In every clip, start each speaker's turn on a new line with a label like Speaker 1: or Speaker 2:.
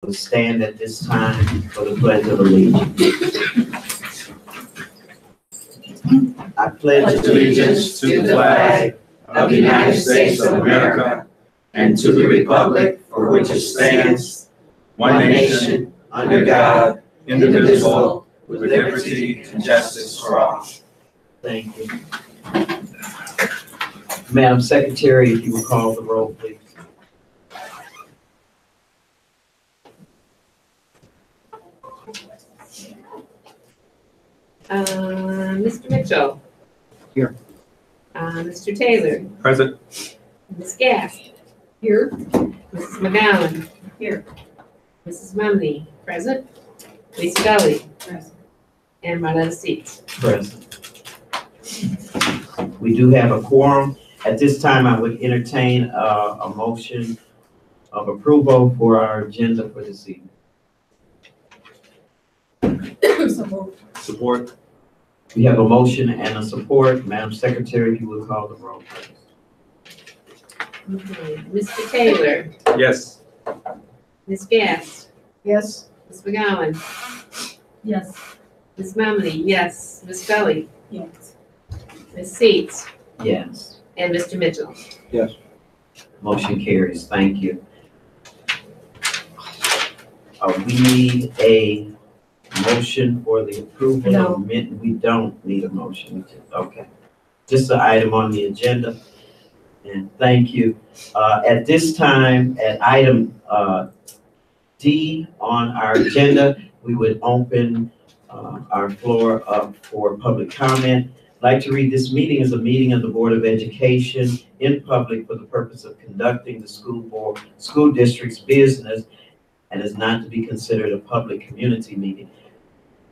Speaker 1: We'll stand at this time for the Pledge of Allegiance. I pledge
Speaker 2: allegiance to the flag of the United States of America and to the republic for which it stands, one nation, under God, indivisible, with liberty and justice for all.
Speaker 1: Thank you. Madam Secretary, if you will call the roll, please.
Speaker 3: Mr. Mitchell.
Speaker 1: Here.
Speaker 3: Mr. Taylor.
Speaker 2: Present.
Speaker 3: Ms. Gass. Here. Mrs. McGowan. Here. Mrs. Mumney. Present. Ms. Scully. Present. And Marletta Seats.
Speaker 1: Present. We do have a quorum. At this time, I would entertain a motion of approval for our agenda for this evening.
Speaker 2: Support.
Speaker 1: We have a motion and a support. Madam Secretary, if you will call the roll, please.
Speaker 3: Okay. Mr. Taylor.
Speaker 2: Yes.
Speaker 3: Ms. Gass.
Speaker 4: Yes.
Speaker 3: Ms. McGowan.
Speaker 4: Yes.
Speaker 3: Ms. Mumney. Yes. Ms. Scully.
Speaker 4: Yes.
Speaker 3: Ms. Seats.
Speaker 1: Yes.
Speaker 3: And Mr. Mitchell.
Speaker 2: Yes.
Speaker 1: Motion carries. Thank you. We need a motion for the approval
Speaker 4: No.
Speaker 1: of minutes. We don't need a motion. Okay. Just an item on the agenda. And thank you. At this time, at item D on our agenda, we would open our floor up for public comment. I'd like to read this meeting as a meeting of the Board of Education in public for the purpose of conducting the school district's business and is not to be considered a public community meeting.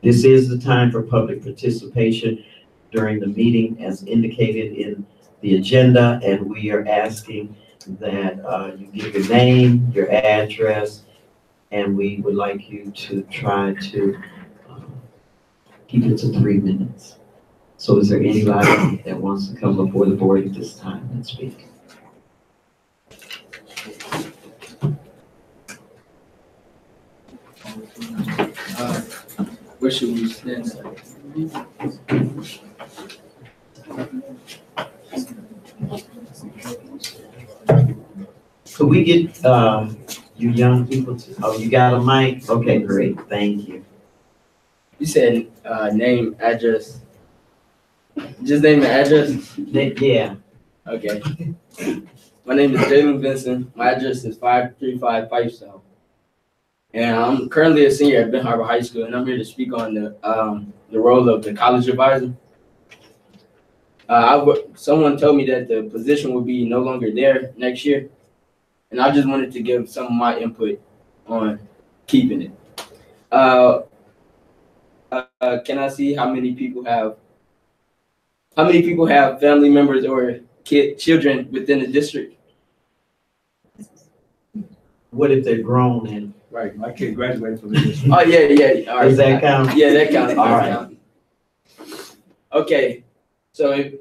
Speaker 1: This is the time for public participation during the meeting as indicated in the agenda, and we are asking that you give your name, your address, and we would like you to try to keep it to 3 minutes. So is there anybody that wants to come before the board at this time and speak?
Speaker 5: Where should we stand?
Speaker 1: Could we get you young people to, oh, you got a mic? Okay, great, thank you.
Speaker 5: You said name, address. Just name and address?
Speaker 1: Yeah.
Speaker 5: Okay. My name is Jalen Vincent. My address is 535 Pipestone. And I'm currently a senior at Ben Harbor High School, and I'm here to speak on the role of the college advisor. Someone told me that the position will be no longer there next year, and I just wanted to give some of my input on keeping it. Can I see how many people have family members or children within the district?
Speaker 1: What if they're grown and?
Speaker 2: Right. My kid graduated from the district.
Speaker 5: Oh, yeah. All right.
Speaker 1: Does that count?
Speaker 5: Yeah, that counts.
Speaker 1: All right.
Speaker 5: Okay. So,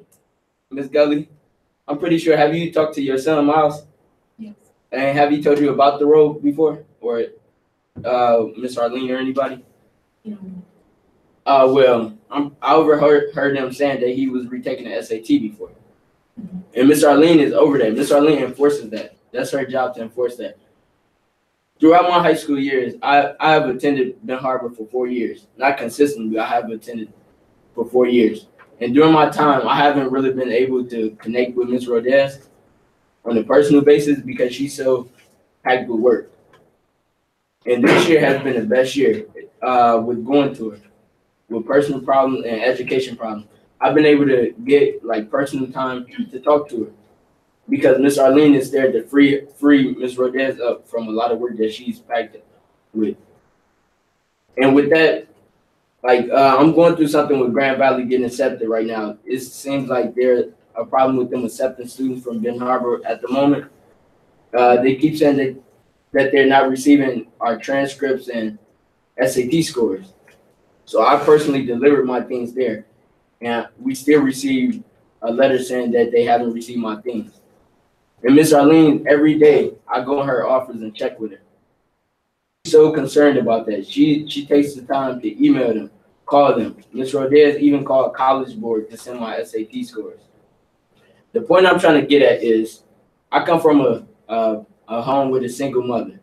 Speaker 5: Ms. Gully, I'm pretty sure, have you talked to your son, Miles?
Speaker 4: Yes.
Speaker 5: And have he told you about the role before? Or Miss Arlene or anybody?
Speaker 4: Yeah.
Speaker 5: Well, I overheard them saying that he was retaking the SAT before. Mm-hmm. And Miss Arlene is over that. Miss Arlene enforces that. That's her job to enforce that. Throughout my high school years, I have attended Ben Harbor for 4 years. Not consistently, I have attended for 4 years. And during my time, I haven't really been able to connect with Ms. Rodez on a personal basis because she's so packed with work. And this year has been the best year with going to her, with personal problems and education problems. I've been able to get like personal time to talk to her because Miss Arlene is there to free Miss Rodez up from a lot of work that she's packed with. And with that, like I'm going through something with Grand Valley getting accepted right now. It seems like there's a problem with them accepting students from Ben Harbor at the moment. They keep saying that they're not receiving our transcripts and SAT scores. So I personally delivered my things there, and we still received a letter saying that they haven't received my things. And Miss Arlene, every day I go in her office and check with her. She's so concerned about that. She takes the time to email them, call them. Ms. Rodez even called College Board to send my SAT scores. The point I'm trying to get at is, I come from a home with a single mother.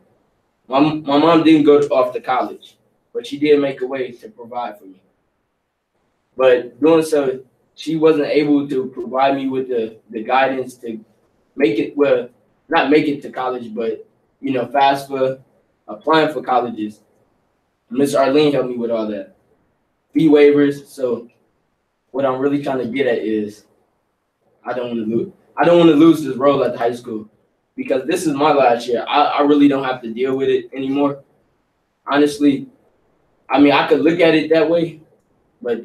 Speaker 5: My mom didn't go off to college, but she did make a way to provide for me. But doing so, she wasn't able to provide me with the guidance to make it, well, not make it to college, but, you know, FAFSA, applying for colleges. Miss Arlene helped me with all that. Fee waivers. So what I'm really trying to get at is, I don't want to lose this role at the high school, because this is my last year. I really don't have to deal with it anymore. Honestly, I mean, I could look at it that way, but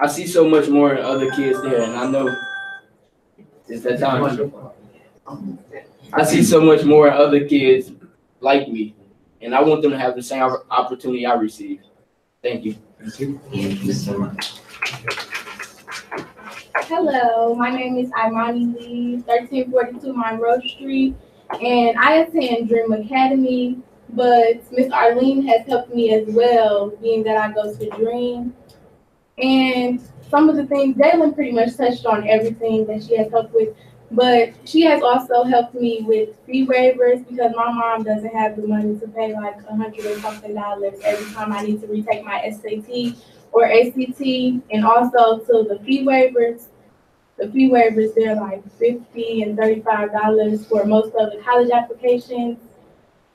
Speaker 5: I see so much more in other kids there, and I know it's that time. I see so much more in other kids like me, and I want them to have the same opportunity I received. Thank you.
Speaker 1: Thank you so much.
Speaker 4: Hello, my name is Imani Lee, 1342 Monroe Street, and I attend Dream Academy, but Miss Arlene has helped me as well, being that I go to Dream. And some of the things, Jalen pretty much touched on everything that she has helped with, but she has also helped me with fee waivers, because my mom doesn't have the money to pay like $100 or something every time I need to retake my SAT or ACT, and also to the fee waivers. The fee waivers, they're like $50 and $35 for most of the college applications.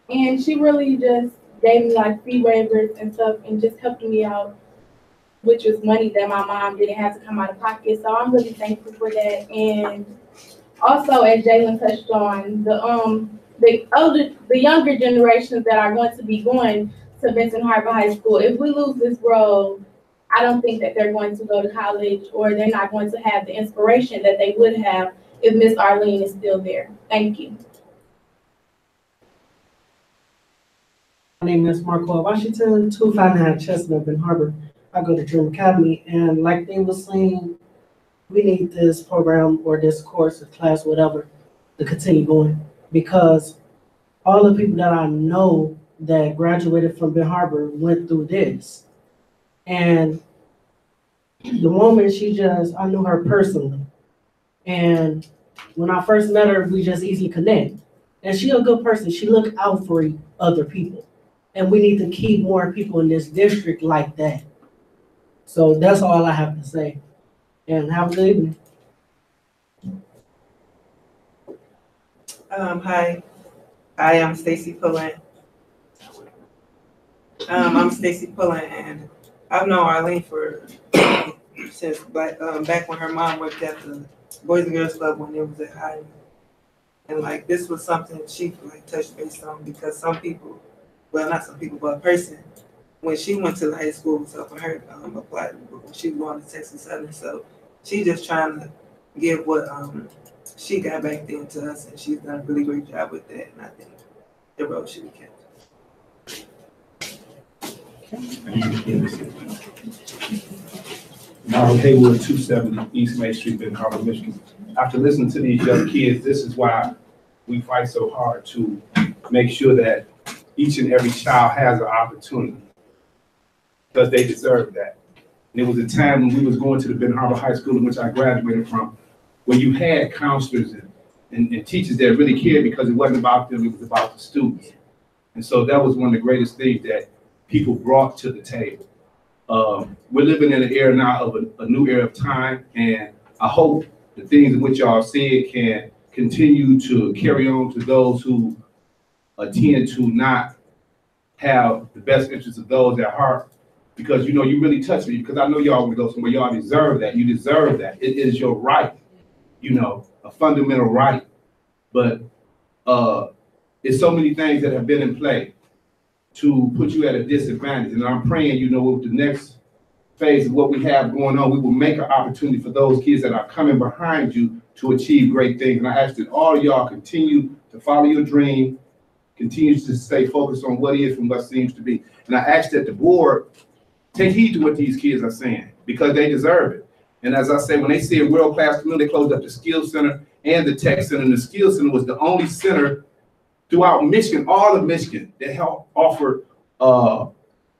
Speaker 4: And she really just gave me like fee waivers and stuff and just helped me out, which was money that my mom didn't have to come out of pocket. So I'm really thankful for that. And also, as Jalen touched on, the younger generations that are going to be going to Benton Harbor High School, if we lose this role, I don't think that they're going to go to college, or they're not going to have the inspiration that they would have if Miss Arlene is still there. Thank you.
Speaker 6: My name is Marco Washington, 259 Chestnut, Ben Harbor. I go to Dream Academy, and like they were saying, we need this program or this course or class, whatever, to continue going, because all the people that I know that graduated from Ben Harbor went through this. And the moment I knew her personally. And when I first met her, we just easily connect. And she's a good person. She look out for other people. And we need to keep more people in this district like that. So that's all I have to say. And have a good evening.
Speaker 7: Hi, I am Stacy Pullen. I'm Stacy Pullen, and I've known Arlene since back when her mom worked at the Boys and Girls Club when it was at Hyden. And like this was something she like touched base on, because some people, well not some people, but a person, when she went to the high school, so for her applied when she was going to Texas Southern, so she just trying to give what she got back then to us, and she's done a really great job with that, and I think the road should be kept.
Speaker 2: Marlon Haywood, 270 East Main Street, Benton Harbor, Michigan. After listening to these young kids, this is why we fight so hard to make sure that each and every child has an opportunity, because they deserve that. And it was a time when we was going to the Benton Harbor High School, in which I graduated from, where you had counselors and teachers that really cared, because it wasn't about them, it was about the students. And so that was one of the greatest things that people brought to the table. We're living in an era now of a new era of time, and I hope the things in which y'all said can continue to carry on to those who tend to not have the best interests of those at heart, because you know you really touched me, because I know y'all want to go somewhere. Y'all deserve that. You deserve that. It is your right, you know, a fundamental right. But it's so many things that have been in play to put you at a disadvantage. And I'm praying, you know, with the next phase of what we have going on, we will make an opportunity for those kids that are coming behind you to achieve great things. And I ask that all y'all continue to follow your dream, continue to stay focused on what is and what seems to be. And I ask that the board take heed to what these kids are saying, because they deserve it. And as I say, when they see a world-class community, they closed up the Skills Center and the Tech Center. And the Skills Center was the only center
Speaker 8: throughout Michigan, all of Michigan, that help offer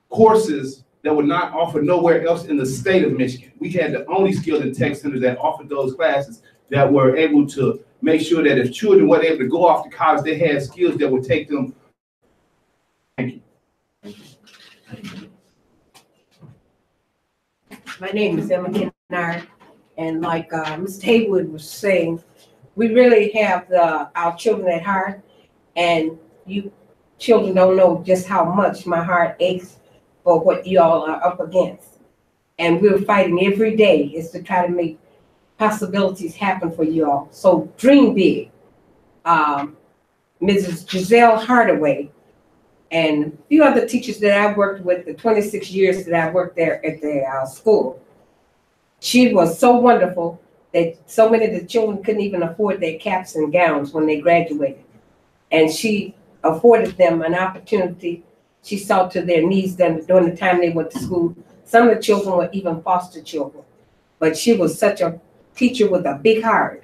Speaker 8: courses that were not offered nowhere else in the state of Michigan. We had the only skills and tech center that offered those classes that were able to make sure that if children were able to go off to college, they had skills that would take them. Thank you.
Speaker 9: My name is Emma Kennard, and like Mr. Haywood was saying, we really have our children at heart, and you children don't know just how much my heart aches for what you all are up against. And we're fighting every day is to try to make possibilities happen for you all. So dream big. Mrs. Giselle Hardaway and a few other teachers that I worked with, the 26 years that I worked there at the school. She was so wonderful that so many of the children couldn't even afford their caps and gowns when they graduated. And she afforded them an opportunity. She saw to their needs during the time they went to school. Some of the children were even foster children. But she was such a teacher with a big heart.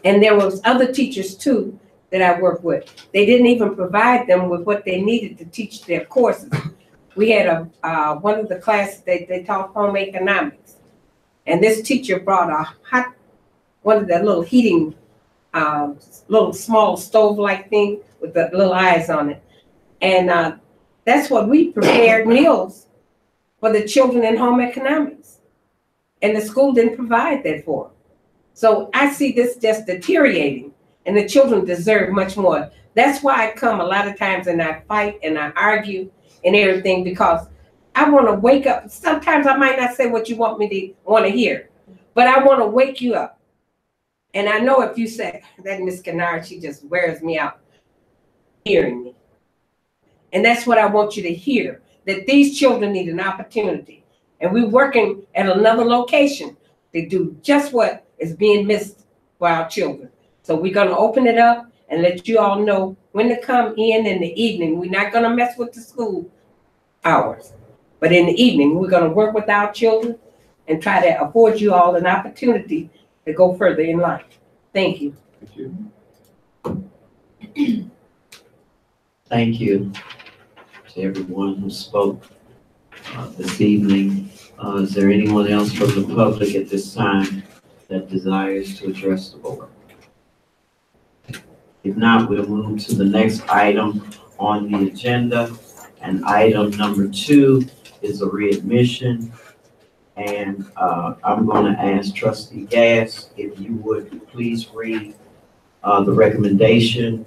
Speaker 9: And there was other teachers too that I worked with. They didn't even provide them with what they needed to teach their courses. We had one of the classes they taught home economics. And this teacher brought one of the little heating, little small stove-like thing with the little eyes on it. And that's what we prepared meals for the children in home economics. And the school didn't provide that for them. So I see this just deteriorating, and the children deserve much more. That's why I come a lot of times and I fight and I argue and everything, because I want to wake up. Sometimes I might not say what you want me to want to hear, but I want to wake you up. And I know if you say that Miss Kennard, she just wears me out hearing me. And that's what I want you to hear, that these children need an opportunity. And we're working at another location to do just what is being missed for our children. So we're going to open it up and let you all know when to come in the evening. We're not going to mess with the school hours, but in the evening, we're going to work with our children and try to afford you all an opportunity to go further in life. Thank you.
Speaker 8: Thank you.
Speaker 1: Thank you to everyone who spoke this evening. Is there anyone else from the public at this time that desires to address the board? If not, we'll move to the next item on the agenda. And item number 2 is a readmission. And I'm going to ask Trustee Gass if you would please read the recommendation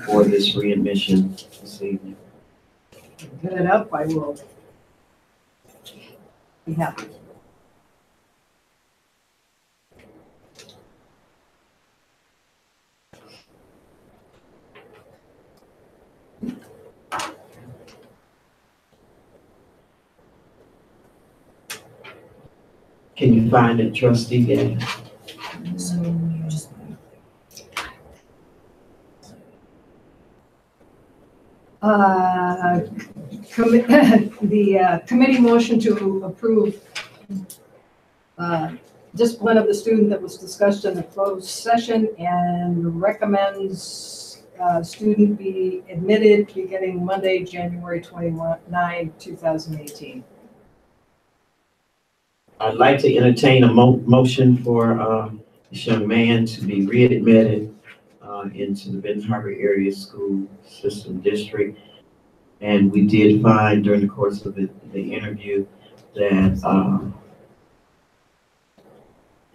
Speaker 1: for this readmission this evening.
Speaker 10: Get it up, I will be happy.
Speaker 1: Can you find it, Trustee Gass?
Speaker 10: The committee motion to approve discipline of the student that was discussed in the closed session and recommends student be admitted beginning Monday, January 29, 2018.
Speaker 1: I'd like to entertain a motion for this young man to be readmitted into the Benton Harbor Area School System District. And we did find during the course of the interview that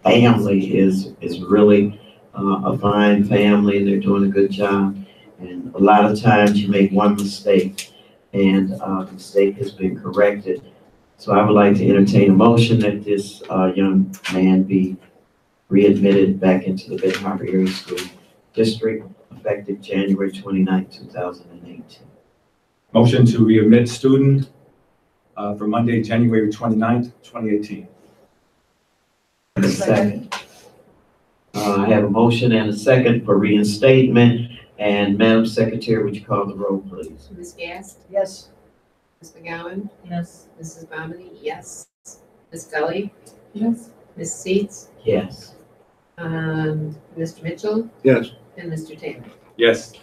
Speaker 1: family is really a fine family. They're doing a good job. And a lot of times you make one mistake and the mistake has been corrected. So I would like to entertain a motion that this young man be readmitted back into the Benton Harbor Area School District effective January 29, 2018.
Speaker 2: Motion to readmit student for Monday, January 29th, 2018.
Speaker 1: And a second. I have a motion and a second for reinstatement. And Madam Secretary, would you call the roll, please?
Speaker 3: Ms. Gass?
Speaker 10: Yes.
Speaker 3: Ms. McGowan?
Speaker 10: Yes.
Speaker 3: Mrs. Bomini? Yes. Ms. Gully?
Speaker 10: Yes.
Speaker 3: Ms. Seats?
Speaker 1: Yes.
Speaker 3: Mr. Mitchell?
Speaker 8: Yes.
Speaker 3: And Mr. Taylor?
Speaker 2: Yes.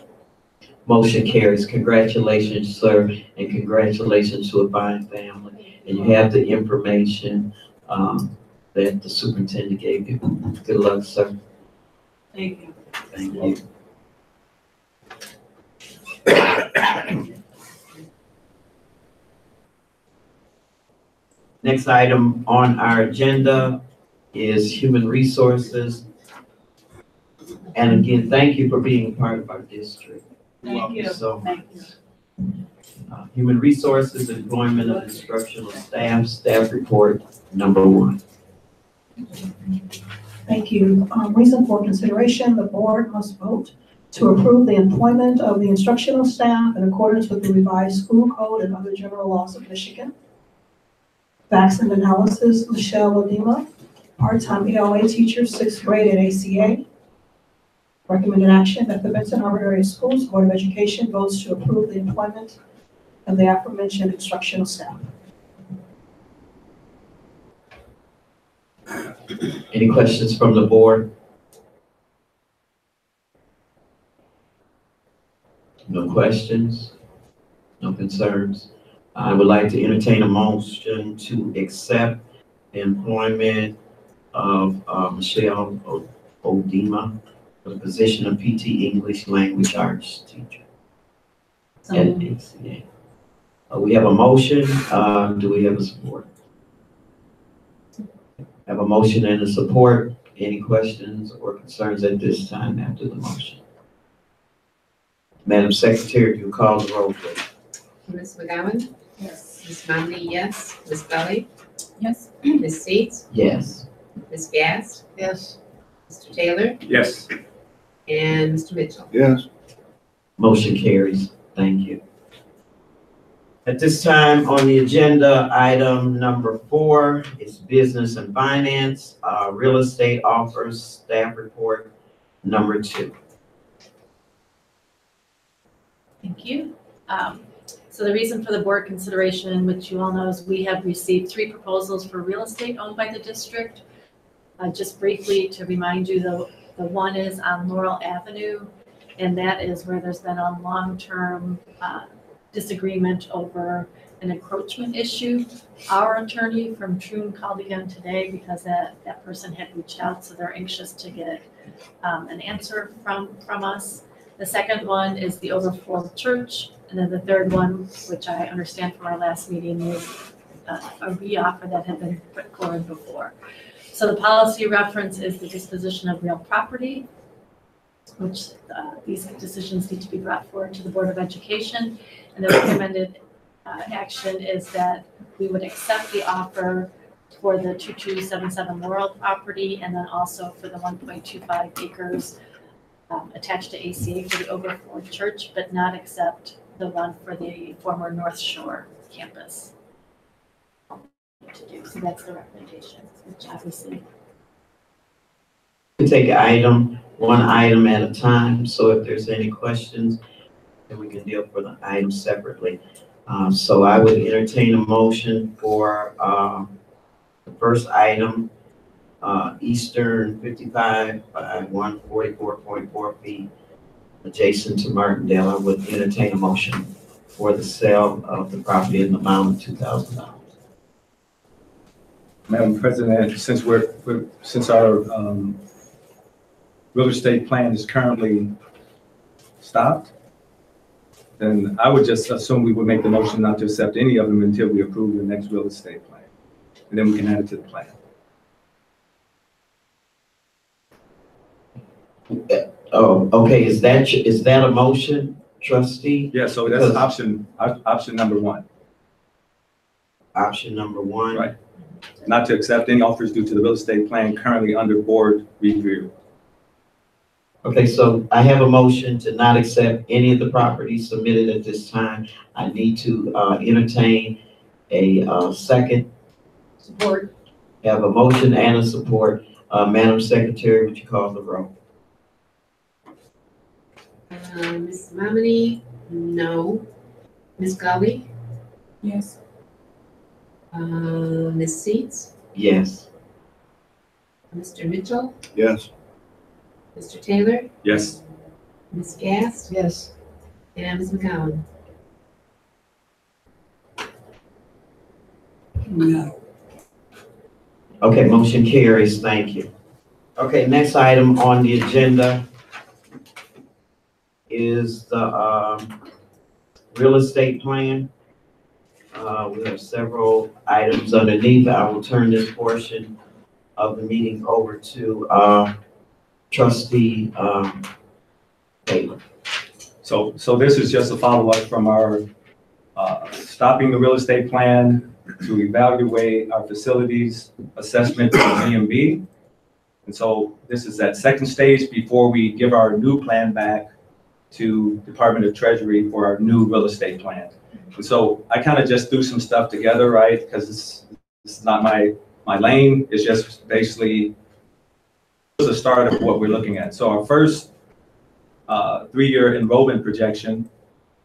Speaker 1: Motion carries. Congratulations, sir, and congratulations to a fine family. And you have the information that the superintendent gave you. Good luck, sir.
Speaker 10: Thank you.
Speaker 1: Thank you. Next item on our agenda is human resources. And again, thank you for being a part of our district.
Speaker 10: Thank you.
Speaker 1: So much.
Speaker 10: Thank you.
Speaker 1: Human resources, employment of instructional staff report number 1.
Speaker 10: Thank you. Reason for consideration, the board must vote to approve the employment of the instructional staff in accordance with the revised school code and other general laws of Michigan. Facts and analysis, Michelle Ladima, part-time ELA teacher, 6th grade at ACA. Recommended action that the Benton Harbor Area Schools Board of Education votes to approve the employment of the aforementioned instructional staff.
Speaker 1: Any questions from the board? No questions? No concerns? I would like to entertain a motion to accept the employment of Michelle Odima for the position of PT English Language Arts teacher at ACA. We have a motion. Do we have a support? Have a motion and a support. Any questions or concerns at this time after the motion? Madam Secretary, if you call the roll, please.
Speaker 3: Ms. McGowan?
Speaker 10: Yes.
Speaker 3: Ms. Momney, yes. Ms. Gully?
Speaker 10: Yes.
Speaker 3: Ms. Seeds?
Speaker 1: Yes.
Speaker 3: Ms. Gass?
Speaker 10: Yes.
Speaker 3: Mr. Taylor?
Speaker 2: Yes.
Speaker 3: And Mr. Mitchell?
Speaker 8: Yes.
Speaker 1: Motion carries. Thank you. At this time on the agenda, item number 4 is business and finance, real estate offers, staff report number 2.
Speaker 11: Thank you. So the reason for the board consideration, which you all know, is we have received 3 proposals for real estate owned by the district. Just briefly to remind you, the one is on Laurel Avenue, and that is where there's been a long-term disagreement over an encroachment issue. Our attorney from Troon called again today because that person had reached out, so they're anxious to get an answer from us. The second one is the overflow church, and then the third one, which I understand from our last meeting, is a re-offer that had been put forward before. So the policy reference is the disposition of real property, which these decisions need to be brought forward to the Board of Education. And the recommended action is that we would accept the offer for the 2277 Laurel property, and then also for the 1.25 acres attached to ACA for the overflow church, but not accept the one for the former North Shore campus. So that's the recommendation, which obviously.
Speaker 1: We take one item at a time, so if there's any questions, then we can deal with the items separately. So I would entertain a motion for the first item, Eastern 55 by 144.4 feet adjacent to Martindale. I would entertain a motion for the sale of the property in the amount of $2,000.
Speaker 2: Madam President, since our real estate plan is currently stopped, then I would just assume we would make the motion not to accept any of them until we approve the next real estate plan. And then we can add it to the plan.
Speaker 1: Oh, okay, is that a motion, trustee?
Speaker 2: Yeah, so that's option number 1.
Speaker 1: Option number 1?
Speaker 2: Right. Not to accept any offers due to the real estate plan currently under board review.
Speaker 1: Okay, so I have a motion to not accept any of the properties submitted at this time. I need to entertain a second.
Speaker 10: Support.
Speaker 1: Have a motion and a support. Madam Secretary, would you call the roll?
Speaker 3: Ms. Momney, no. Ms. Gully?
Speaker 10: Yes.
Speaker 3: Ms. Seeds?
Speaker 1: Yes.
Speaker 3: Mr. Mitchell?
Speaker 8: Yes.
Speaker 3: Mr. Taylor?
Speaker 2: Yes.
Speaker 3: Ms. Gass,
Speaker 10: Yes.
Speaker 3: and Ms. McCowen.
Speaker 10: No.
Speaker 1: Okay, motion carries, thank you. Okay, next item on the agenda is the real estate plan. We have several items underneath. I will turn this portion of the meeting over to trustee Taylor.
Speaker 2: So this is just a follow-up from our stopping the real estate plan to evaluate our facilities assessment for GMB. And so this is that second stage before we give our new plan back to Department of Treasury for our new real estate plan. And so I kind of just threw some stuff together, right? Because it's not my lane. It's just basically the start of what we're looking at. So our first 3-year enrollment projection,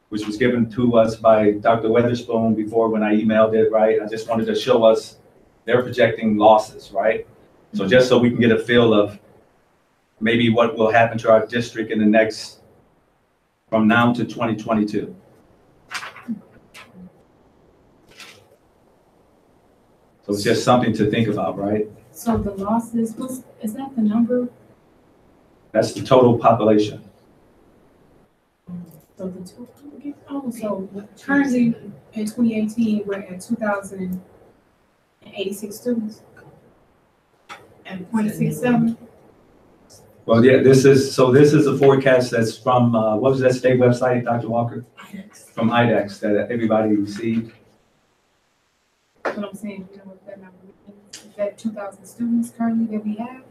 Speaker 2: which was given to us by Dr. Weatherspoon before when I emailed it, right? I just wanted to show us they're projecting losses, right? So just so we can get a feel of maybe what will happen to our district in the next, from now to 2022. So it's just something to think about, right?
Speaker 12: So the losses, is that the number?
Speaker 2: That's the total population.
Speaker 12: So the two, oh, so currently in 2018, we're at 2,086 students and 0.67.
Speaker 2: Well, yeah, this is a forecast that's from, what was that state website, Dr. Walker? From IDEX that everybody received.
Speaker 12: But I'm saying, you know what that number is? Is that 2,000 students currently that we have?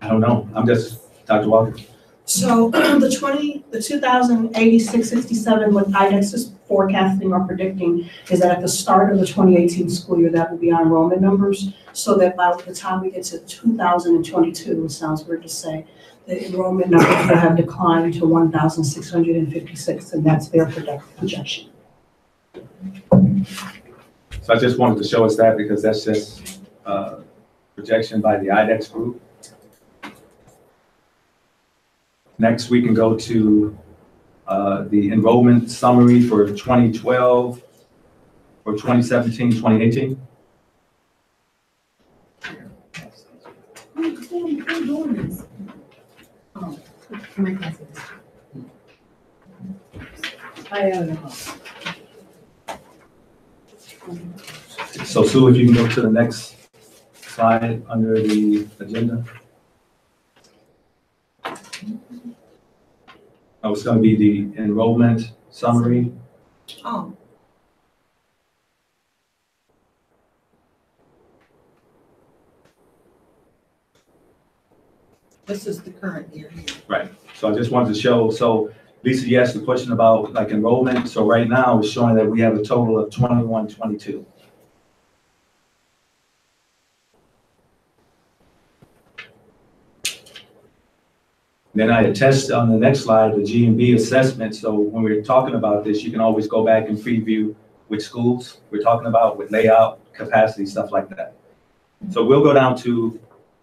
Speaker 2: I don't know. I'm just, Dr. Walker.
Speaker 13: So the 2,086.67, what IDEX is forecasting or predicting is that at the start of the 2018 school year, that will be our enrollment numbers. So that by the time we get to 2022, it sounds weird to say, the enrollment numbers will have declined to 1,656, and that's their projection.
Speaker 2: So I just wanted to show us that because that's just projection by the IDEX group. Next, we can go to the enrollment summary for 2012 or 2017, 2018. So Sue, if you can go to the next slide under the agenda. Oh, it's going to be the enrollment summary.
Speaker 13: Oh. This is the current year.
Speaker 2: Right. So I just wanted to show, so Lisa, you asked the question about like enrollment. So right now it's showing that we have a total of 2122. Then I attest on the next slide, the GMB assessment. So when we're talking about this, you can always go back and preview which schools we're talking about with layout, capacity, stuff like that. So we'll go down to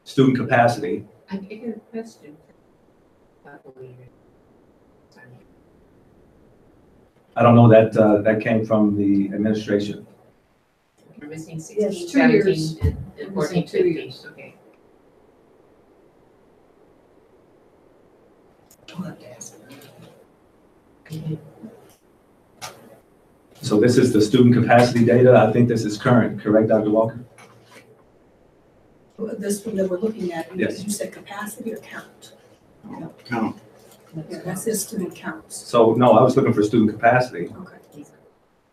Speaker 2: student capacity.
Speaker 3: I get a question.
Speaker 2: I don't know that that came from the administration.
Speaker 3: We're missing
Speaker 10: Yes,
Speaker 3: 16,
Speaker 10: 2 years.
Speaker 3: 17, and 14,
Speaker 10: 2
Speaker 3: 15,
Speaker 10: years.
Speaker 3: okay.
Speaker 2: So this is the student capacity data. I think this is current, correct, Dr. Walker?
Speaker 13: This one that we're looking at,
Speaker 2: Yes.
Speaker 13: you said capacity or count?
Speaker 1: Count.
Speaker 13: Yeah, that's his student counts.
Speaker 2: So no, I was looking for student capacity.
Speaker 13: Okay.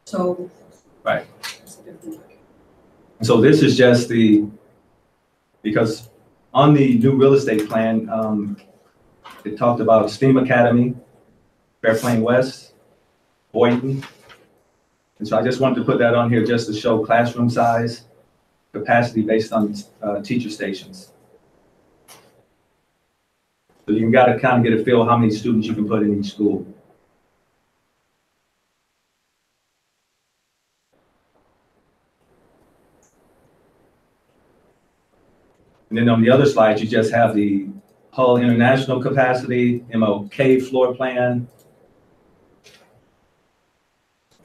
Speaker 13: So.
Speaker 2: Right.
Speaker 13: That's a different.
Speaker 2: So this is just because on the new real estate plan, it talked about STEAM Academy, Fairplain West, Boynton. And so I just wanted to put that on here just to show classroom size, capacity based on teacher stations. So you got to kind of get a feel how many students you can put in each school. And then on the other slide, you just have the
Speaker 14: Hull International capacity, MLK floor plan.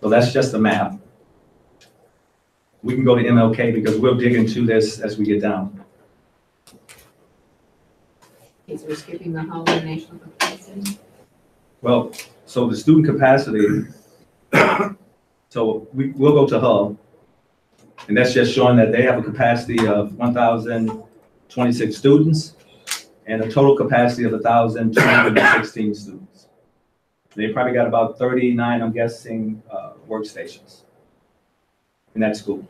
Speaker 14: So that's just a map. We can go to MLK because we'll dig into this as we get down.
Speaker 3: Okay, so we're skipping the Hull National Capacity.
Speaker 14: Well, so the student capacity, so we'll go to Hull. And that's just showing that they have a capacity of 1,026 students and a total capacity of 1,216 students. They probably got about 39, I'm guessing, workstations in that school.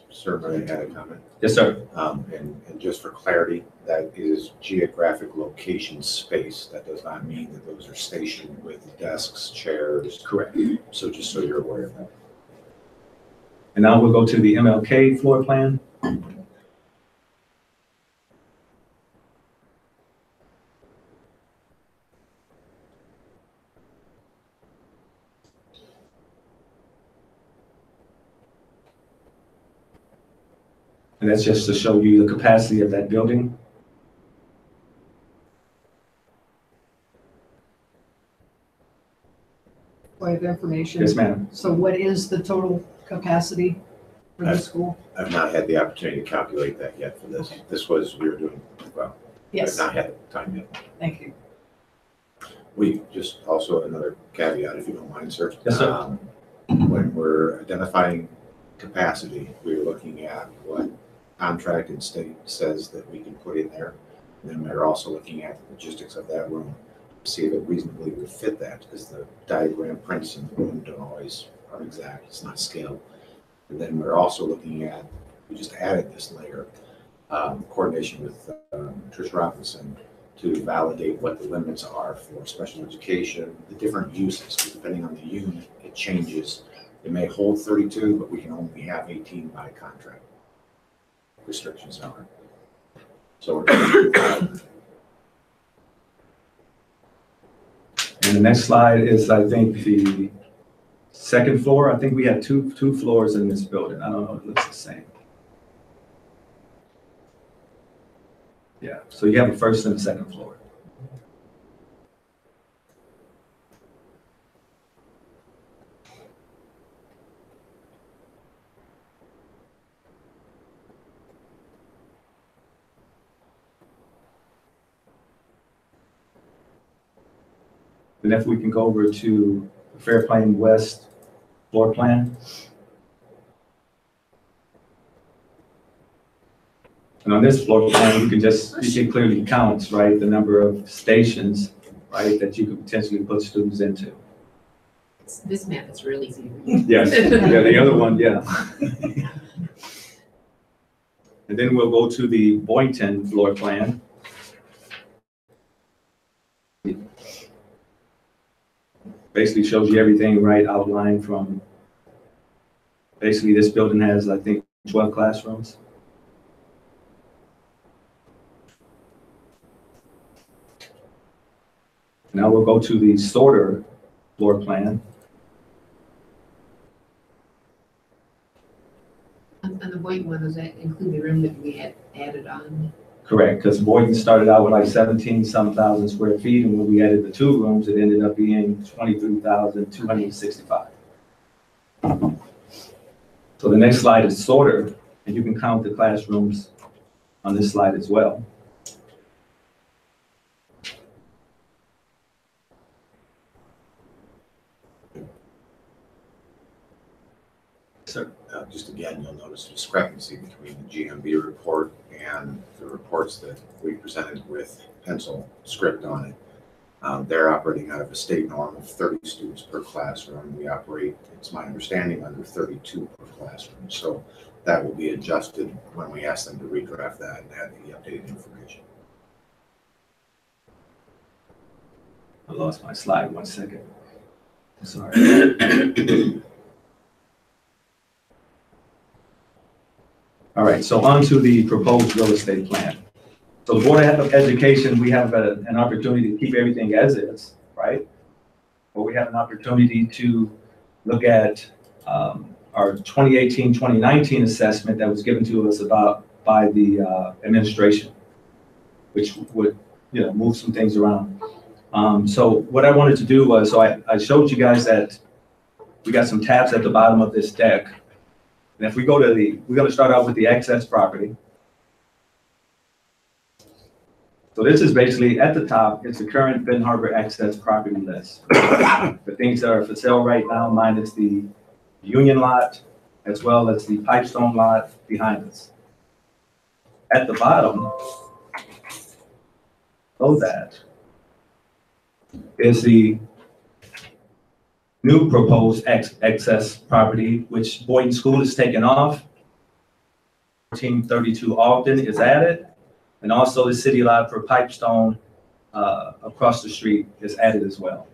Speaker 15: Sir, I had a comment.
Speaker 14: Yes, sir.
Speaker 15: And just for clarity, that is geographic location space. That does not mean that those are stationed with desks, chairs.
Speaker 14: Correct.
Speaker 15: So just so you're aware of that.
Speaker 14: And now we'll go to the MLK floor plan. And that's just to show you the capacity of that building.
Speaker 10: Point of information.
Speaker 14: Yes, ma'am.
Speaker 10: So what is the total capacity for the school?
Speaker 15: I've not had the opportunity to calculate that yet for this. This was, we were doing, well,
Speaker 10: Yes,
Speaker 15: I've not had the time yet.
Speaker 10: thank you.
Speaker 15: We just also another caveat, if you don't mind, sir.
Speaker 14: Yes, sir.
Speaker 15: When we're identifying capacity, we're looking at what contract and state says that we can put in there. And then we're also looking at the logistics of that room, to see if it reasonably would fit that, because the diagram prints in the room don't always are exact. It's not scale. And then we're also looking at, we just added this layer, coordination with Trish Robinson to validate what the limits are for special education, the different uses. Depending on the unit, it changes. It may hold 32, but we can only have 18 by contract. Restrictions are. So
Speaker 14: And the next slide is, I think, the second floor. I think we have two floors in this building. I don't know if it looks the same. Yeah, so you have a first and a second floor. And if we can go over to the Fairplain West floor plan. And on this floor plan, you can clearly count, right, the number of stations, right, that you could potentially put students into.
Speaker 3: This map is really easy to read.
Speaker 14: Yes, yeah, the other one, yeah. And then we'll go to the Boynton floor plan. Basically shows you everything, right, outlined from, basically this building has, I think, 12 classrooms. Now we'll go to the Sorter floor plan.
Speaker 3: On the Boynton one, does that include the room that we had added on?
Speaker 14: Correct, because Boynton started out with like 17-some thousand square feet, and when we added the 2 rooms, it ended up being 23,265. So the next slide is Sorter, and you can count the classrooms on this slide as well. Sir.
Speaker 15: Just again, you'll notice a discrepancy between the GMB report and the reports that we presented with pencil script on it. They're operating out of a state norm of 30 students per classroom. We operate, it's my understanding, under 32 per classroom. So that will be adjusted when we ask them to redraft that and add the updated information.
Speaker 14: I lost my slide, 1 second. Sorry. All right, so on to the proposed real estate plan. So the Board of Education, we have an opportunity to keep everything as is, right? But we have an opportunity to look at our 2018-2019 assessment that was given to us by the administration, which would, move some things around. So what I wanted to do was, so I showed you guys that we got some tabs at the bottom of this deck. And if we go to we're going to start out with the excess property. So this is basically at the top, it's the current Benton Harbor excess property list. The things that are for sale right now, minus the Union lot, as well as the Pipestone lot behind us. At the bottom, below that, is the new proposed excess property, which Boynton School is taken off. 1432 Alden is added, and also the city lot for Pipestone across the street is added as well.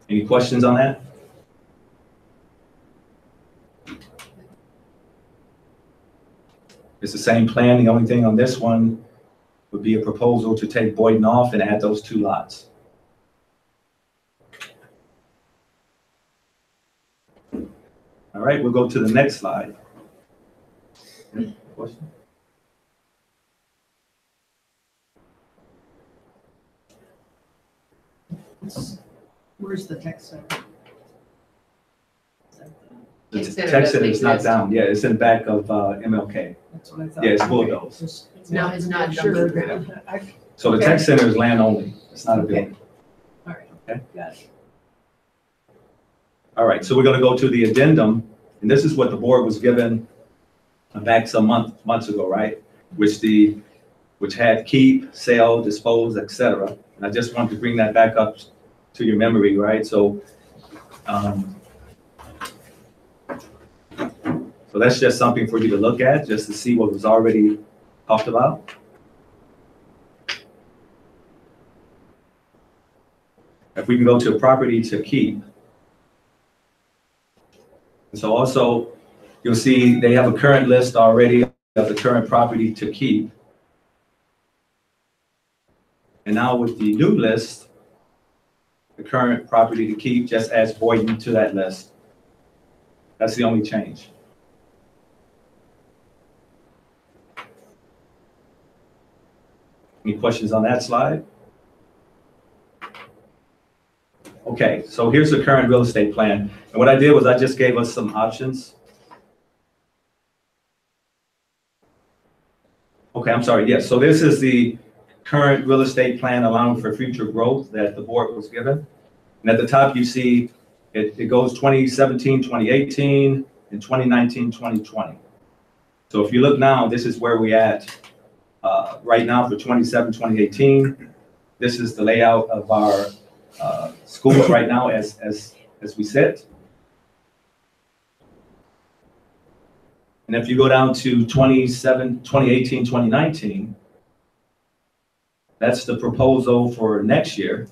Speaker 14: Any questions on that? It's the same plan. The only thing on this one would be a proposal to take Boynton off and add those 2 lots. All right, we'll go to the next slide. Question?
Speaker 10: Where's the text center?
Speaker 14: The tech center is not down. Yeah, it's in the back of MLK.
Speaker 10: That's what I thought.
Speaker 14: Yeah, it's full of those.
Speaker 3: No, it's not
Speaker 10: Sure.
Speaker 3: numbered.
Speaker 14: So the tech center is land only. It's not a building.
Speaker 10: All right,
Speaker 14: Okay.
Speaker 10: got it.
Speaker 14: All right, so we're going to go to the addendum, and this is what the board was given back some months ago, right? Which had keep, sell, dispose, etc. And I just wanted to bring that back up to your memory, right? So that's just something for you to look at, just to see what was already talked about. If we can go to property to keep. So also, you'll see they have a current list already of the current property to keep. And now with the new list, the current property to keep just adds Boynton to that list. That's the only change. Any questions on that slide? Okay, so here's the current real estate plan. And what I did was I just gave us some options. Okay, I'm sorry, yes. So this is the current real estate plan allowing for future growth that the board was given. And at the top, you see it goes 2017, 2018, and 2019, 2020. So if you look now, this is where we at right now for 2017, 2018. This is the layout of our schools right now as we sit. And if you go down to 2018, 2019, that's the proposal for next year.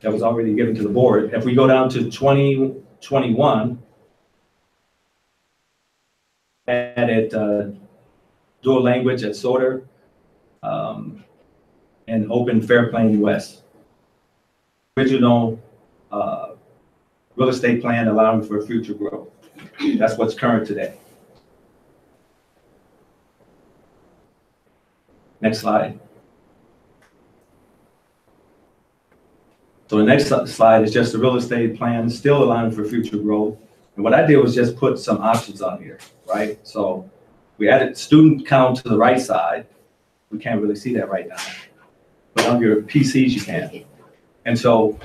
Speaker 14: That was already given to the board. If we go down to 2021, added dual language at Sauter, and open Fairplain West. Original real estate plan allowing for future growth. That's what's current today. Next slide. So the next slide is just the real estate plan still allowing for future growth. And what I did was just put some options on here, right? So we added student count to the right side. We can't really see that right now, but on your PCs you can. And so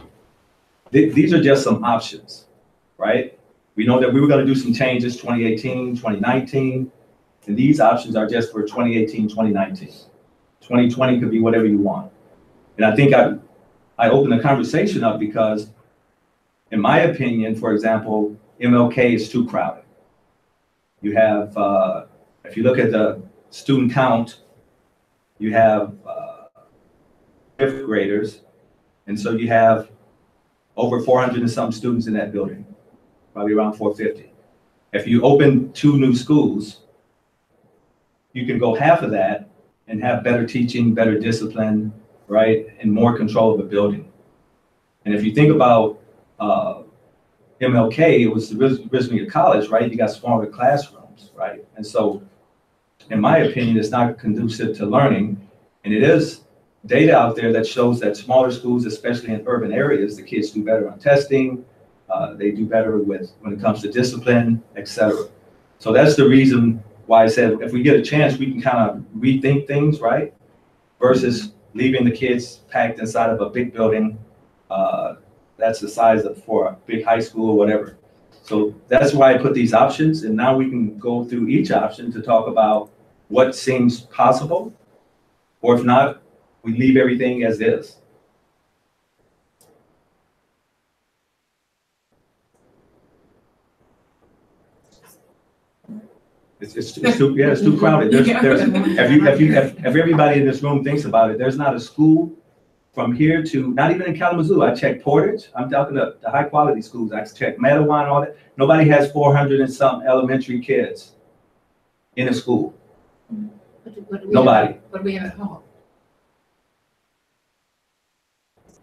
Speaker 14: these are just some options, right? We know that we were going to do some changes 2018, 2019, and these options are just for 2018, 2019. 2020 could be whatever you want. And I think I opened the conversation up because, in my opinion, for example, MLK is too crowded. You have, if you look at the student count, you have fifth graders, and so you have over 400 and some students in that building, probably around 450. If you open 2 new schools, you can go half of that and have better teaching, better discipline, right, and more control of the building. And if you think about MLK, it was originally a college, right? You got smaller classrooms, right? And so, in my opinion, it's not conducive to learning. And it is data out there that shows that smaller schools, especially in urban areas, the kids do better on testing, they do better when it comes to discipline, etc. So that's the reason why I said if we get a chance, we can kind of rethink things, right? Versus leaving the kids packed inside of a big building that's the size of for a big high school or whatever. So that's why I put these options, and now we can go through each option to talk about what seems possible, or if not, we leave everything as is. It's too crowded. If everybody in this room thinks about it, there's not a school from here to, not even in Kalamazoo. I checked Portage. I'm talking the high quality schools. I checked Matawan, all that. Nobody has 400 and some elementary kids in a school. Nobody.
Speaker 3: What do we have at home?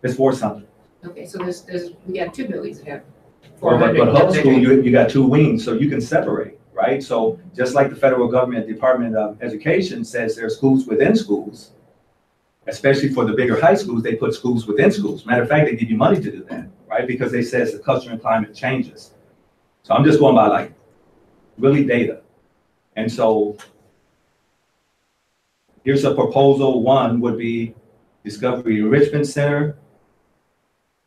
Speaker 14: It's 400-something.
Speaker 3: Okay, so we got two buildings that have
Speaker 14: But
Speaker 3: 400.
Speaker 14: Hub School, you got two wings, so you can separate, right? So just like the federal government Department of Education says there are schools within schools, especially for the bigger high schools, they put schools within schools. Matter of fact, they give you money to do that, right? Because they say the culture and climate changes. So I'm just going by like really data. And so here's a proposal. One would be Discovery Enrichment Center,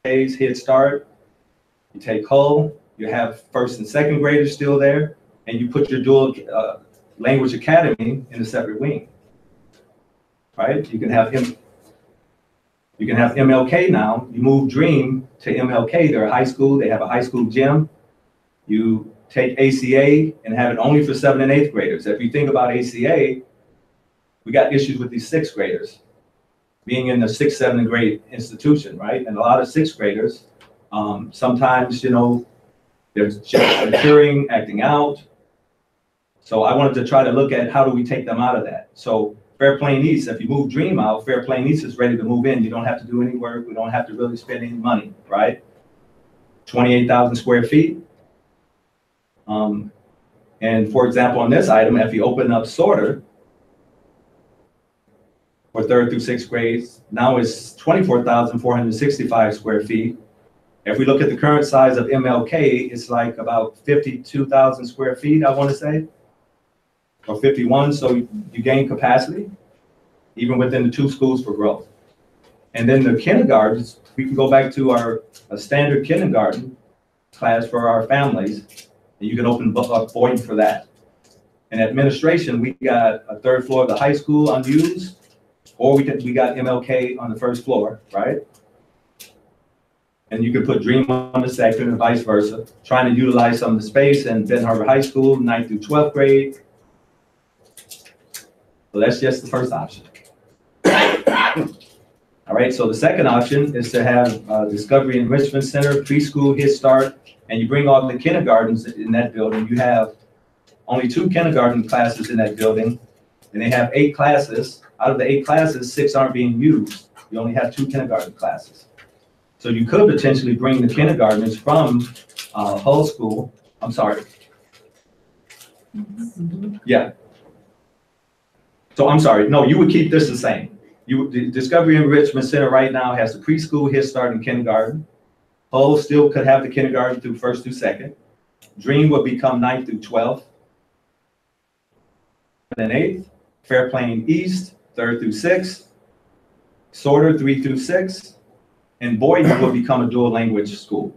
Speaker 14: Head Start. You take Hull, you have first and second graders still there, and you put your dual language academy in a separate wing. Right? You can have MLK now. You move Dream to MLK. They're a high school. They have a high school gym. You take ACA and have it only for 7th and 8th graders. If you think about ACA, we got issues with these 6th graders being in the 6th, 7th grade institution, right? And a lot of 6th graders, sometimes, they're maturing, acting out. So I wanted to try to look at how do we take them out of that. So Fairplain East, if you move Dream out, Fairplain East is ready to move in. You don't have to do any work. We don't have to really spend any money, right? 28,000 square feet. And for example, on this item, if you open up Sorter for 3rd through 6th grades, now it's 24,465 square feet. If we look at the current size of MLK, it's like about 52,000 square feet, I want to say, or 51. So you gain capacity, even within the 2 schools for growth. And then the kindergartens, we can go back to a standard kindergarten class for our families, and you can open up Boynton for that. And administration, we got a 3rd floor of the high school unused, or we got MLK on the 1st floor, right? And you could put Dream on the 2nd and vice versa, trying to utilize some of the space in Ben Harbor High School, 9th through 12th grade. So that's just the first option. All right, so the second option is to have Discovery Enrichment Center, preschool, Head Start, and you bring all the kindergartens in that building. You have only 2 kindergarten classes in that building, and they have 8 classes. Out of the 8 classes, 6 aren't being used. You only have 2 kindergarten classes. So you could potentially bring the kindergartners from Hull School. I'm sorry. Yeah. So I'm sorry. No, you would keep this the same. The Discovery Enrichment Center right now has the preschool, Head Start, and kindergarten. Hull still could have the kindergarten through 1st through 2nd. Dream would become 9th through 12th. And then 8th. Fairplain East, 3rd through 6th. Sorter, 3 through 6. And Boynton will become a dual language school.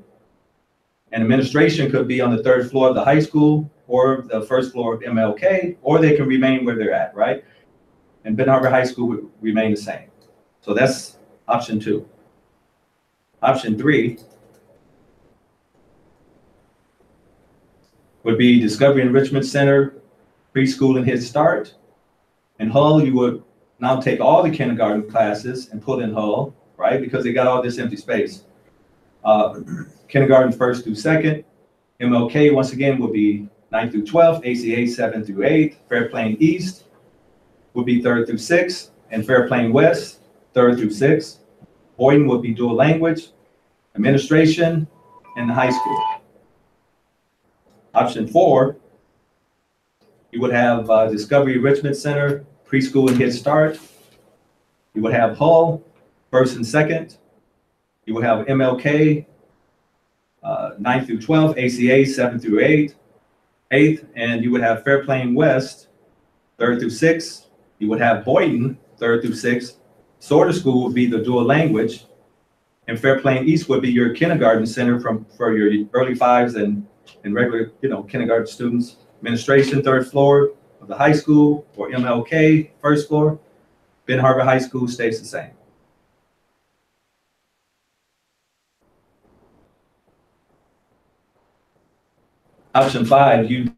Speaker 14: And administration could be on the 3rd floor of the high school or the 1st floor of MLK, or they can remain where they're at, right? And Ben Harbor High School would remain the same. So that's option 2. Option 3 would be Discovery Enrichment Center, preschool and Head Start. In Hull, you would now take all the kindergarten classes and put in Hull, right? Because they got all this empty space. Kindergarten 1st through 2nd. MLK, once again, would be 9th through 12th. ACA 7th through 8th. Fairplain East would be 3rd through 6th. And Fairplain West 3rd through 6th. Boyden would be dual language, administration, and the high school. Option 4, you would have Discovery Enrichment Center, preschool and Head Start. You would have Hull, 1st and 2nd. You would have MLK, 9th through 12th, ACA, 7th through 8th, and you would have Fairplain West, 3rd through 6th. You would have Boyden, 3rd through 6th. Sorter School would be the dual language, and Fairplain East would be your kindergarten center for your early 5s and regular, kindergarten students. Administration, 3rd floor of the high school, or MLK, 1st floor. Ben Harbor High School stays the same. Option 5, you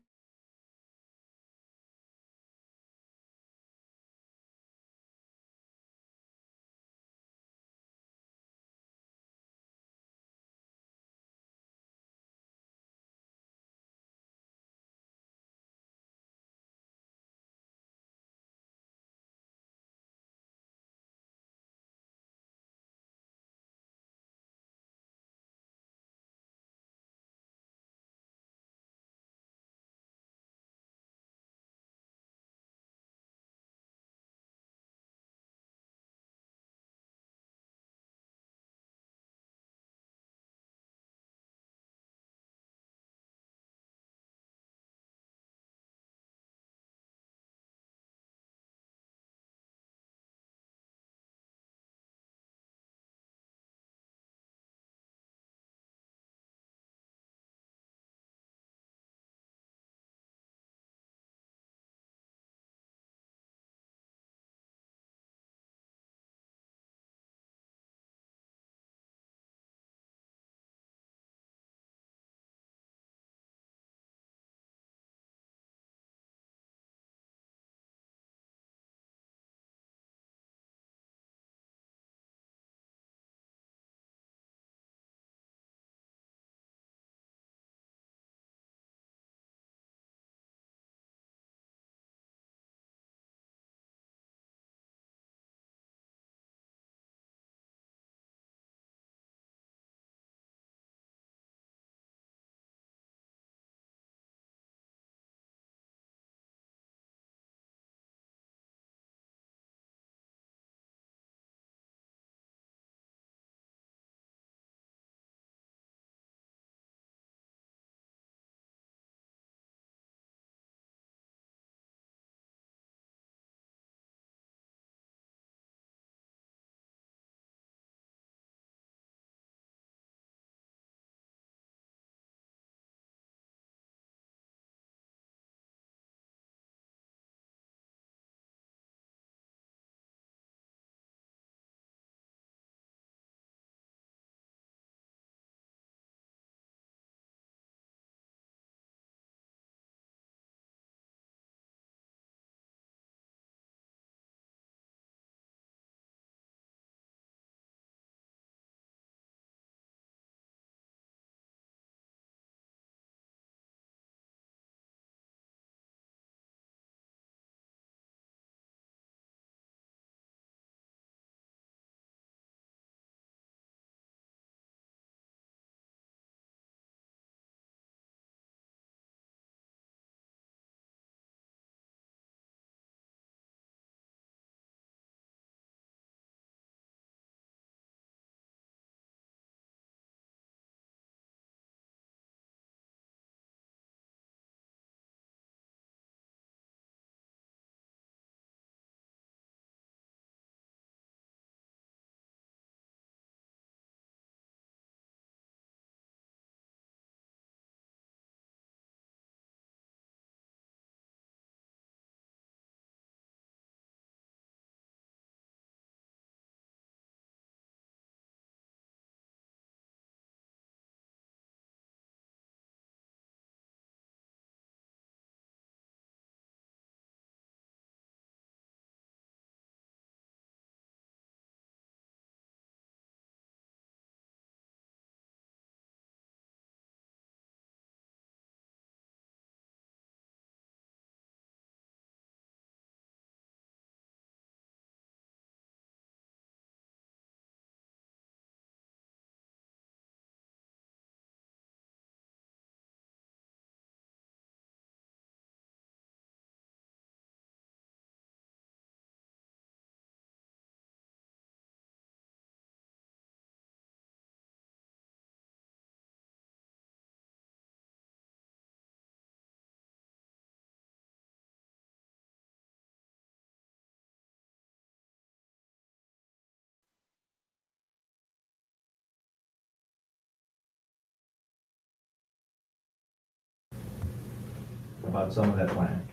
Speaker 14: about some of that plan.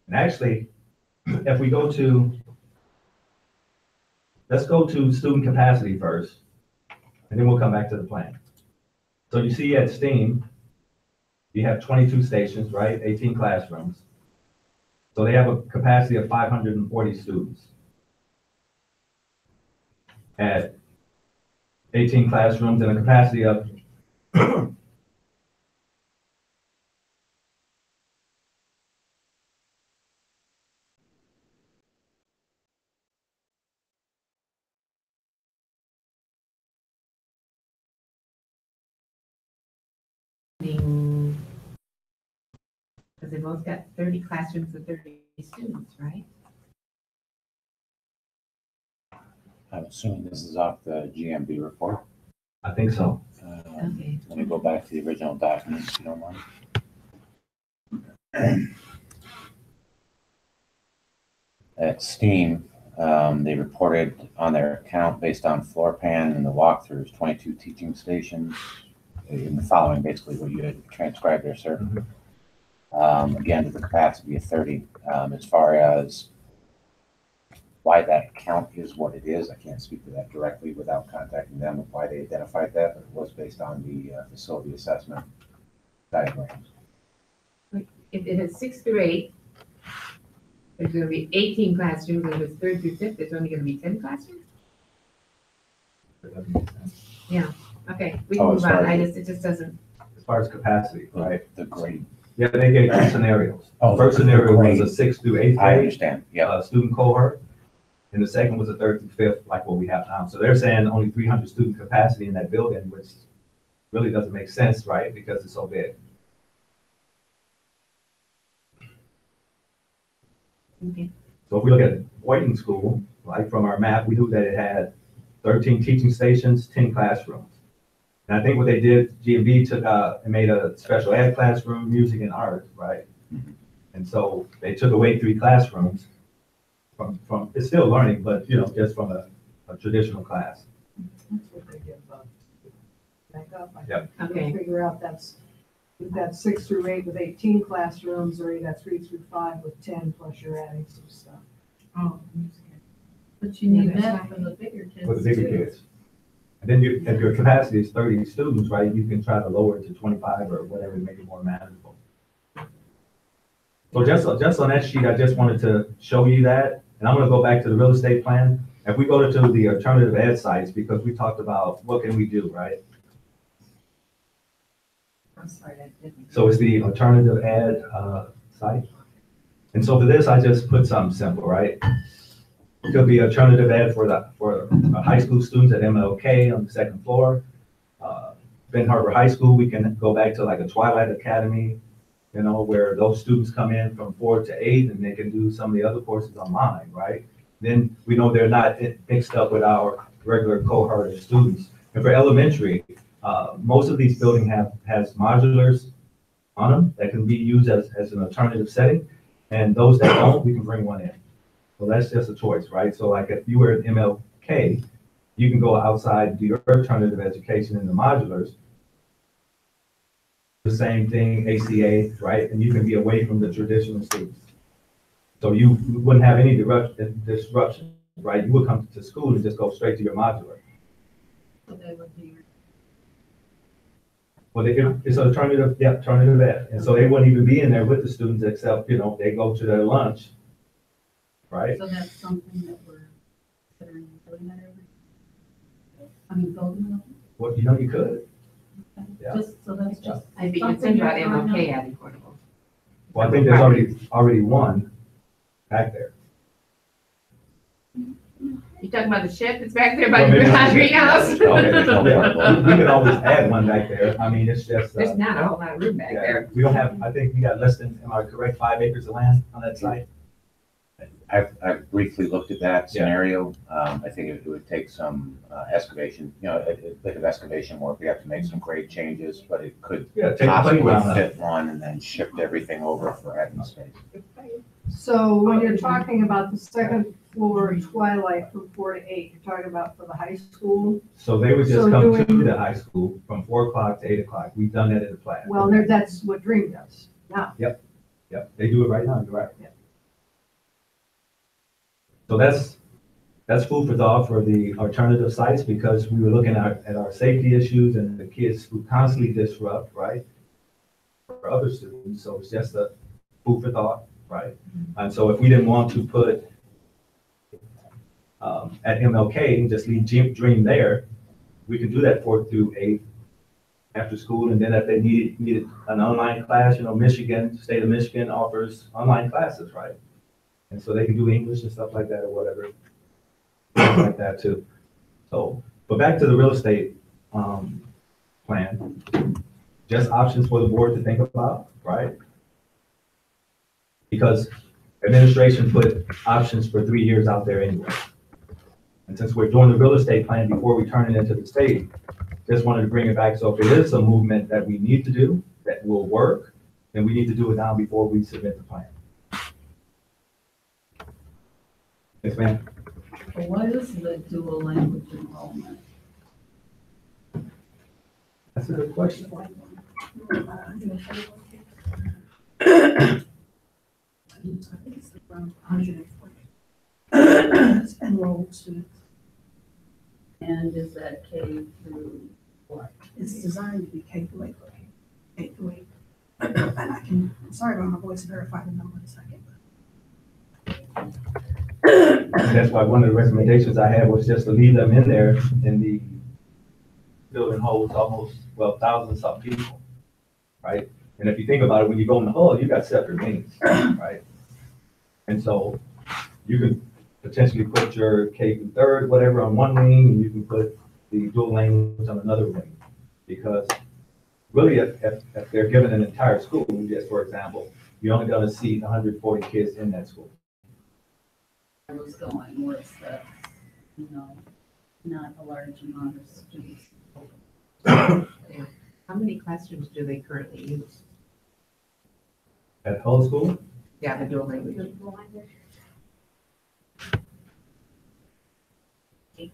Speaker 14: And actually, if we go to, let's go to student capacity first, and then we'll come back to the plan. So you see at STEAM, you have 22 stations, right? 18 classrooms. So they have a capacity of 540 students. At 18 classrooms and a capacity of
Speaker 3: Because they both got 30 classrooms with 30 students, right?
Speaker 16: I'm assuming this is off the GMB report.
Speaker 14: I think so.
Speaker 3: Okay.
Speaker 16: Let me go back to the original document, if you don't mind. At STEAM, they reported on their account based on floor plan and the walkthroughs, 22 teaching stations in the following, basically what you had transcribed there, sir. Again, to the capacity of 30. As far as why that count is what it is, I can't speak to that directly without contacting them of why they identified that, but it was based on the facility assessment diagrams.
Speaker 3: If it has 6 through 8, there's going to be 18 classrooms, and if it's 3rd through 5th, there's only going to be 10 classrooms? Yeah, okay, we can move on, it just doesn't.
Speaker 14: As far as capacity, right?
Speaker 16: The grade.
Speaker 14: Yeah, they gave 2 scenarios.
Speaker 16: Oh,
Speaker 14: First scenario was a 6th through 8th
Speaker 16: I
Speaker 14: grade,
Speaker 16: understand, yeah.
Speaker 14: student cohort. And the second was a 3rd through 5th, like what we have now. So they're saying only 300 student capacity in that building, which really doesn't make sense, right? Because it's so big.
Speaker 3: Okay.
Speaker 14: So if we look at Boynton School, like from our map, we knew that it had 13 teaching stations, 10 classrooms. And I think what they did, GMB took and made a special ed classroom, music and art, right? And so they took away 3 classrooms from it's still learning, but just from a traditional class.
Speaker 10: That's what they give back up.
Speaker 14: Yep.
Speaker 3: Okay.
Speaker 10: Figure out you've got 6 through 8 with 18 classrooms, or you got 3 through 5 with 10, plus you're adding some stuff.
Speaker 3: Oh.
Speaker 12: But you need that for the bigger kids.
Speaker 14: For the bigger
Speaker 12: too.
Speaker 14: kids. And then if your capacity is 30 students, right, you can try to lower it to 25 or whatever to make it more manageable. So just on that sheet, I just wanted to show you that. And I'm gonna go back to the real estate plan. If we go to the alternative ed sites, because we talked about what can we do, right?
Speaker 3: I'm sorry, that didn't.
Speaker 14: So it's the alternative ed site. And so for this, I just put something simple, right? It could be alternative ed for high school students at MLK on the 2nd floor. Ben Harbor High School, we can go back to like a Twilight Academy, where those students come in from 4 to 8 and they can do some of the other courses online, right? Then we know they're not mixed up with our regular cohort of students. And for elementary, most of these buildings has modulars on them that can be used as an alternative setting. And those that don't, we can bring one in. So that's just a choice, right? So like if you were at MLK, you can go outside and do your alternative education in the modulars. The same thing, ACA, right? And you can be away from the traditional students. So you wouldn't have any disruption, right? You would come to school and just go straight to your modular.
Speaker 12: So they would be.
Speaker 14: Well, it's alternative ed. And so they wouldn't even be in there with the students except, they go to their lunch, right?
Speaker 12: So that's something that we're considering doing that building it.
Speaker 14: Well, you could. Yeah.
Speaker 12: So that's just.
Speaker 3: I think it's in about MLK adding portable.
Speaker 14: Well, I think there's already one back there.
Speaker 3: You talking about the shed that's back there by the greenhouse?
Speaker 14: Okay, yeah. We can always add one back there. I mean, it's just.
Speaker 3: There's not a whole lot of room back there.
Speaker 14: We don't have, I think we got less than, am I correct, 5 acres of land on that site?
Speaker 16: I've briefly looked at that scenario. I think it would take some excavation, a bit of excavation work. We have to make some grade changes, but it could possibly fit one and then shift everything over for admin space.
Speaker 10: So when you're talking about the 2nd floor Twilight from 4 to 8, you're talking about for the high school?
Speaker 14: So they would just come to the high school from 4 o'clock to 8 o'clock. We've done that in the plan.
Speaker 10: Well, that's what Dream does now.
Speaker 14: Yep. Yeah, they do it right now, you're right. So that's food for thought for the alternative sites, because we were looking at our safety issues and the kids who constantly disrupt, right? For other students, so it's just a food for thought, right? And so if we didn't want to put at MLK and just leave Dream there, we could do that 4th through 8th after school, and then if they needed an online class, state of Michigan offers online classes, right? And so they can do English and stuff like that or whatever, like that too. So, but back to the real estate plan, just options for the board to think about, right? Because administration put options for 3 years out there anyway. And since we're doing the real estate plan before we turn it into the state, just wanted to bring it back. So if it is a movement that we need to do that will work, then we need to do it now before we submit the plan. Yes, ma'am.
Speaker 17: What is the dual language enrollment?
Speaker 14: That's a good question.
Speaker 13: I think it's around 140 enrolled students.
Speaker 17: And is that K through what?
Speaker 13: It's designed to be K through 8. K through 8. And I can, I'm sorry about my voice, verify the number in a second.
Speaker 14: That's why one of the recommendations I had was just to leave them in there, and the building holds almost, 1,000 some people, right? And if you think about it, when you go in the hall, you got separate wings, right? And so you could potentially put your K through 3rd, whatever, on one wing, and you can put the dual language on another wing. Because really, if they're given an entire school, just for example, you're only gonna see 140 kids in that school.
Speaker 17: I was going was that, not a large amount of students.
Speaker 3: How many classrooms do they currently use?
Speaker 14: At whole school?
Speaker 3: Yeah, the dual language.
Speaker 14: Big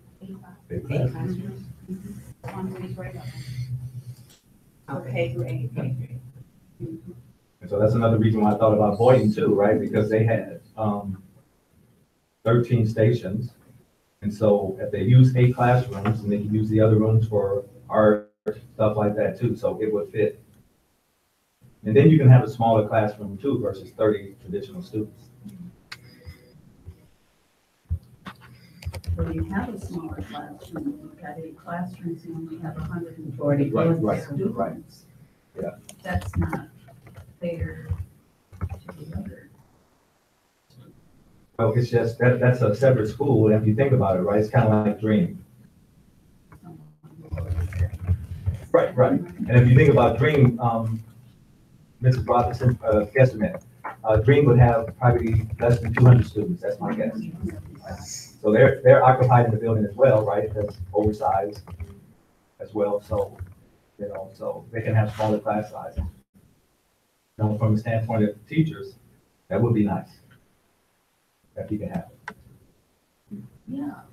Speaker 3: Eight
Speaker 14: class.
Speaker 3: classrooms?
Speaker 17: One week right up.
Speaker 3: Okay, great.
Speaker 14: And so that's another reason why I thought about Boynton too, right? Because they had 13 stations. And so if they use 8 classrooms, and they can use the other rooms for art, stuff like that too, so it would fit. And then you can have a smaller classroom too versus 30 traditional students.
Speaker 17: Well, you have a smaller classroom, you've got 8 classrooms, you only have 140
Speaker 14: Right.
Speaker 17: students.
Speaker 14: Yeah.
Speaker 17: That's not fair to the other.
Speaker 14: Well, it's just, that's a separate school, and if you think about it, right, it's kind of like Dream. Right. And if you think about Dream, Mrs. Robinson, guess a minute, Dream would have probably less than 200 students, that's my guess. So they're occupied in the building as well, right, that's oversized as well, so, so they can have smaller class sizes. From the standpoint of teachers, that would be nice, if you can have it.
Speaker 17: Yeah.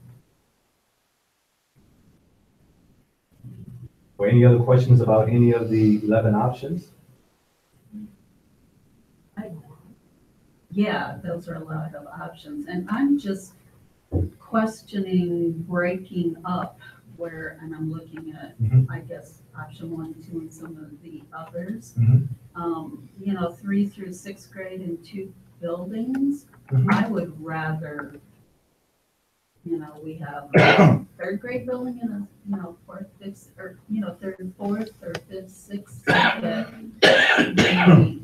Speaker 14: Or any other questions about any of the 11 options?
Speaker 17: Yeah, those are a lot of options, and I'm just questioning breaking up where, and I'm looking at, I guess, option 1, 2, and some of the others. 3 through 6th grade in 2 buildings. I would rather, we have a 3rd grade building and a 4th, 5th, or 3rd and 4th, or 5th, 6th, that we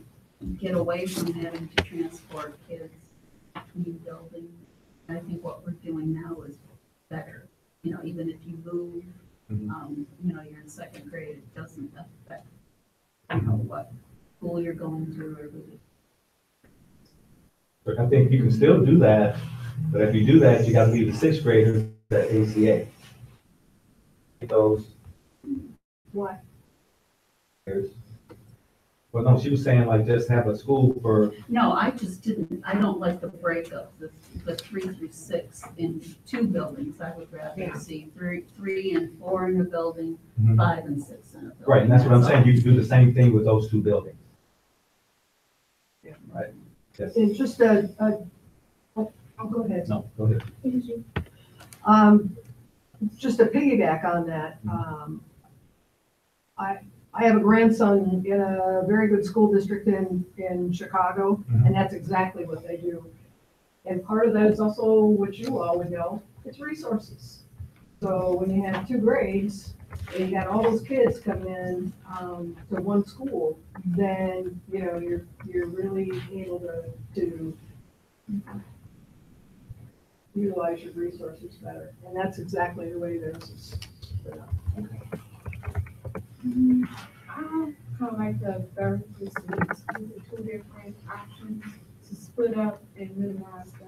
Speaker 17: get away from having to transport kids between buildings. I think what we're doing now is better. Even if you move, you're in 2nd grade, it doesn't affect, what school you're going to or who.
Speaker 14: But I think you can still do that, but if you do that, you gotta leave the 6th graders at ACA. Those.
Speaker 17: What?
Speaker 14: Well, no, she was saying like just have a school for.
Speaker 17: No, I don't like the breakup, the 3 through 6 in 2 buildings. I would rather see 3 and 4 in a building, 5 and 6 in a building.
Speaker 14: Right, and that's what I'm saying, you can do the same thing with those 2 buildings. Right? Yes.
Speaker 10: It's just oh, go ahead.
Speaker 14: No, go ahead.
Speaker 10: Just to piggyback on that, I have a grandson in a very good school district in Chicago, and that's exactly what they do. And part of that is also what you all would know, it's resources. So when you have 2 grades, and you got all those kids coming in to one school, then, you know, you're really able to utilize your resources better. And that's exactly the way theirs is set up.
Speaker 12: I kind of like the very students, 2 different options to split up and minimize the,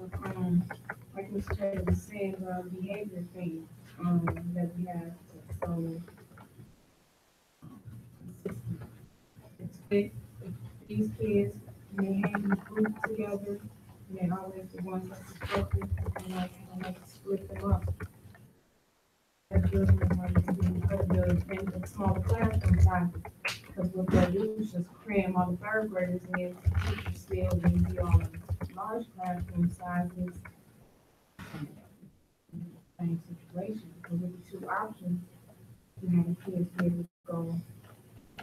Speaker 12: like Mr. Taylor was saying, the behavior thing, that we have. So, it's fit, these kids, they hang in groups together, and they're always the ones that's disruptive, and I kind of like to split them up. That's just what you can do in the smaller classroom size. Because what they do is just cram all the 3rd graders in, teachers still be on large classroom sizes. Same situation, because with the 2 options, you have the kids be able to go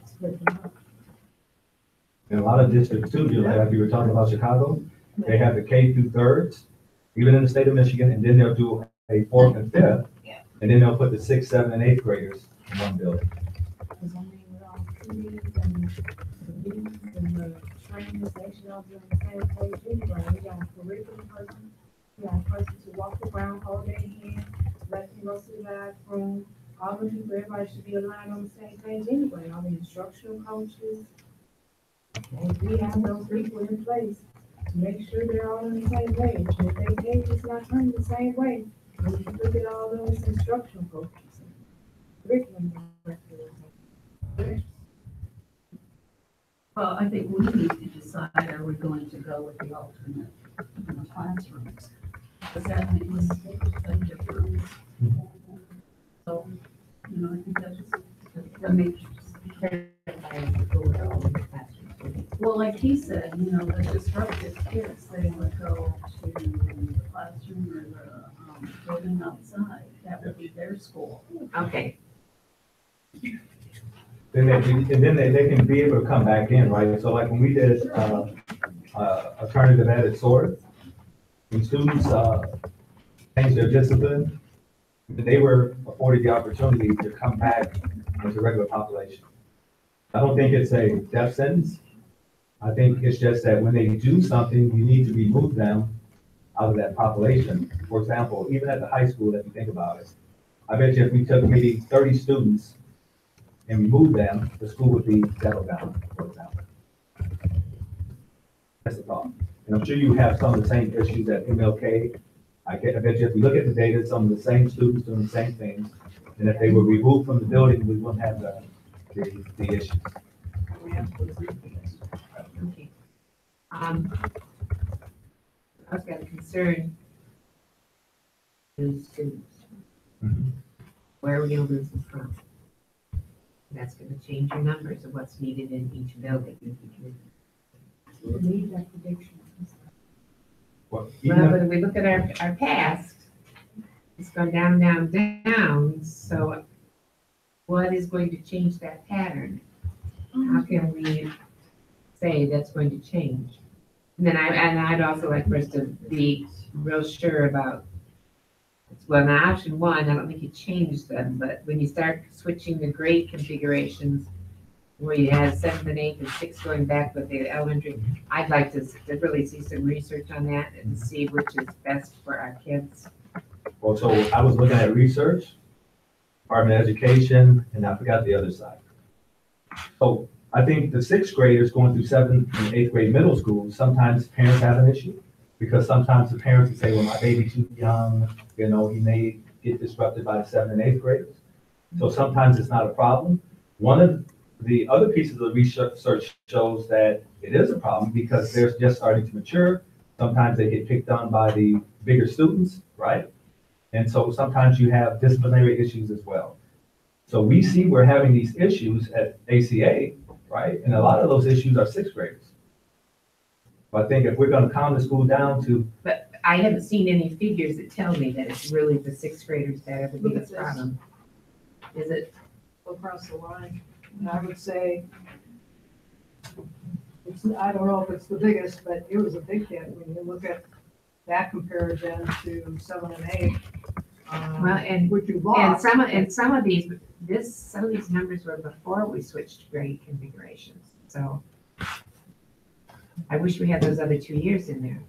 Speaker 12: split them up.
Speaker 14: And a lot of districts too, like you were talking about Chicago, they have the K through 3rds, even in the state of Michigan, and then they'll do a 4th and 5th, and then they'll put the 6th, 7th, and 8th graders in one building.
Speaker 12: Because I mean, with all the committees and the meetings and the trainings, they should all be on the same page anyway. We got a curriculum person, we got a person to walk around, hold their hand, let them go to the bathroom. All the people, everybody should be aligned on the same page anyway, all the instructional coaches. And we have those people in place to make sure they're all on the same page. And if they page is not running the same way, we can look at all those instructional coaches. Curriculum directors.
Speaker 17: Well, I think we need to decide, are we going to go with the alternate in the classrooms? Does that make a difference? So, you know, I think that makes well, like he said, you know, the disruptive kids, they would go to the classroom or the building outside. That would be their school.
Speaker 3: Okay.
Speaker 14: Then they can be able to come back in, right? So like when we did alternative ed at SOAR, when students changed their discipline, they were afforded the opportunity to come back into regular population. I don't think it's a death sentence. I think it's just that when they do something, you need to remove them out of that population. For example, even at the high school, if you think about it, I bet you if we took maybe 30 students and removed them, the school would be settled down, for example. That's the problem. And I'm sure you have some of the same issues at MLK. I bet you if we look at the data, some of the same students doing the same things, and if they were removed from the building, we wouldn't have the issues.
Speaker 3: Okay. I've got a concern. Those students. Where are we gonna lose them from? That's gonna change your numbers of what's needed in each building.
Speaker 12: We need that prediction.
Speaker 14: Well,
Speaker 3: Well, when we look at our past, it's gone down, down, down, so what is going to change that pattern? How can we say that's going to change? And then I'd also like for us to be real sure about, well, now option 1, I don't think you change them, but when you start switching the grade configurations, where you have 7th and 8th and 6th going back with the elementary, I'd like to really see some research on that and see which is best for our kids.
Speaker 14: Well, so I was looking at research, Department of Education, and I forgot the other side. So I think the 6th graders going through 7th and 8th grade middle school, sometimes parents have an issue because sometimes the parents will say, well, my baby's too young, you know, he may get disrupted by the 7th and 8th graders. So sometimes it's not a problem. One of the other pieces of research shows that it is a problem because they're just starting to mature. Sometimes they get picked on by the bigger students, right? And so sometimes you have disciplinary issues as well. So we see we're having these issues at ACA, right? And a lot of those issues are 6th graders. So I think if we're gonna calm the school down to,
Speaker 3: But I haven't seen any figures that tell me that it's really the sixth graders that are the
Speaker 10: Look at
Speaker 3: biggest
Speaker 10: this.
Speaker 3: problem. Is it?
Speaker 10: Across the line, and I would say, I don't know if it's the biggest, but it was a big hit when you look at that comparison to 7 and 8.
Speaker 3: Well, and
Speaker 10: Which you
Speaker 3: And
Speaker 10: lost.
Speaker 3: some of these numbers were before we switched grade configurations, so. I wish we had those other 2 years in there.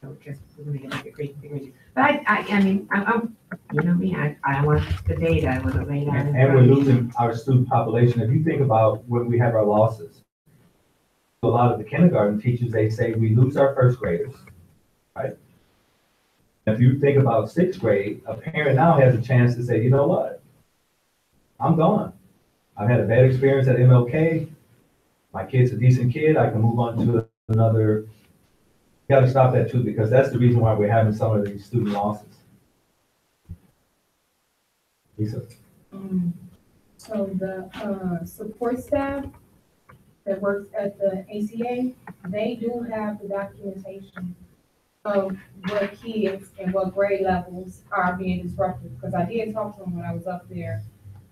Speaker 3: So just, we're gonna get like a grade configuration. But I mean, I'm, you know me, I want the data, I want to lay down.
Speaker 14: and we're losing our student population. If you think about when we have our losses, a lot of the kindergarten teachers, they say we lose our first graders, right? If you think about sixth grade, a parent now has a chance to say, you know what? I'm gone. I've had a bad experience at MLK. My kid's a decent kid. I can move on to another. You gotta stop that too, because that's the reason why we're having some of these student losses. Lisa?
Speaker 18: So the support staff that works at the ACA, they do have the documentation of what kids and what grade levels are being disrupted, because I did talk to them when I was up there.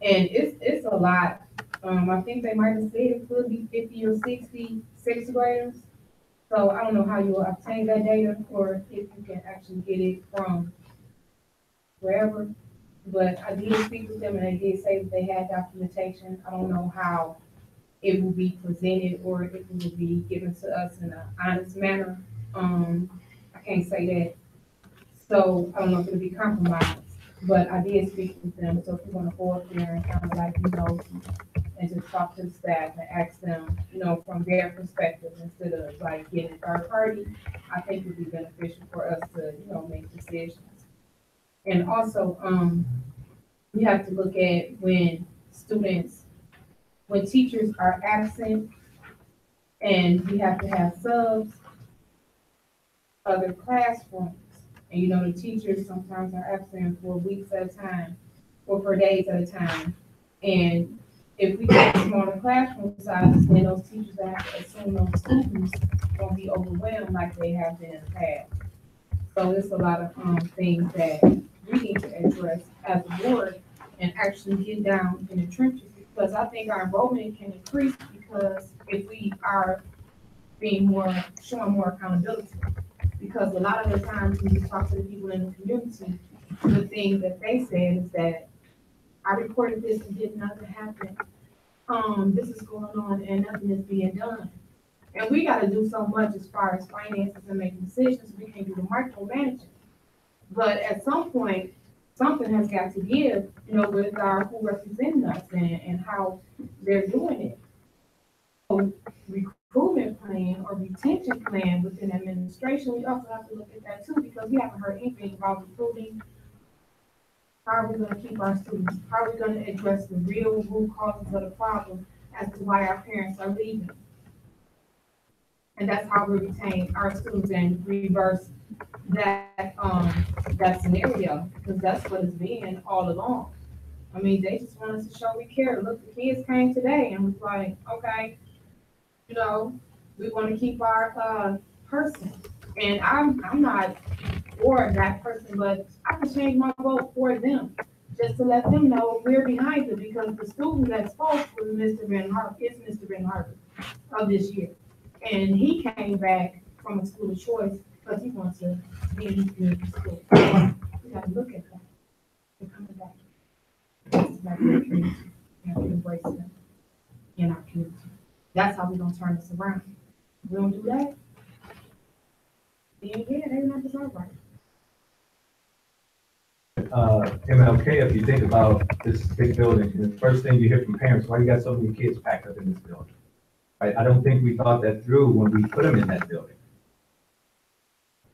Speaker 18: And it's a lot. I think they might have said it could be 50 or 60 sixth graders. So I don't know how you will obtain that data, or if you can actually get it from wherever. But I did speak with them and they did say that they had documentation. I don't know how it will be presented or if it will be given to us in an honest manner. I can't say that. So I don't know if it'll be compromised, but I did speak with them. So if you want to go up there and kind of like, and just talk to the staff and ask them, from their perspective instead of like getting a third party, I think it would be beneficial for us to, make decisions. And also, we have to look at when teachers are absent and we have to have subs, other classrooms. And the teachers sometimes are absent for weeks at a time or for days at a time. And if we get smaller classroom sizes, then those teachers have to assume those students won't be overwhelmed like they have been in the past. So there's a lot of things that we need to address as a board and actually get down in the trenches, because I think our enrollment can increase because if we are showing more accountability. Because a lot of the times when you talk to the people in the community, the thing that they said is that I reported this and did nothing happen. This is going on and nothing is being done. And we got to do so much as far as finances and making decisions. We can't do the micromanaging. But at some point, something has got to give, with our who represent us and how they're doing it. So recruitment plan or retention plan within administration, we also have to look at that too, because we haven't heard anything about recruiting. How are we going to keep our students? How are we going to address the real root causes of the problem as to why our parents are leaving? And that's how we retain our students and reverse that scenario, because that's what it's been all along. I mean, they just want us to show we care. Look, the kids came today and was like, okay, we want to keep our person. And I'm not for that person, but I can change my vote for them just to let them know we're behind them, because the student that spoke was Mr. Van Harvard of this year. And he came back from a school of choice because he wants to be in his community school. We got to look at that. They're coming back. It's back in the community. We have to embrace them in our community. That's how we're going to turn this around. If we don't do that, then they're not deserved right.
Speaker 14: MLK, if you think about this big building, the first thing you hear from parents, why you got so many kids packed up in this building? Right? I don't think we thought that through when we put them in that building.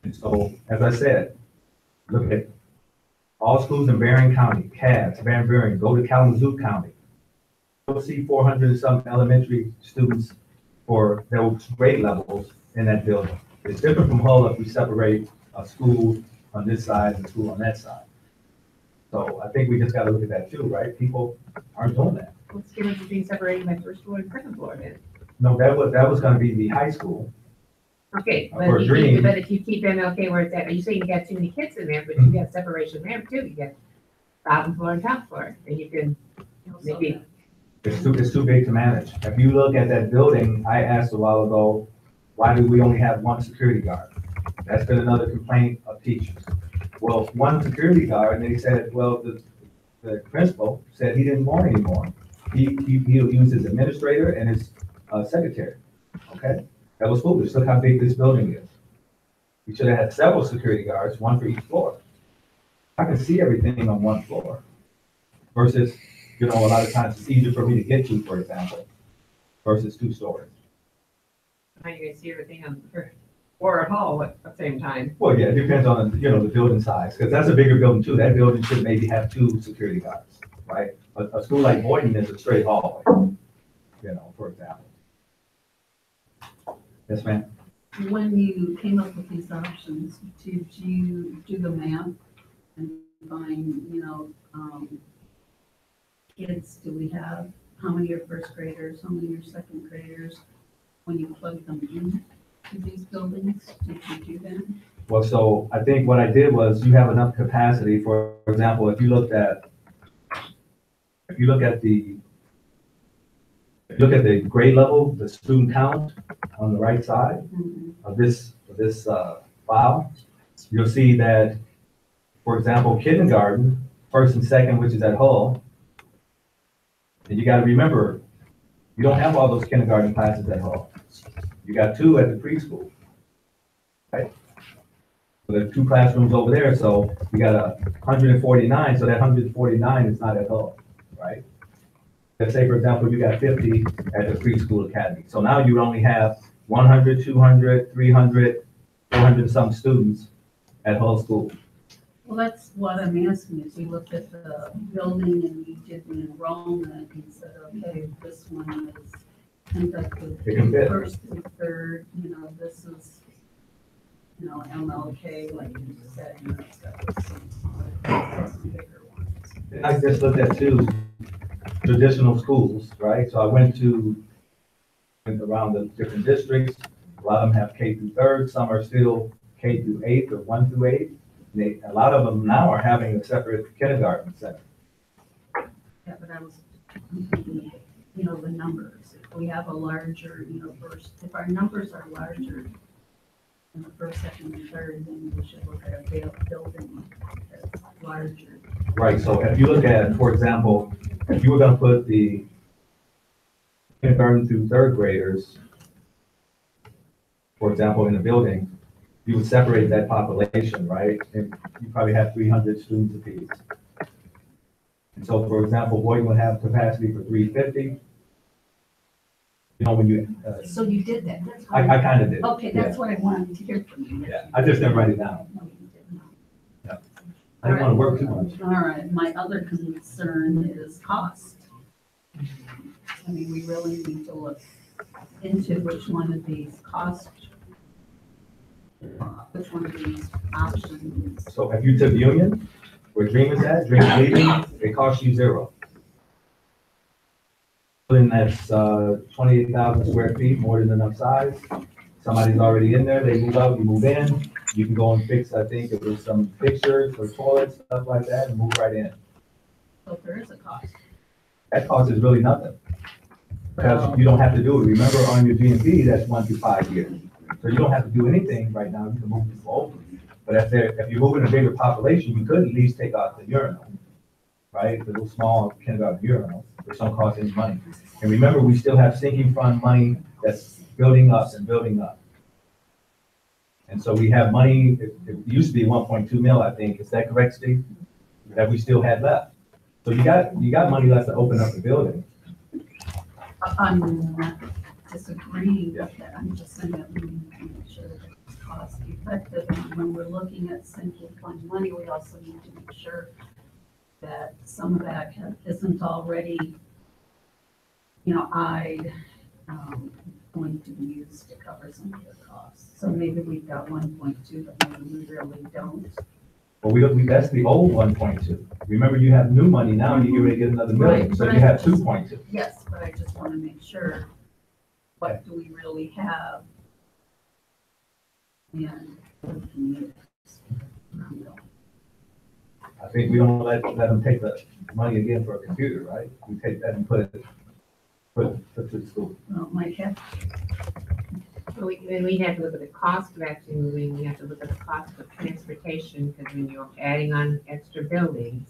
Speaker 14: And so, as I said, look at all schools in Barron County, Cass, Van Buren, go to Kalamazoo County. You'll see 400 and some elementary students for those grade levels in that building. It's different from Hull if we separate a school on this side and a school on that side. So I think we just got to look at that too, right? People aren't doing that.
Speaker 3: What's the difference between separating my first floor and second floor then?
Speaker 14: No, that was going to be the high school.
Speaker 3: Okay, but
Speaker 14: For a
Speaker 3: if
Speaker 14: dream.
Speaker 3: you, but if you keep MLK where it's at, you say you got too many kids in there, but you got separation there too, you got bottom floor and top floor, and you can maybe.
Speaker 14: It's too big to manage. If you look at that building, I asked a while ago, why do we only have one security guard? That's been another complaint of teachers. Well, one security guard, and they said, well, the principal said he didn't want any more. He'll use his administrator and his secretary, okay? That was foolish. Look how big this building is. We should have had several security guards, one for each floor. I can see everything on one floor versus, you know, a lot of times it's easier for me to get to, for example, versus 2 stories.
Speaker 3: How you gonna see everything on, or a hall at the same time?
Speaker 14: Well, yeah, it depends on, you know, the building size, because that's a bigger building too. That building should maybe have 2 security guards, right? A school like Boynton is a straight hallway, you know, for example. Yes, ma'am?
Speaker 17: When you came up with these options, did you do the math and find, you know, kids do we have? How many are first graders? How many are second graders? When you plug them in to these buildings, did you do that?
Speaker 14: Well, so I think what I did was you have enough capacity. For example, if you look at the grade level, the student count on the right side of this file, you'll see that, for example, kindergarten, first and second, which is at Hull, and you got to remember, you don't have all those kindergarten classes at Hull. You got 2 at the preschool, right? So there are 2 classrooms over there, so you got 149, so that 149 is not at Hull, right? Let's say, for example, you got 50 at the preschool academy. So now you only have 100, 200, 300, 400 some students at Hull School.
Speaker 17: Well, that's what I'm asking, is we looked at the building and we did the enrollment and said, okay, this one is conducted first through third, you know, this is, you know, MLK, like you just said, you know, it's got some bigger ones.
Speaker 14: And I just looked at 2 traditional schools, right? So I went around the different districts. A lot of them have K through 3rd, some are still K through 8th or 1 through 8. A lot of them now are having a separate kindergarten center.
Speaker 17: Yeah, but I was thinking, you know, the numbers. If we have a larger, you know, if our numbers are larger in the first, second, and third, then we should look at a building that's larger.
Speaker 14: Right, so if you look at, for example, if you were gonna put the kindergarten through 3rd graders, for example, in a building, you would separate that population, right? And you probably have 300 students apiece. And so, for example, Boynton would have capacity for 350. You know, when you.
Speaker 17: So you did that? That's
Speaker 14: I kind of did.
Speaker 17: Okay, that's what I wanted to hear from you.
Speaker 14: Yeah, I just didn't write it down.
Speaker 17: No, you did not.
Speaker 14: Yeah. I didn't want to work too much.
Speaker 17: All right, my other concern is cost. I mean, we really need to look into which one of these which one of these options.
Speaker 14: So if you took Union, where Dream is at, Dream is leaving, it costs you 0. And that's 28,000 square feet, more than enough size. Somebody's already in there, they move out, you move in. You can go and fix, I think, if there's some fixtures or toilets, stuff like that, and move right in.
Speaker 17: So there is a cost.
Speaker 14: That cost is really nothing. Because you don't have to do it. Remember on your GMP, that's 1 to 5 years. So you don't have to do anything right now, you can move people over. But if you're moving a bigger population, you could at least take out the urinal, right? The little small kindergarten urinal, which don't cost any money. And remember, we still have sinking fund money that's building up and building up. And so we have money, it used to be 1.2 mil, I think. Is that correct, Steve? That we still had left. So you got money left to open up the building.
Speaker 17: I'm not disagreeing with that. I'm just saying that we need to make sure that it's cost effective. And when we're looking at sinking fund money, we also need to make sure that some of that isn't already, you know, going to be used to cover some of the costs. So maybe we've got 1.2, but maybe we really don't.
Speaker 14: Well, that's the old 1.2. Remember, you have new money now, and you're going to get another million,
Speaker 17: Right,
Speaker 14: so you have 2.2.
Speaker 17: Yes, but I just want to make sure, what do we really have And working years.
Speaker 14: I think we don't let them take the money again for a computer, right? We take that and put it to the school.
Speaker 17: Well, might have,
Speaker 3: We have to look at the cost of actually moving, we have to look at the cost of transportation, because when you're adding on extra buildings,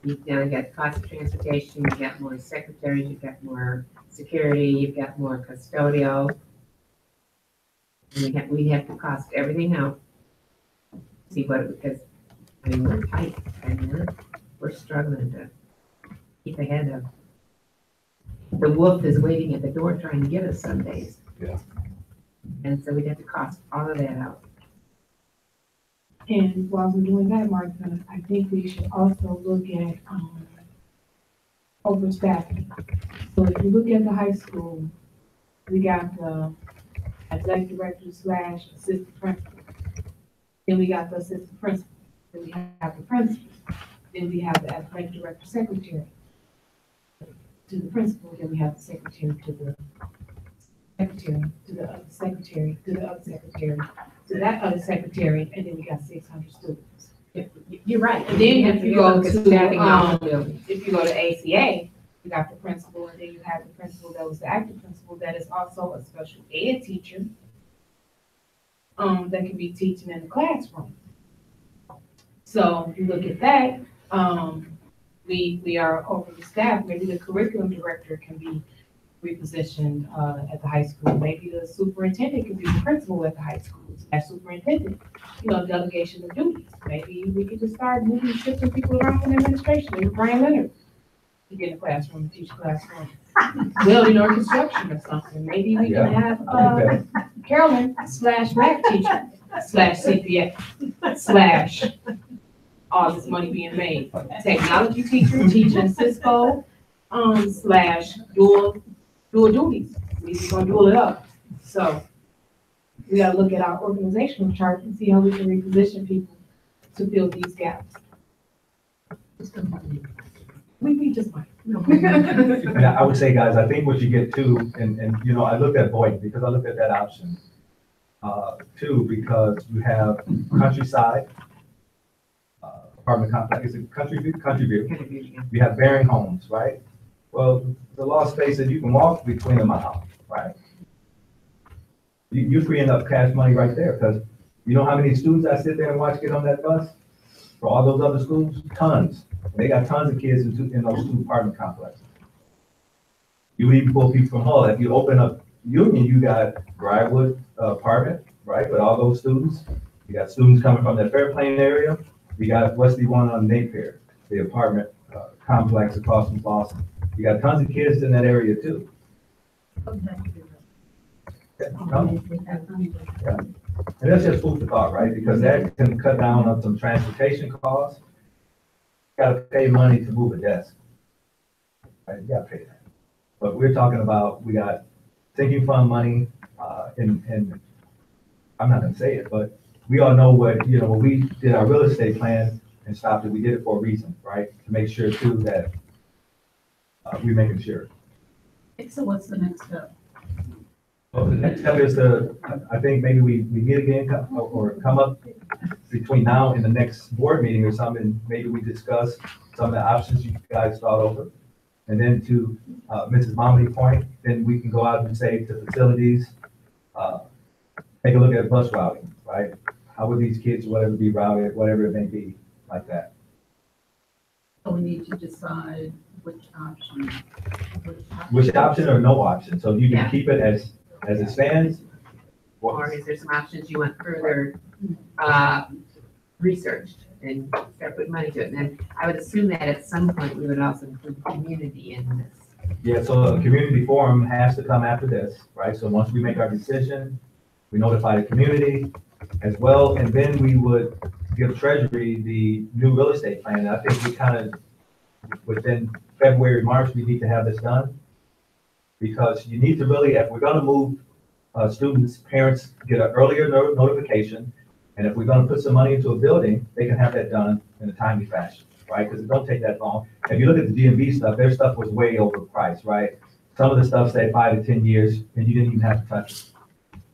Speaker 3: you've now got the cost of transportation, you've got more secretaries, you've got more security, you've got more custodial. And we have to cost everything out. See what, because, I mean, we're tight, and we're struggling to keep ahead of. The wolf is waiting at the door trying to get us some days.
Speaker 14: Yeah.
Speaker 3: And so we have to cost all of that out.
Speaker 18: And while we're doing that, Martha, I think we should also look at, overstaffing. So if you look at the high school, we got the athletic director / assistant principal. Then we got the assistant principal. Then we have the principal. Then we have the athletic director secretary to the principal. Then we have the secretary to the secretary, to the other secretary, to the other secretary, to that other secretary, and then we got 600 students.
Speaker 3: You're right.
Speaker 18: And then if you go
Speaker 3: Look at staffing all the
Speaker 18: to,
Speaker 3: buildings.
Speaker 18: if you go to ACA, you got the principal, and then you have the principal that was the active principal that is also a special ed teacher, that can be teaching in the classroom. So if you look at that, we are overstaffed. Maybe the curriculum director can be repositioned at the high school. Maybe the superintendent could be the principal at the high school. As superintendent, delegation of duties. Maybe we could just start moving, shifting people around in administration. Maybe Brian Leonard to get in the classroom and teach classroom. Building or construction or something. Maybe we can have Carolyn / math teacher / CPA / all this money being made. Technology teacher teaching Cisco / dual duties. We're gonna dual it up. So we gotta look at our organizational chart and see how we can reposition people to fill these gaps. We just might.
Speaker 14: And I would say, guys, I think what you get too, and I looked at Boyd because I looked at that option too, because you have Countryside, apartment complex, is it Country View? You have Bearing Homes, right? Well, the law states that you can walk between them out, right? You're freeing up cash money right there, because you know how many students I sit there and watch get on that bus for all those other schools? Tons. They got tons of kids in those two apartment complexes. You even pull people from Hull. If you open up Union, you got Briarwood apartment, right, with all those students. You got students coming from the Fairplain area. You got Wesley one on Napier, the apartment complex across from Boston. You got tons of kids in that area too. Yeah. And that's just food for thought, right? Because that can cut down on some transportation costs. You gotta pay money to move a desk. Right, you gotta pay that. But we're talking about, we got sinking fund money, and I'm not gonna say it, but we all know what, when we did our real estate plan and stopped it, we did it for a reason, right? To make sure too that we're making sure.
Speaker 17: so what's the next step?
Speaker 14: Well, the next step is I think maybe we meet again or come up between now and the next board meeting or something. Maybe we discuss some of the options you guys thought over. And then to Mrs. Momley's point, then we can go out and say to facilities, take a look at bus routing, right? How would these kids, whatever, be routed, whatever it may be, like that.
Speaker 17: So we need to decide which option.
Speaker 14: Which option or no option? So you can keep it as it stands.
Speaker 3: Or is there some options you want further researched and start putting money to it? And then I would assume that at some point we would also include community in this.
Speaker 14: Yeah, so a community forum has to come after this, right? So once we make our decision, we notify the community as well, and then we would give Treasury the new real estate plan. I think we kind of, within February, March, we need to have this done. Because you need to really, if we're gonna move students, parents get an earlier notification. And if we're gonna put some money into a building, they can have that done in a timely fashion, right? Because it don't take that long. If you look at the DMV stuff, their stuff was way overpriced, right? Some of the stuff say 5 to 10 years, and you didn't even have to touch it.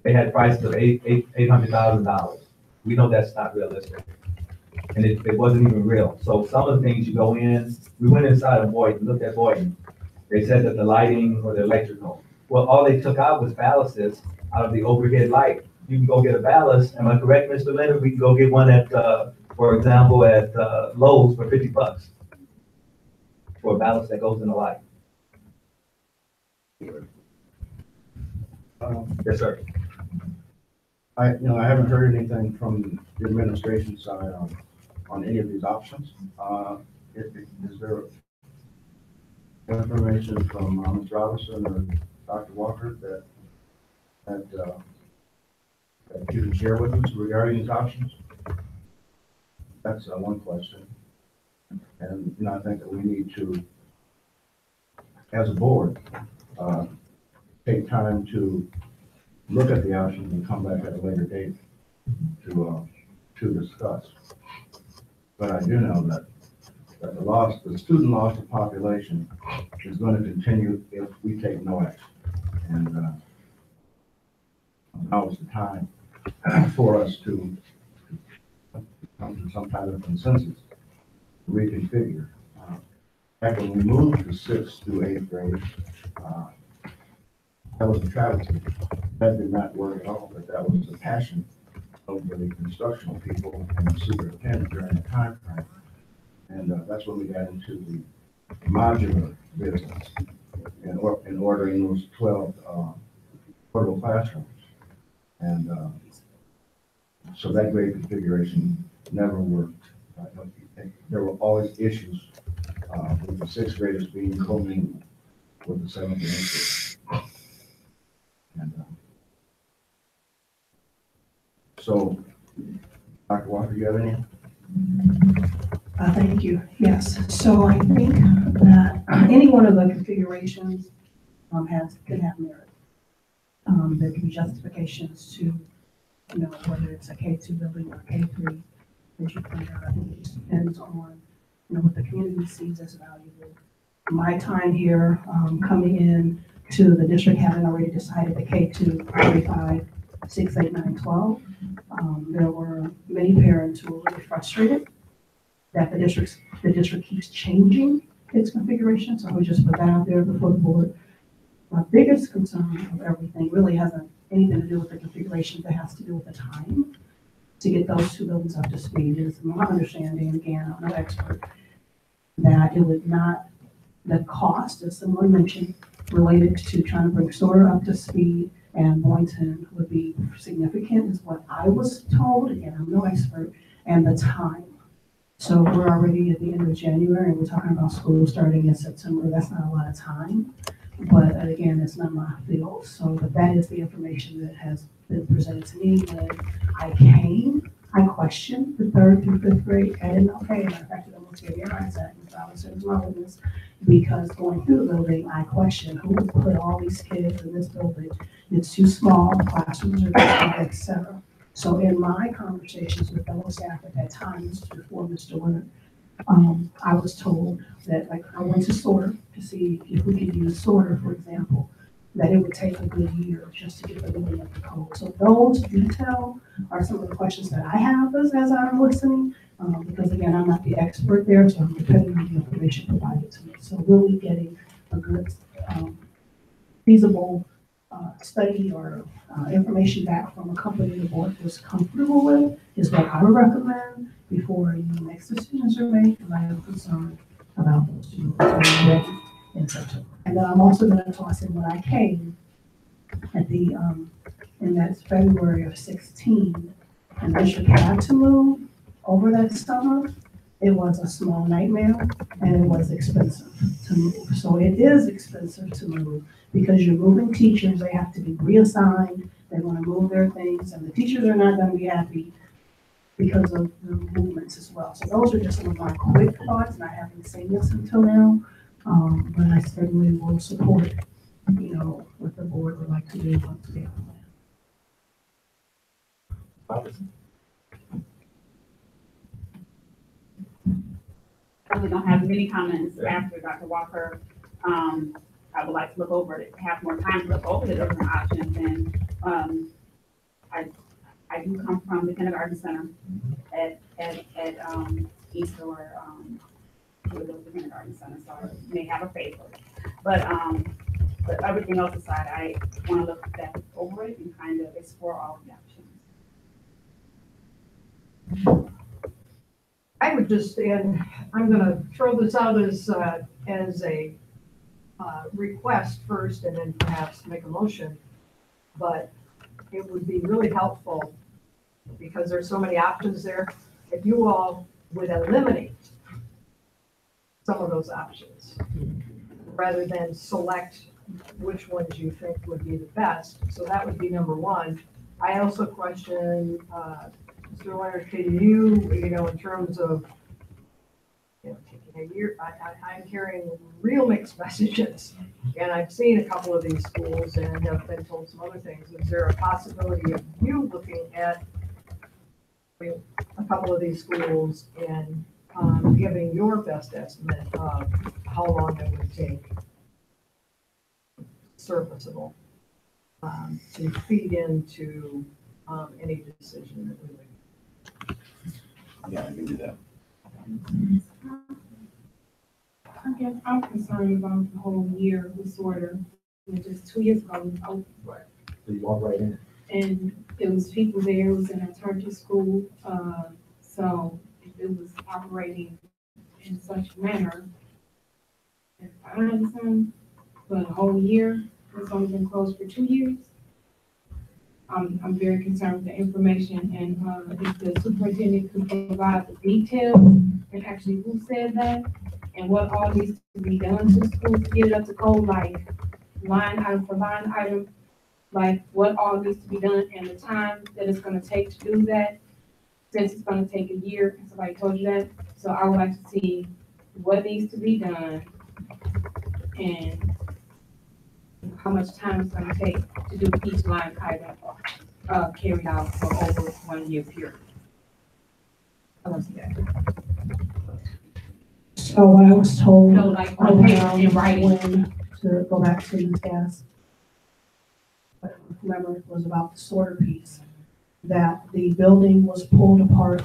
Speaker 14: They had prices of $800,000. We know that's not realistic. And it wasn't even real. So some of the things you go in, we went inside of Boynton, looked at Boynton. They said that the lighting or the electrical, well, all they took out was ballasts out of the overhead light. You can go get a ballast, am I correct, Mr. Leonard? We can go get one at, for example, at Lowe's for $50 for a ballast that goes in the light. Yes, sir.
Speaker 19: I haven't heard anything from the administration side on any of these options. Is there information from Ms. Robinson or Dr. Walker that you can share with us regarding these options? That's one question. And I think that we need to, as a board, take time to look at the options and come back at a later date to discuss. But I do know that the student loss of population is going to continue if we take no action. And now is the time for us to come to some kind of consensus, reconfigure. Back when we moved to 6th through 8th grade, that was a travesty. That did not work at all, but that was the passion of the instructional people and the superintendent during that time frame. And that's when we got into the modular business and ordering those 12 portable classrooms. And so that grade configuration never worked. There were always issues with the 6th graders being commingled with the 7th and 8th graders. And so, Dr. Walker, do you have any?
Speaker 13: Thank you. Yes. So I think that any one of the configurations could have merit. There can be justifications to, whether it's a K2 building or K3, as you pointed out. I think it just depends on, what the community sees as valuable. My time here, coming in to the district, having already decided the K2, 35, 6, 8, 9, 12, there were many parents who were really frustrated that the district keeps changing its configuration. So I would just put that out there before the board. My biggest concern of everything really hasn't anything to do with the configuration, but has to do with the time to get those two buildings up to speed. It is my understanding, again, I'm no expert, that it would not, the cost, as someone mentioned, related to trying to bring Sawyer up to speed and Boynton would be significant, is what I was told. Again, I'm no expert, and the time. So we're already at the end of January, and we're talking about school starting in September. That's not a lot of time, but again, it's not my field. So, but that is the information that has been presented to me. When I came, I questioned the 3rd through 5th grade, and okay, in fact, I almost gave your eyes at Ms. Robinson as well, because going through the building, I questioned who would put all these kids in this building. It's too small, the classrooms are too small, etc. So in my conversations with fellow staff at that time, this was before Mr. Leonard, I was told that, like, I went to Sorter to see if we could use Sorter, for example, that it would take a good year just to get the building up to code. So those details are some of the questions that I have as I'm listening, because again, I'm not the expert there, so I'm depending on the information provided to me. So really getting a good feasible study or information back from a company the board was comfortable with is what I would recommend before any next decisions are made, because I am concerned about those two ready in September. And then I'm also going to toss in when I came at the in that February of 16, and the district had to move over that summer. It was a small nightmare, and it was expensive to move. So it is expensive to move because you're moving teachers. They have to be reassigned. They want to move their things, and the teachers are not going to be happy because of the movements as well. So those are just some of my quick thoughts, and I haven't seen this until now, but I certainly will support, what the board would like to do once we have a plan.
Speaker 20: I really don't have many comments after Dr. Walker. I would like to look over it, have more time to look over the different options and I do come from the kindergarten center at East or, the kindergarten center, so I may have a favorite. But everything else aside, I want to look back over it and kind of explore all the options.
Speaker 10: I would just, and I'm gonna throw this out as a request first and then perhaps make a motion. But it would be really helpful, because there's so many options there, if you all would eliminate some of those options, rather than select which ones you think would be the best. So that would be number one. I also question, Mr. Leonard, can you know, in terms of, taking a year, I'm hearing real mixed messages. And I've seen a couple of these schools and have been told some other things. Is there a possibility of you looking at a couple of these schools and giving your best estimate of how long it would take serviceable to feed into any decision that we make?
Speaker 16: Yeah, I can do that.
Speaker 18: I guess I'm concerned about the whole year disorder. Just 2 years ago,
Speaker 19: So you walk right in.
Speaker 18: and it was people there, it was in a Turkish school, so it was operating in such manner. And I understand, but a whole year, it's only been closed for 2 years. I'm very concerned with the information, and if the superintendent could provide the details and actually who said that and what all needs to be done to the school to get it up to code, like line item for line item, like what all needs to be done and the time that it's gonna take to do that, since it's gonna take a year, and somebody told you that. So I would like to see what needs to be done and how much time it's gonna take to do each line item carried out for over 1 year period. I want to see that.
Speaker 13: So what I was told,
Speaker 18: No, like on paper and writing.
Speaker 13: when, to go back to the task, whoever it was about the sorter piece, that the building was pulled apart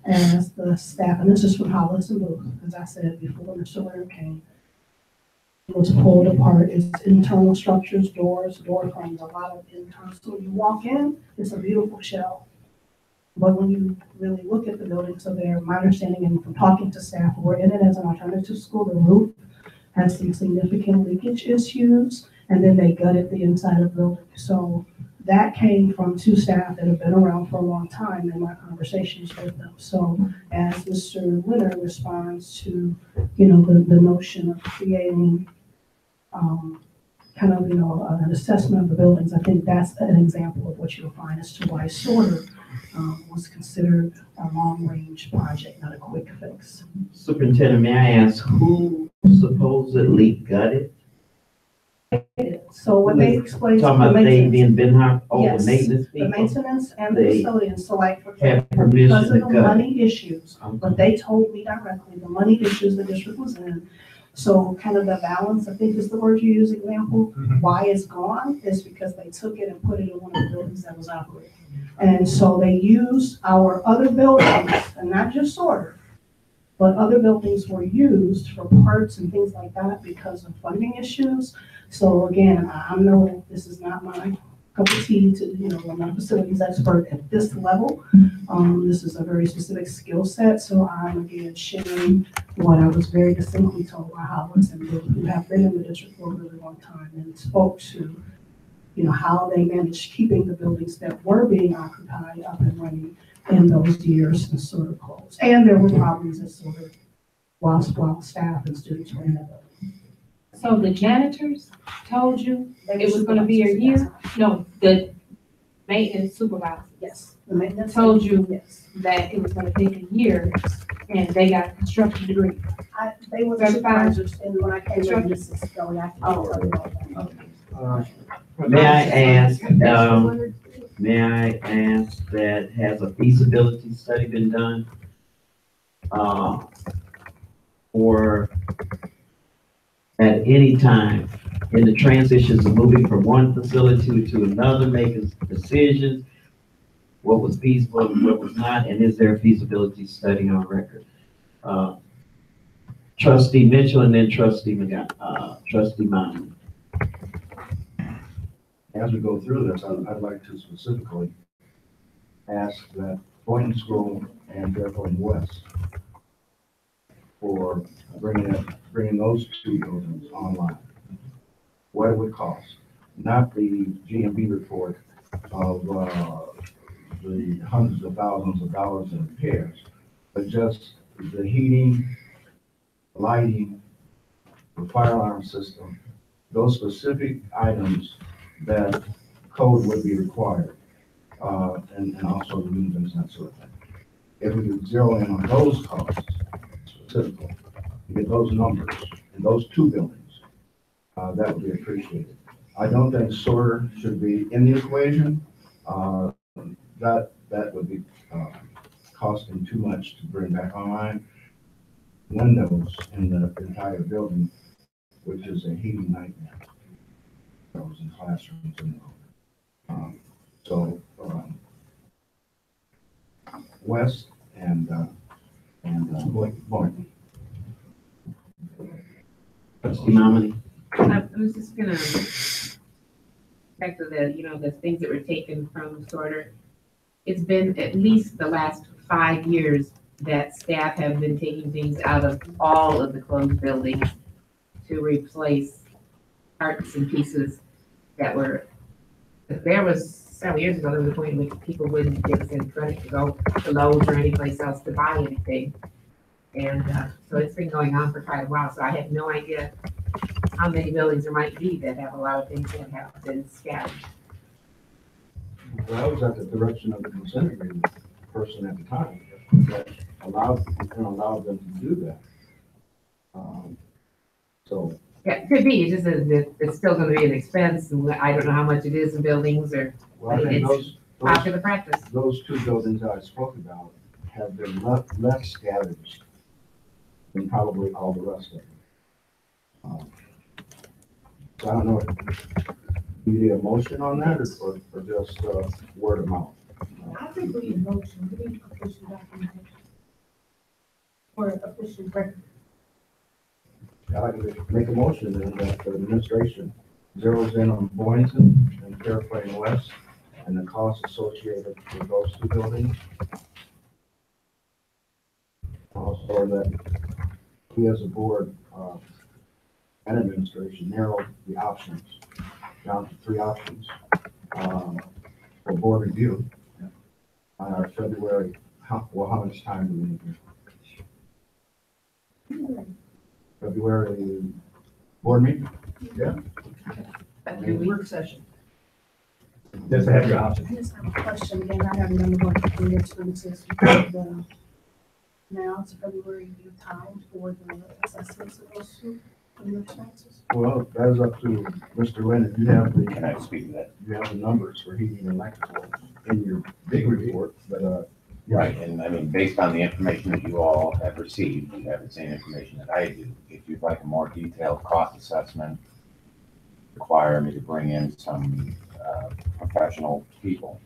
Speaker 13: as the staff, and this is from Hollis and Booth, as I said before Mr. Winter came, it was pulled apart. Its internal structures, doors, door frames, a lot of internal. So you walk in, it's a beautiful shell. But when you really look at the building, so there, my understanding and from talking to staff who were in it as an alternative school, the roof has some significant leakage issues, and then they gutted the inside of the building. So that came from two staff that have been around for a long time in my conversations with them. So as Mr. Winter responds to, the notion of creating kind of, an assessment of the buildings, I think that's an example of what you'll find as to why sorter was considered a long-range project, not a quick fix.
Speaker 1: Superintendent, may I ask who supposedly gutted?
Speaker 13: So what they explained.
Speaker 1: Talking about they being Benhart, the maintenance people?
Speaker 13: The maintenance and the custodians, so like, for
Speaker 1: have
Speaker 13: example,
Speaker 1: permission
Speaker 13: because of
Speaker 1: to
Speaker 13: the
Speaker 1: gut.
Speaker 13: money issues, but they told me directly, the money issues the district was in. So kind of the balance, I think is the word you use, example, why it's gone is because they took it and put it in one of the buildings that was operating. And so they used our other buildings, and not just sorter, but other buildings were used for parts and things like that because of funding issues. So again, I know this is not my cup of tea to, I'm not a facilities expert at this level. This is a very specific skill set. So I'm again sharing what I was very distinctly told by Hollis and who have been in the district for a really long time and spoke to, how they managed keeping the buildings that were being occupied up and running in those years and sort of closed. And there were problems that sort of while staff and students were in that building.
Speaker 18: So the janitors told you it was gonna be a year? No, the maintenance supervisor.
Speaker 13: Yes. The maintenance
Speaker 18: told you
Speaker 13: yes.
Speaker 18: that it was gonna take a year, and they got a construction degree.
Speaker 13: They were the supervisors, and when I came in, this is going out.
Speaker 1: May I ask that has a feasibility study been done? Or at any time in the transitions of moving from one facility to another, making decisions, what was feasible and what was not, and is there a feasibility study on record? Trustee Mitchell and then Trustee Mount.
Speaker 19: As we go through this, I'd like to specifically ask that Boynton School and Fairfield West for bringing those two buildings online. What it would cost, not the GMB report of the hundreds of thousands of dollars in repairs, but just the heating, lighting, the fire alarm system, those specific items that code would be required, and also the maintenance and that sort of thing. If we could zero in on those costs specifically, get those numbers in those two buildings, that would be appreciated. I don't think sorter should be in the equation. That would be costing too much to bring back online. Windows in the entire building, which is a heating nightmare. Those in classrooms and West and Boynton.
Speaker 1: Trustee Mamani.
Speaker 3: I was just gonna, back to the things that were taken from sorter. It's been at least the last 5 years that staff have been taking things out of all of the closed buildings to replace parts and pieces that were, there was several years ago, there was a point in which people wouldn't give us any credit to go to Lowe's or any place else to buy anything. And so it's been going on for quite a while, so I have no idea how many buildings there might be that have a lot of things that have been scattered.
Speaker 19: Well, I was at the direction of the consent agreement person at the time that allowed them to do that. So.
Speaker 3: Yeah, it could be, it's just that it's still gonna be an expense, and I don't know how much it is in buildings or,
Speaker 19: Well,
Speaker 3: but it's popular practice.
Speaker 19: Those two buildings that I spoke about have been less scattered than probably all the rest of them. So I don't know, do you need a motion on that or just word of mouth?
Speaker 12: I think we need a motion, we need official documentation. Or official record.
Speaker 19: I'd like to make a motion then that the administration zeroes in on Boynton and Fairfield West and the costs associated with those two buildings. Also that we as a board and administration narrow the options down to 3 options for board review on our February, how much time do we need here? February board meeting? Yeah.
Speaker 10: Work session.
Speaker 14: Just to have your option.
Speaker 13: I just have a question, again, I haven't done the work for the experiences. Now it's February time for the assessments of those two expenses.
Speaker 19: Well, that is up to Mr. Lynn, if you have
Speaker 16: Can I speak to that?
Speaker 19: you have the numbers for heating and electrical in your big report, but,
Speaker 16: Right, and I mean, based on the information that you all have received, you have the same information that I do. If you'd like a more detailed cost assessment, require me to bring in some professional people,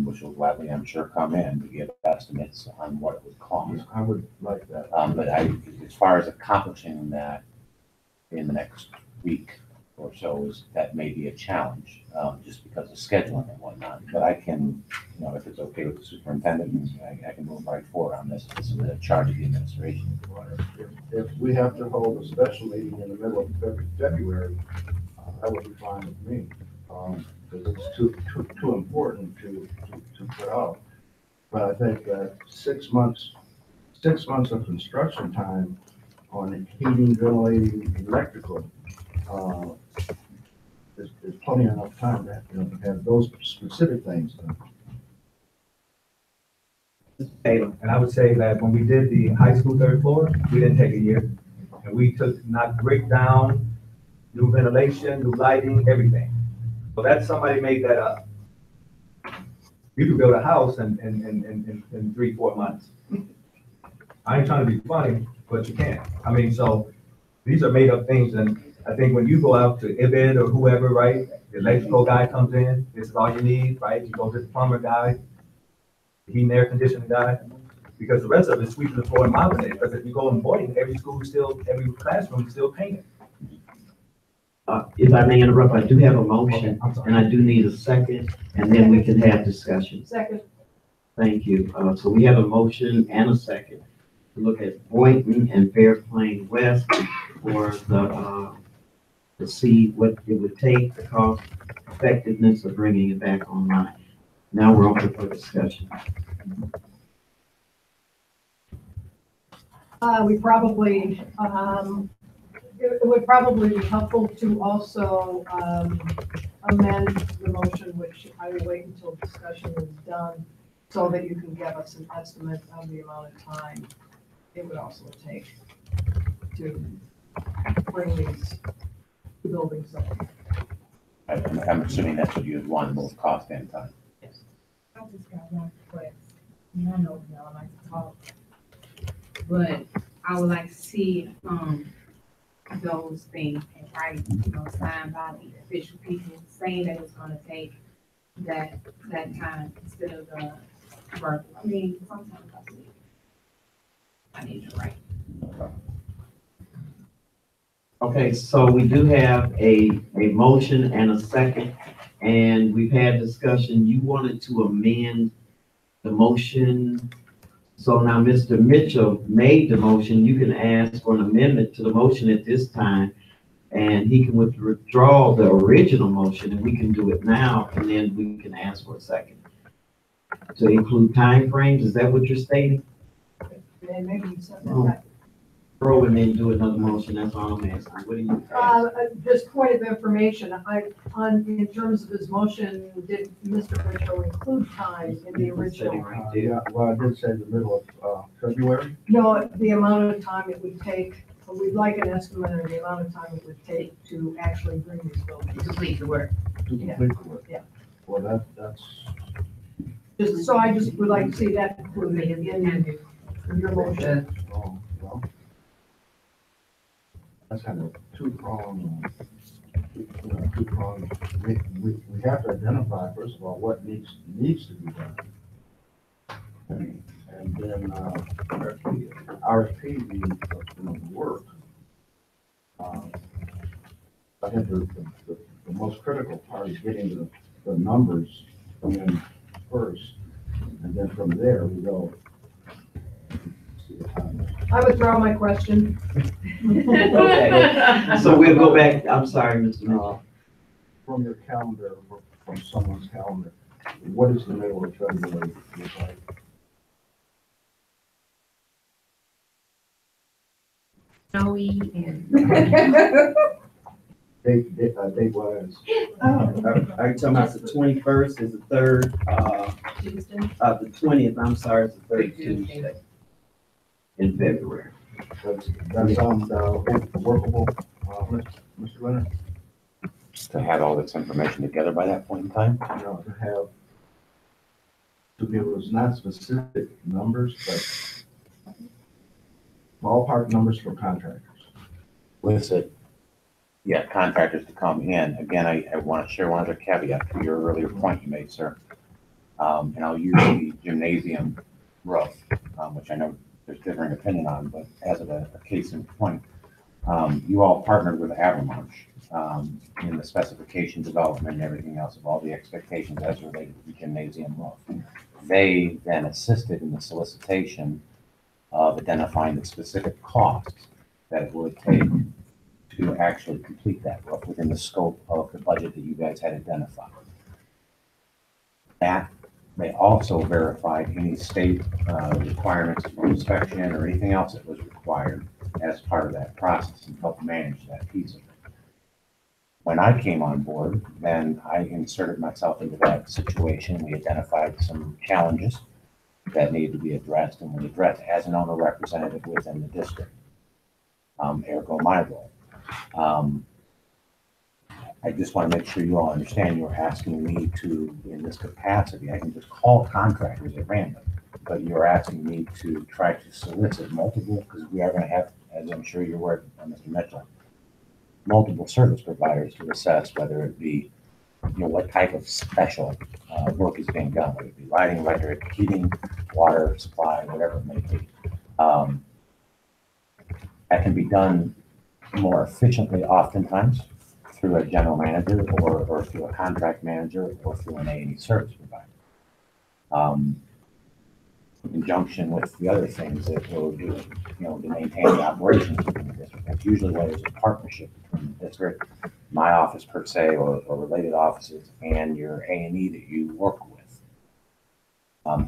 Speaker 16: which will gladly, I'm sure, come in to give estimates on what it would cost.
Speaker 19: I would like that.
Speaker 16: But as far as accomplishing that in the next week or so, that may be a challenge, just because of scheduling and whatnot. But I can, if it's okay with the superintendent, I can move right forward on this. This is a charge of the administration.
Speaker 19: If we have to hold a special meeting in the middle of February, that would be fine with me. Because it's too important to put out. But I think that 6 months of construction time on heating, ventilating, electrical, there's plenty enough time to have those specific things done.
Speaker 14: And I would say that when we did the high school 3rd floor, we didn't take a year. And we knocked brick down, new ventilation, new lighting, everything. So that's, somebody made that up. You could build a house in 3-4 months. I ain't trying to be funny, but you can't. I mean, so these are made up things, and I think when you go out to Ibid or whoever, right, the electrical guy comes in, this is all you need, right? You go to the plumber guy, heating, air conditioning guy, because the rest of it is sweeping the floor and mopping it, because if you go in Boynton, every classroom is still painted.
Speaker 1: If I may interrupt, I do have a motion, and I do need a second, and then we can have discussion.
Speaker 10: Second.
Speaker 1: Thank you. So we have a motion and a second to look at Boynton and Fair Plain West for to see what it would take, the cost effectiveness of bringing it back online. Now we're open for discussion.
Speaker 10: We probably, it would probably be helpful to also amend the motion, which I will wait until discussion is done, so that you can give us an estimate of the amount of time it would also take to bring these buildings up.
Speaker 16: I'm assuming that's what you would want, both cost and time.
Speaker 12: I just got one request. I know y'all like to talk, but I would like to see, those things in writing, signed by the official people saying that it's gonna take that time instead of the verbal. I mean, sometimes I need to write.
Speaker 1: Okay, so we do have a motion and a second, and we've had discussion. You wanted to amend the motion. So now Mr. Mitchell made the motion. You can ask for an amendment to the motion at this time, and he can withdraw the original motion, and we can do it now, and then we can ask for a second. To include timeframes, is that what you're stating?
Speaker 10: And maybe something
Speaker 1: Oh.
Speaker 10: like
Speaker 1: Throw and then do another motion, that's all I'm asking. What do you?
Speaker 10: just point of information, in terms of his motion, did Mr. Mitchell include time in the original?
Speaker 19: Yeah, well, I did say the middle of February.
Speaker 10: No, the amount of time it would take, we'd like an estimate of the amount of time it would take to actually bring these buildings.
Speaker 3: Complete the work.
Speaker 19: To complete the work.
Speaker 10: Yeah.
Speaker 19: Well, that's.
Speaker 10: Just, so I just would like to see that included in your motion.
Speaker 19: Oh, well. That's kind of two-pronged. We have to identify, first of all, what needs to be done. And then, RFP the work. I think the most critical part is getting the numbers in first, and then from there we go.
Speaker 10: I withdraw my question.
Speaker 1: Okay, so we'll go back, I'm sorry, Mr. Mitchell.
Speaker 19: From your calendar, from someone's calendar, what is the middle of February look like?
Speaker 3: Snowy and.
Speaker 19: Date wise.
Speaker 1: Are you talking about the 21st is the third,
Speaker 3: Tuesday?
Speaker 1: the 20th, I'm sorry, is the third Tuesday in February.
Speaker 19: That sounds workable, Mr. Leonard?
Speaker 16: To have all this information together by that point in time?
Speaker 19: You know, to be able to, not specific numbers, but ballpark numbers for contractors.
Speaker 16: With it, yeah, contractors to come in. Again, I want to share one other caveat to your earlier point you made, sir. And I'll use the gymnasium roof, which I know there's differing opinion on, but as of a case in point, you all partnered with Avalanche in the specification development and everything else of all the expectations as related to the gymnasium roof. They then assisted in the solicitation of identifying the specific costs that it would take to actually complete that roof within the scope of the budget that you guys had identified. That they also verified any state requirements for inspection or anything else that was required as part of that process and helped manage that piece of it. When I came on board, then I inserted myself into that situation. We identified some challenges that needed to be addressed, and we addressed as an owner representative within the district, ergo my role. I just want to make sure you all understand you're asking me to, in this capacity, I can just call contractors at random, but you're asking me to try to solicit multiple, because we are going to have, as I'm sure you're aware, Mr. Mitchell, multiple service providers to assess whether it be what type of special work is being done, whether it be lighting, whether it's heating, water supply, whatever it may be. That can be done more efficiently oftentimes through a general manager or through a contract manager or through an A&E service provider. In conjunction with the other things that we'll do, to maintain the operations within the district. That's usually why there's a partnership between the district, my office per se, or related offices, and your A&E that you work with.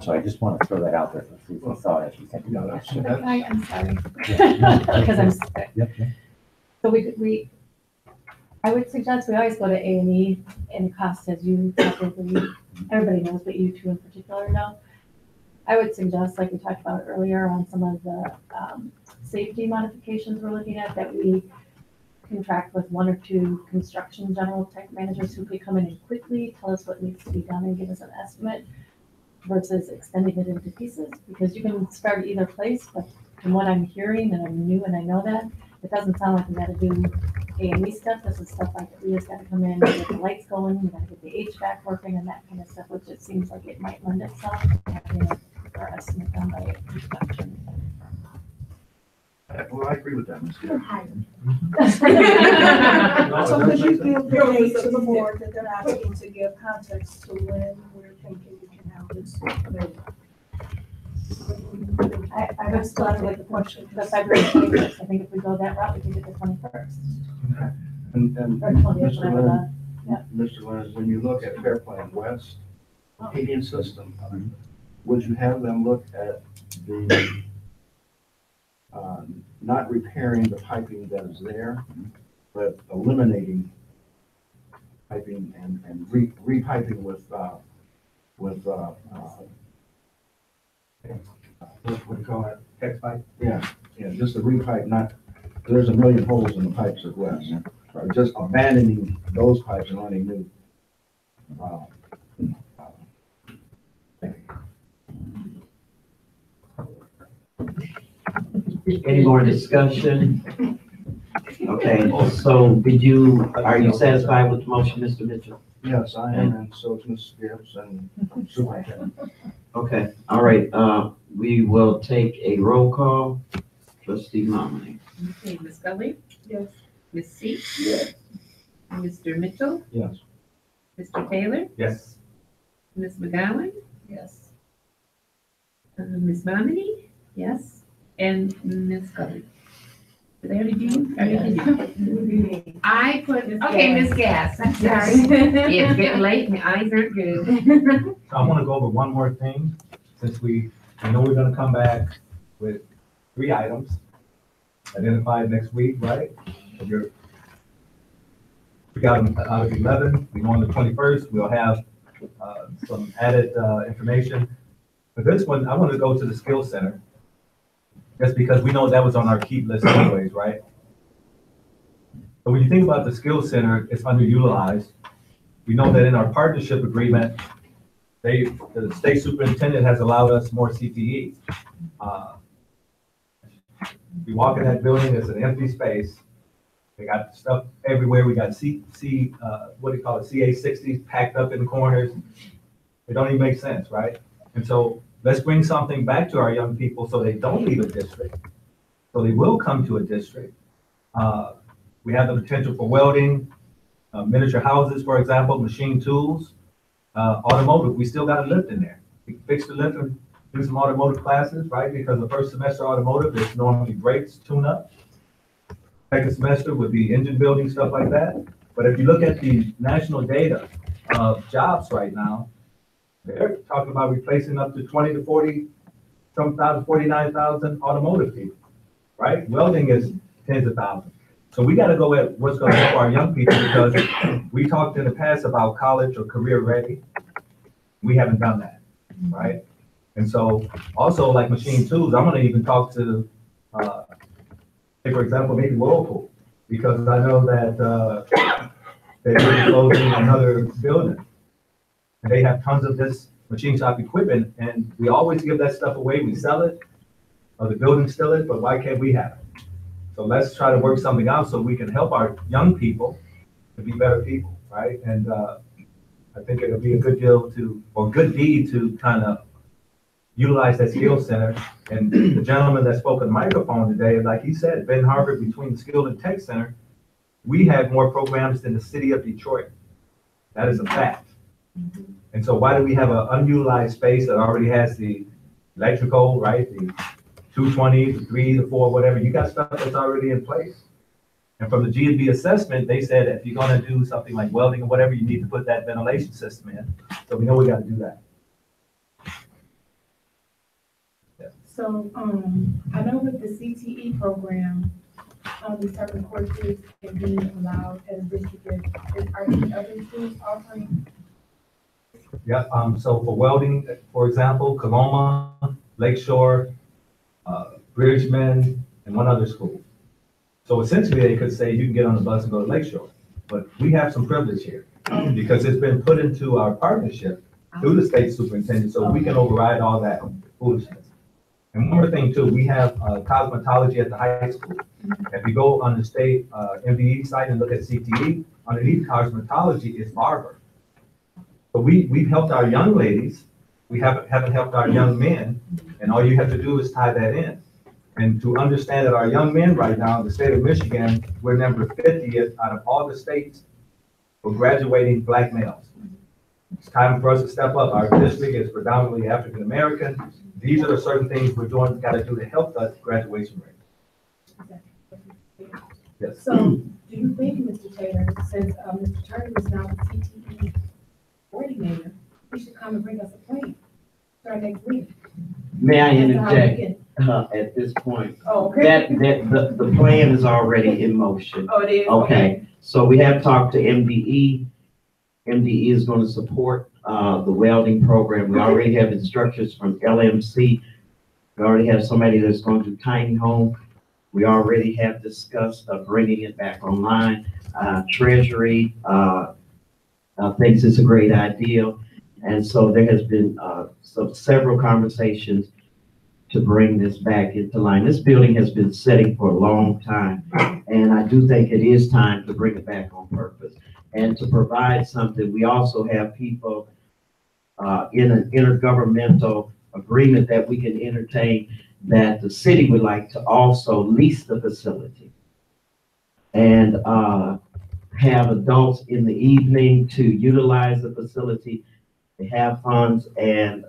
Speaker 16: So I just want to throw that out there for food for thought as you think about it.
Speaker 11: I'm sorry.
Speaker 16: Yeah.
Speaker 11: Because I'm sick.
Speaker 16: Yep.
Speaker 11: So I would suggest we always go to A&E and cost, as you probably, everybody knows, but you two in particular know. I would suggest, like we talked about earlier on some of the safety modifications we're looking at, that we contract with 1 or 2 construction general tech managers who could come in and quickly tell us what needs to be done and give us an estimate versus extending it into pieces, because you can start either place, but from what I'm hearing, and I'm new and I know that, it doesn't sound like we gotta do A&E stuff. This is stuff like we just gotta come in and get the lights going, we gotta get the HVAC working and that kind of stuff, which it seems like it might lend itself to having our estimate done by construction.
Speaker 19: Well, I agree with that, Ms.
Speaker 13: You're
Speaker 19: Gill.
Speaker 13: hired.
Speaker 19: No,
Speaker 13: So
Speaker 19: it
Speaker 13: could
Speaker 19: does
Speaker 13: you
Speaker 19: make
Speaker 13: give
Speaker 19: sense.
Speaker 13: the date to the board that they're asking to give context to when we're thinking we can have this available?
Speaker 11: I would still have to get the question, the February 21st. I think if we go that route, we can get the 21st.
Speaker 19: And
Speaker 11: Or 20th,
Speaker 19: Mr.
Speaker 11: whatever
Speaker 19: Lynn,
Speaker 11: yeah.
Speaker 19: Mr. Lynn, when you look at Fair Plan West heating system, would you have them look at the, not repairing the piping that is there, but eliminating piping and repiping with, what do you call it?
Speaker 14: Hex pipe?
Speaker 19: Yeah, just a repipe, not, there's a million holes in the pipes at West. Just abandoning those pipes and running new.
Speaker 1: Any more discussion? Okay, so are you satisfied with the motion, Mr. Mitchell?
Speaker 19: Yes, I am, and so is Ms. Gibbs and Superintendent.
Speaker 1: Okay, all right, we will take a roll call. Trustee Momini.
Speaker 3: Okay, Ms. Gully?
Speaker 13: Yes.
Speaker 3: Ms. C?
Speaker 1: Yes.
Speaker 3: Mr. Mitchell?
Speaker 19: Yes.
Speaker 3: Mr. Taylor?
Speaker 14: Yes.
Speaker 3: Ms. McGowan?
Speaker 13: Yes.
Speaker 3: Ms. Momini? Yes. And Ms. Gully? Did I already do you? I already did you. I put, okay, Ms. Gass, I'm sorry. It's getting late, my eyes aren't good.
Speaker 14: So I want to go over one more thing, since I know we're gonna come back with 3 items identified next week, right? We got them out of 11, we go on the 21st, we'll have some added information. For this one, I want to go to the skill center, just because we know that was on our keep list anyways, right? But when you think about the skill center, it's underutilized. We know that in our partnership agreement, the state superintendent has allowed us more CPE. We walk in that building, it's an empty space. They got stuff everywhere. We got what do you call it, CA60s packed up in the corners. It don't even make sense, right? And so let's bring something back to our young people so they don't leave a district. So they will come to a district. We have the potential for welding, miniature houses, for example, machine tools, automotive. We still got a lift in there. We can fix the lift and do some automotive classes, right? Because the first semester automotive is normally brakes, tune-up. Second semester would be engine building, stuff like that. But if you look at the national data of jobs right now, they're talking about replacing up to 20 to 40, some thousand, 49,000 automotive people, right? Welding is tens of thousands. So we got to go at what's going to help our young people, because we talked in the past about college or career ready. We haven't done that, right? And so also like machine tools, I'm going to even talk to, say for example, maybe Whirlpool, because I know that they're closing another building. And they have tons of this machine shop equipment, and we always give that stuff away. We sell it, or the building steal it, but why can't we have it? So let's try to work something out so we can help our young people to be better people, right? And I think it'll be a good deal or good deed to kind of utilize that skills center. And the gentleman that spoke on the microphone today, like he said, Ben Harvard, between the Skill and Tech Center, we have more programs than the city of Detroit. That is a fact. And so why do we have an unutilized space that already has the electrical, right? The 220, the 3, the 4, whatever. You got stuff that's already in place. And from the G&B assessment, they said if you're gonna do something like welding or whatever, you need to put that ventilation system in. So we know we gotta do that.
Speaker 18: So, I know with the CTE program, certain courses can be allowed as district. Are any other schools offering?
Speaker 14: Yeah, so for welding, for example, Coloma, Lakeshore, Bridgman, and one other school. So essentially, they could say you can get on the bus and go to Lakeshore, but we have some privilege here because it's been put into our partnership through the state superintendent, so we can override all that foolishness. And one more thing too, we have cosmetology at the high school. If you go on the state MBE site and look at CTE, underneath cosmetology is barber. So we've helped our young ladies, we haven't helped our young men, and all you have to do is tie that in. And to understand that our young men right now in the state of Michigan, we're number 50th out of all the states for graduating Black males. It's time for us to step up. Our district is predominantly African American. These are the certain things we're doing, got to do to help that graduation rate. Yes.
Speaker 18: So, do you think, Mr. Taylor, since Mr. Turner is now the CTE coordinator, he should come and bring us a plan for our next meeting?
Speaker 1: May I
Speaker 18: As to how we
Speaker 1: interject
Speaker 18: can-
Speaker 1: at this point?
Speaker 18: Oh, okay.
Speaker 1: The plan is already in motion.
Speaker 18: Oh, it is?
Speaker 1: Okay, so we have talked to MDE. MDE is going to support the welding program. We already have instructors from LMC. We already have somebody that's going to tiny home. We already have discussed bringing it back online. Treasury thinks it's a great idea. And so there has been several conversations to bring this back into line. This building has been sitting for a long time, and I do think it is time to bring it back on purpose and to provide something. We also have people in an intergovernmental agreement that we can entertain that the city would like to also lease the facility and have adults in the evening to utilize the facility. They have funds, and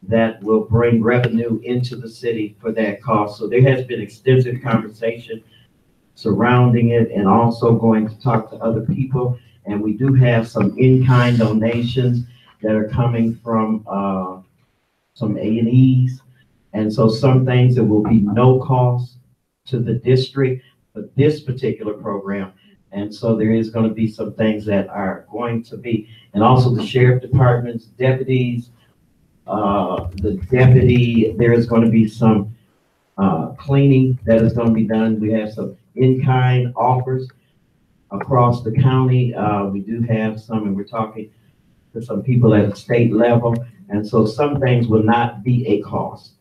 Speaker 1: that will bring revenue into the city for that cost. So there has been extensive conversation surrounding it, and also going to talk to other people. And we do have some in-kind donations that are coming from some A&Es. And so some things that will be no cost to the district for this particular program. And so there is going to be some things that are going to be, and also the sheriff department's deputies, there is going to be some cleaning that is going to be done. We have some in-kind offers across the county. We do have some, and we're talking to some people at the state level. And so some things will not be a cost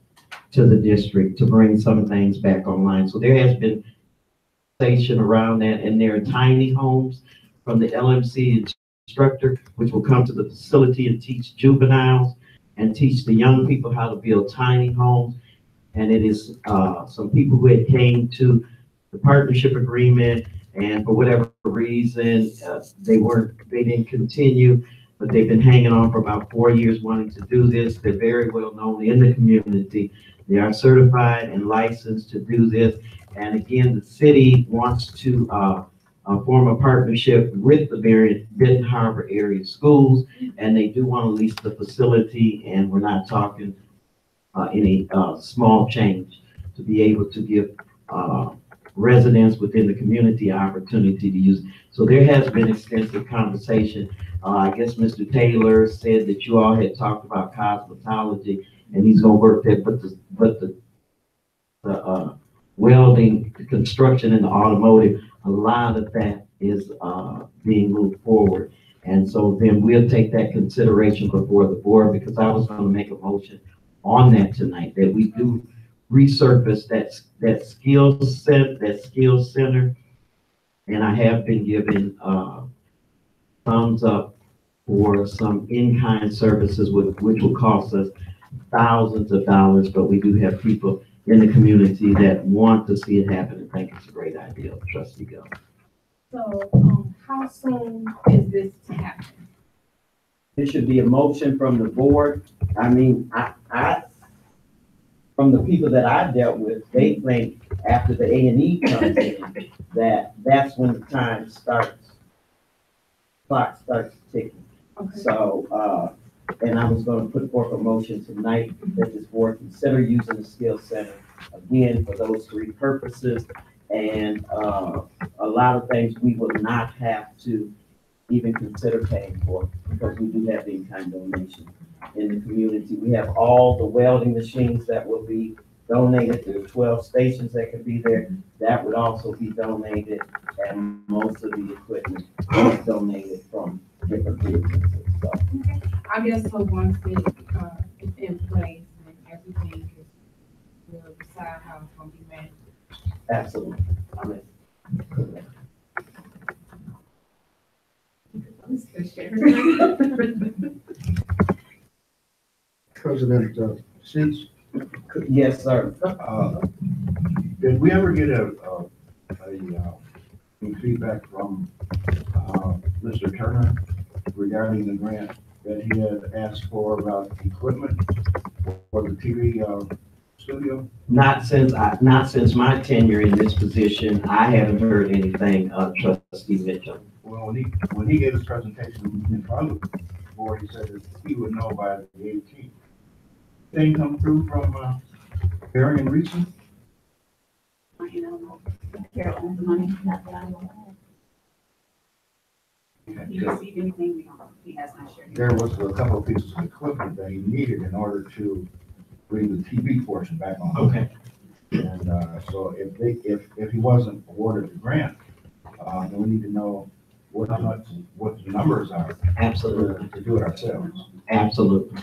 Speaker 1: to the district to bring some things back online. So there has been conversation around that, and there are tiny homes from the LMC instructor, which will come to the facility and teach juveniles and teach the young people how to build tiny homes. And it is some people who had came to the partnership agreement, and for whatever reason, they didn't continue, but they've been hanging on for about 4 years wanting to do this. They're very well known in the community. They are certified and licensed to do this. And again, the city wants to form a partnership with the Benton Harbor area schools, and they do want to lease the facility, and we're not talking any small change to be able to give residents within the community opportunity to use. So there has been extensive conversation. I guess Mr. Taylor said that you all had talked about cosmetology, and he's going to work that, but the welding, the construction, and the automotive, a lot of that is being moved forward. And so then we'll take that consideration before the board, because I was going to make a motion on that tonight, that we do resurface that skills center. And I have been given thumbs up for some in-kind services, which will cost us thousands of dollars, but we do have people in the community that want to see it happen and think it's a great idea. Trustee Go.
Speaker 18: So, how soon is this to happen?
Speaker 1: It should be a motion from the board. I mean, from the people that I dealt with, they think after the A&E comes in, that's when the time starts, clock starts ticking.
Speaker 18: Okay.
Speaker 1: So, and I was gonna put forth a motion tonight that this board consider using the skills center again for those three purposes. And, a lot of things we will not have to even consider paying for, because we do have the in-kind donation in the community. We have all the welding machines that will be donated. There are 12 stations that can be there. That would also be donated, and most of the equipment is donated from different businesses. So,
Speaker 18: I guess so once it's in place and everything is, we'll decide how it's gonna be managed.
Speaker 1: absolutely. I mean,
Speaker 19: President Sheets,
Speaker 1: yes, sir.
Speaker 19: did we ever get any feedback from Mr. Turner regarding the grant that he had asked for about equipment for the TV studio?
Speaker 1: Not since my tenure in this position, I haven't heard anything, Trustee Mitchell.
Speaker 19: Well, when he gave his presentation in front of the board, he said that he would know by the 18th. Thing come through from Barry and Reese?
Speaker 20: You know, Carolyn, the money, not that I'm aware of. You receive anything, we don't, he has not shared.
Speaker 19: There was a couple of pieces of equipment that he needed in order to bring the TV portion back on.
Speaker 1: Okay.
Speaker 19: And so if he wasn't awarded the grant, then we need to know what the numbers are.
Speaker 1: Absolutely.
Speaker 19: To do it ourselves.
Speaker 1: Absolutely.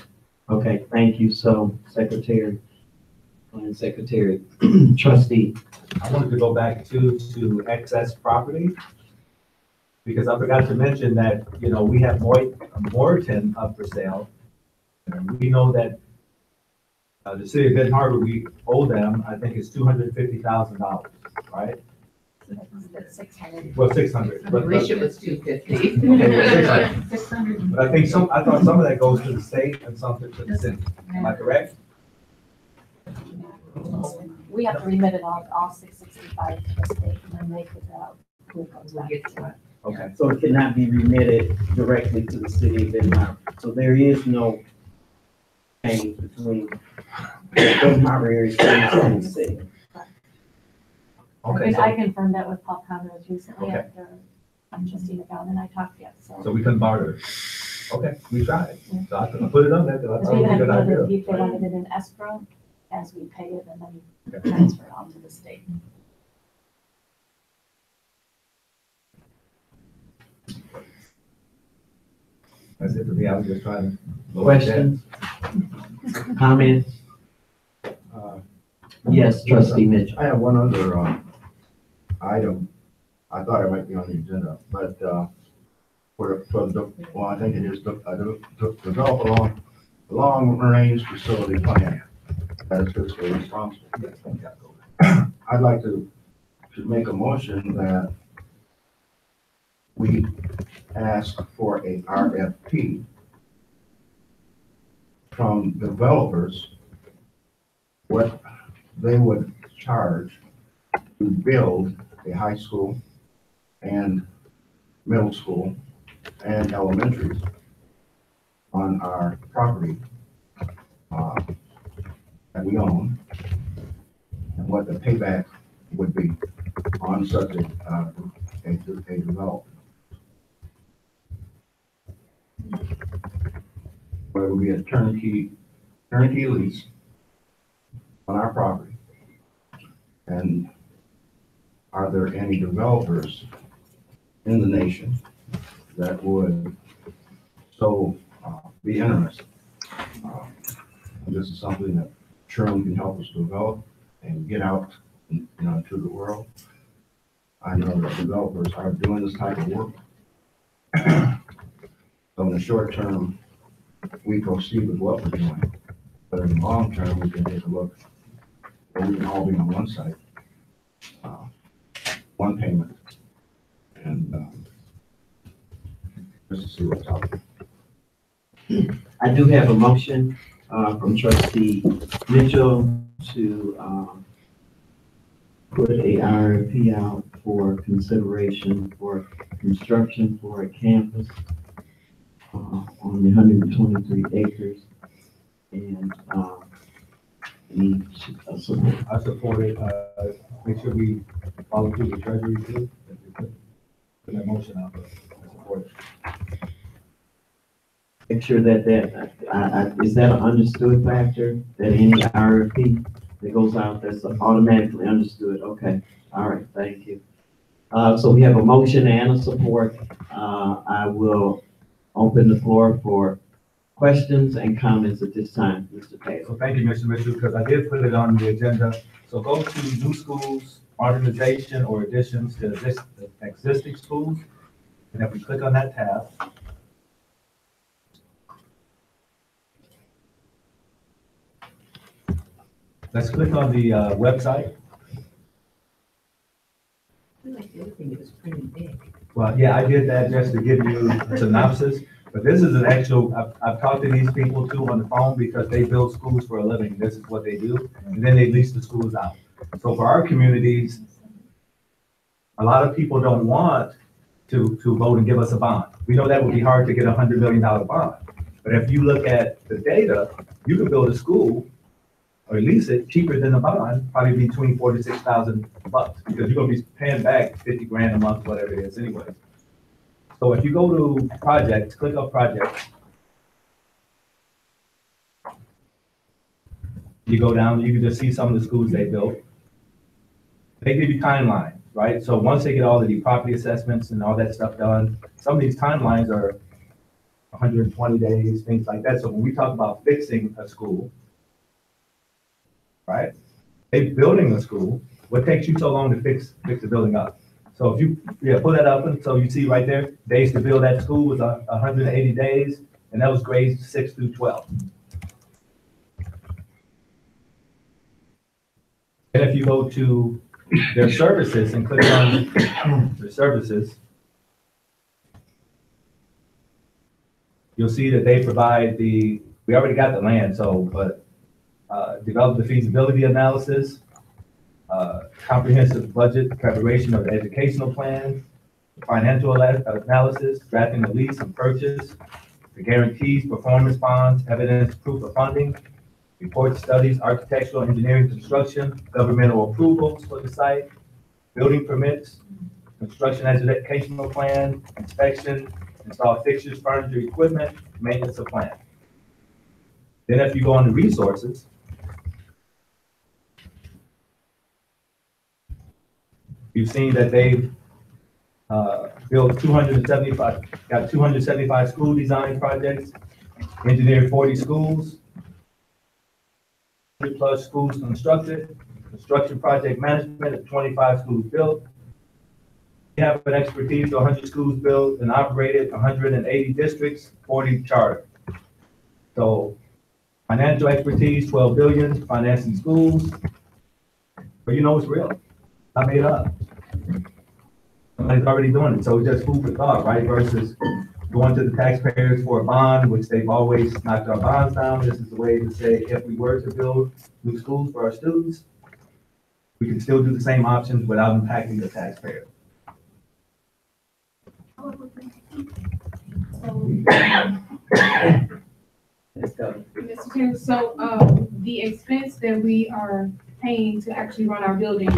Speaker 1: Okay, thank you. So, Secretary, Secretary, Trustee.
Speaker 14: I wanted to go back to excess property, because I forgot to mention that, you know, we have Morton up for sale. And we know that the city of Benton Harbor, we owe them, I think it's $250,000, right?
Speaker 20: 600.
Speaker 14: Well, 600.
Speaker 3: I wish it was 250.
Speaker 14: Okay, 600.
Speaker 20: 600.
Speaker 14: But I thought some of that goes to the state and something to the city. Am I correct?
Speaker 20: We have to remit it all 665 to the state, and then they figure out who comes back.
Speaker 14: Okay.
Speaker 1: So it cannot be remitted directly to the city of Benton Harbor. So there is no change between Benton Harbor area and the city.
Speaker 14: Okay,
Speaker 20: I confirmed that with Paul Conrad recently
Speaker 14: Okay.
Speaker 20: after Trustee McGowan and I talked yet, so.
Speaker 14: So we can barter. Okay, we tried. So I put it on there because I
Speaker 20: Because
Speaker 14: thought
Speaker 20: we
Speaker 14: it was a
Speaker 20: had
Speaker 14: good idea.
Speaker 20: put it, they wanted it in escrow as we pay it and then transfer it on to the state.
Speaker 14: That's it for me. I was just trying to.
Speaker 1: Questions? Comments? Yes, Trustee Mitchell.
Speaker 19: I have one other item. I thought it might be on the agenda, but I think it is to develop a long-range facility plan that is fiscally responsible. I'd like to make a motion that we ask for a RFP from developers, what they would charge to build a high school and middle school and elementaries on our property that we own, and what the payback would be on such a development. Where it would be a turnkey lease on our property. And are there any developers in the nation that would so be interested? This is something that Sherman can help us develop and get out, to the world. I know that developers are doing this type of work. So in the short term, we proceed with what we're doing. But in the long term, we can take a look, and we can all be on one site, one payment, and just to see what's out there.
Speaker 1: I do have a motion from trustee Mitchell to put a RFP out for consideration for construction for a campus on the 123 acres. And need support.
Speaker 19: I support it. Make sure we follow through the treasury too. Put that motion out, but I support it.
Speaker 1: Make sure that is that an understood factor, that any RFP that goes out, that's automatically understood? Okay, all right, thank you. So we have a motion and a support. I will open the floor for questions and comments at this time, Mr. Taylor.
Speaker 14: So thank you, Mr. Mitchell, because I did put it on the agenda. So go to new schools, modernization or additions to existing schools. And if we click on that tab, let's click on the website.
Speaker 3: I feel like the other thing is pretty big.
Speaker 14: Well, yeah, I did that just to give you a synopsis, but this is an actual, I've talked to these people too on the phone because they build schools for a living. This is what they do, and then they lease the schools out. So for our communities, a lot of people don't want to vote and give us a bond. We know that would be hard to get $100 million bond. But if you look at the data, you can build a school or lease it cheaper than a bond, probably between $4,000 to $6,000 because you're gonna be paying back 50 grand a month, whatever it is anyway. So if you go to projects, click on projects. You go down, you can just see some of the schools they built. They give you timelines, right? So once they get all of the property assessments and all that stuff done, some of these timelines are 120 days, things like that. So when we talk about fixing a school, right? They building a school. What takes you so long to fix the building up? So if you pull that up, and so you see right there, days to build that school was 180 days, and that was grades 6 through 12. And if you go to their services and click on their services, you'll see that they provide we already got the land, but develop the feasibility analysis, comprehensive budget preparation of the educational plan, financial analysis, drafting the lease and purchase, the guarantees, performance bonds, evidence, proof of funding, report studies, architectural, engineering, construction, governmental approvals for the site, building permits, construction educational plan, inspection, install fixtures, furniture, equipment, maintenance of plant. Then if you go on to resources, you've seen that they've built 275 school design projects, engineered 40 schools, 100+ schools constructed, construction project management of 25 schools built. We have an expertise to 100 schools built and operated, 180 districts, 40 chartered. So financial expertise, 12 billion, financing schools, but you know it's real. I made up. Somebody's already doing it, so it's just food for thought, right? Versus going to the taxpayers for a bond, which they've always knocked our bonds down. This is the way to say, if we were to build new schools for our students, we can still do the same options without impacting the taxpayer.
Speaker 1: Let's go.
Speaker 18: Mr. Taylor, so, the expense that we are paying to actually run our buildings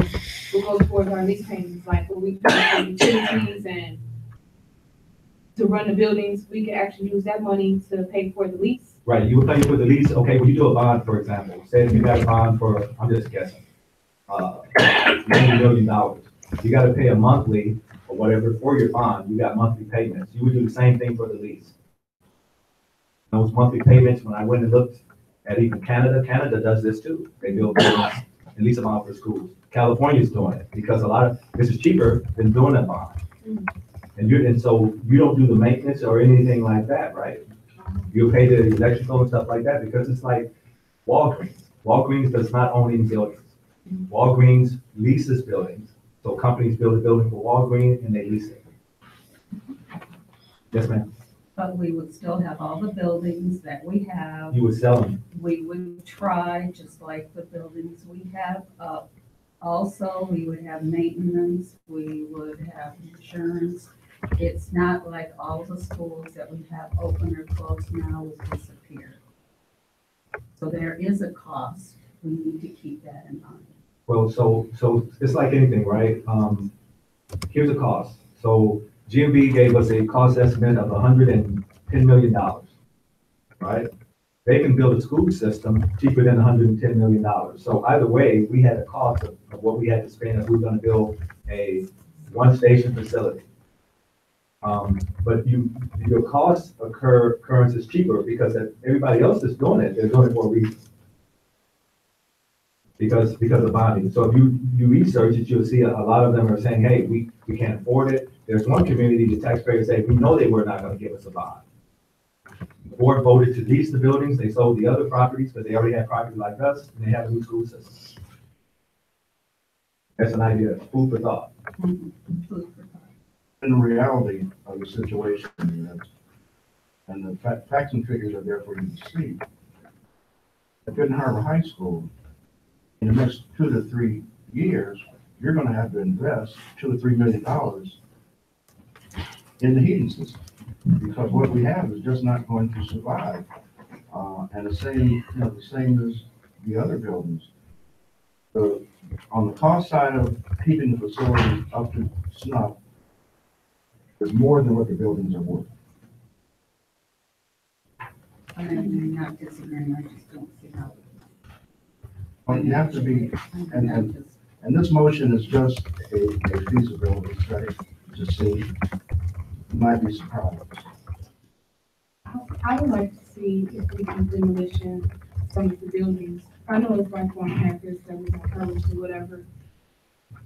Speaker 18: will go towards our lease payments, like when we pay for utilities and to run the buildings, we can actually use that money to pay for the lease.
Speaker 14: Right, you would pay for the lease. Okay, when you do a bond, for example, say if you got a bond for, I'm just guessing, $1 million. You gotta pay a monthly or whatever for your bond, you got monthly payments. You would do the same thing for the lease. Those monthly payments, when I went and looked at even Canada does this too. They build buildings and lease them out for schools. California's doing it because this is cheaper than doing a bond. And so you don't do the maintenance or anything like that, right? You pay the electrical and stuff like that, because it's like Walgreens. Walgreens does not own any buildings. Walgreens leases buildings. So companies build a building for Walgreens and they lease it. Yes, ma'am.
Speaker 17: But we would still have all the buildings that we have.
Speaker 14: You would sell them.
Speaker 17: We would try, just like the buildings we have up. Also, we would have maintenance, we would have insurance. It's not like all the schools that we have open or closed now will disappear. So there is a cost. We need to keep that in mind.
Speaker 14: Well, so it's like anything, right? Here's a cost. So GMB gave us a cost estimate of $110 million, right? They can build a school system cheaper than $110 million. So either way, we had a cost of what we had to spend if we were gonna build a one-station facility. But your cost occurrence is cheaper because everybody else is doing it. They're doing it for a reason. Because of bonding. So if you research it, you'll see a lot of them are saying, hey, we can't afford it. There's one community, the taxpayers say, we know they were not gonna give us a bond. The board voted to lease the buildings. They sold the other properties, but they already had property like us, and they have a new school system. That's an idea, food for thought.
Speaker 19: In the reality of the situation, and the facts and figures are there for you to see. At Benton Harbor High School, in the next 2 to 3 years, you're gonna have to invest $2 to $3 million in the heating system, because what we have is just not going to survive. And the same as the other buildings. On the cost side of keeping the facility up to snuff, is more than what the buildings are worth.
Speaker 17: I'm not disagreeing, I just don't see how.
Speaker 19: Well, you have to be, and this motion is just a feasibility study to see. You might be surprised.
Speaker 18: I would like to see if we can demolition some of the buildings. I know it's like on campus that was encouraged or whatever,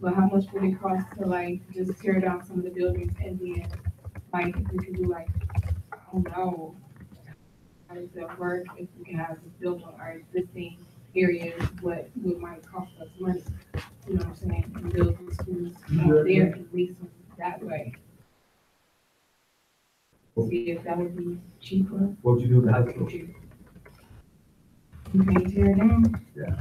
Speaker 18: but how much would it cost to like just tear down some of the buildings and then like if we could do like, I don't know, how does that work? If we can have this built on our existing areas, what might cost us money, you know what I'm saying? And build the schools there and lease them that way. See if that would be cheaper.
Speaker 14: What would you do in the high school?
Speaker 18: You can't tear it down.
Speaker 14: Yeah.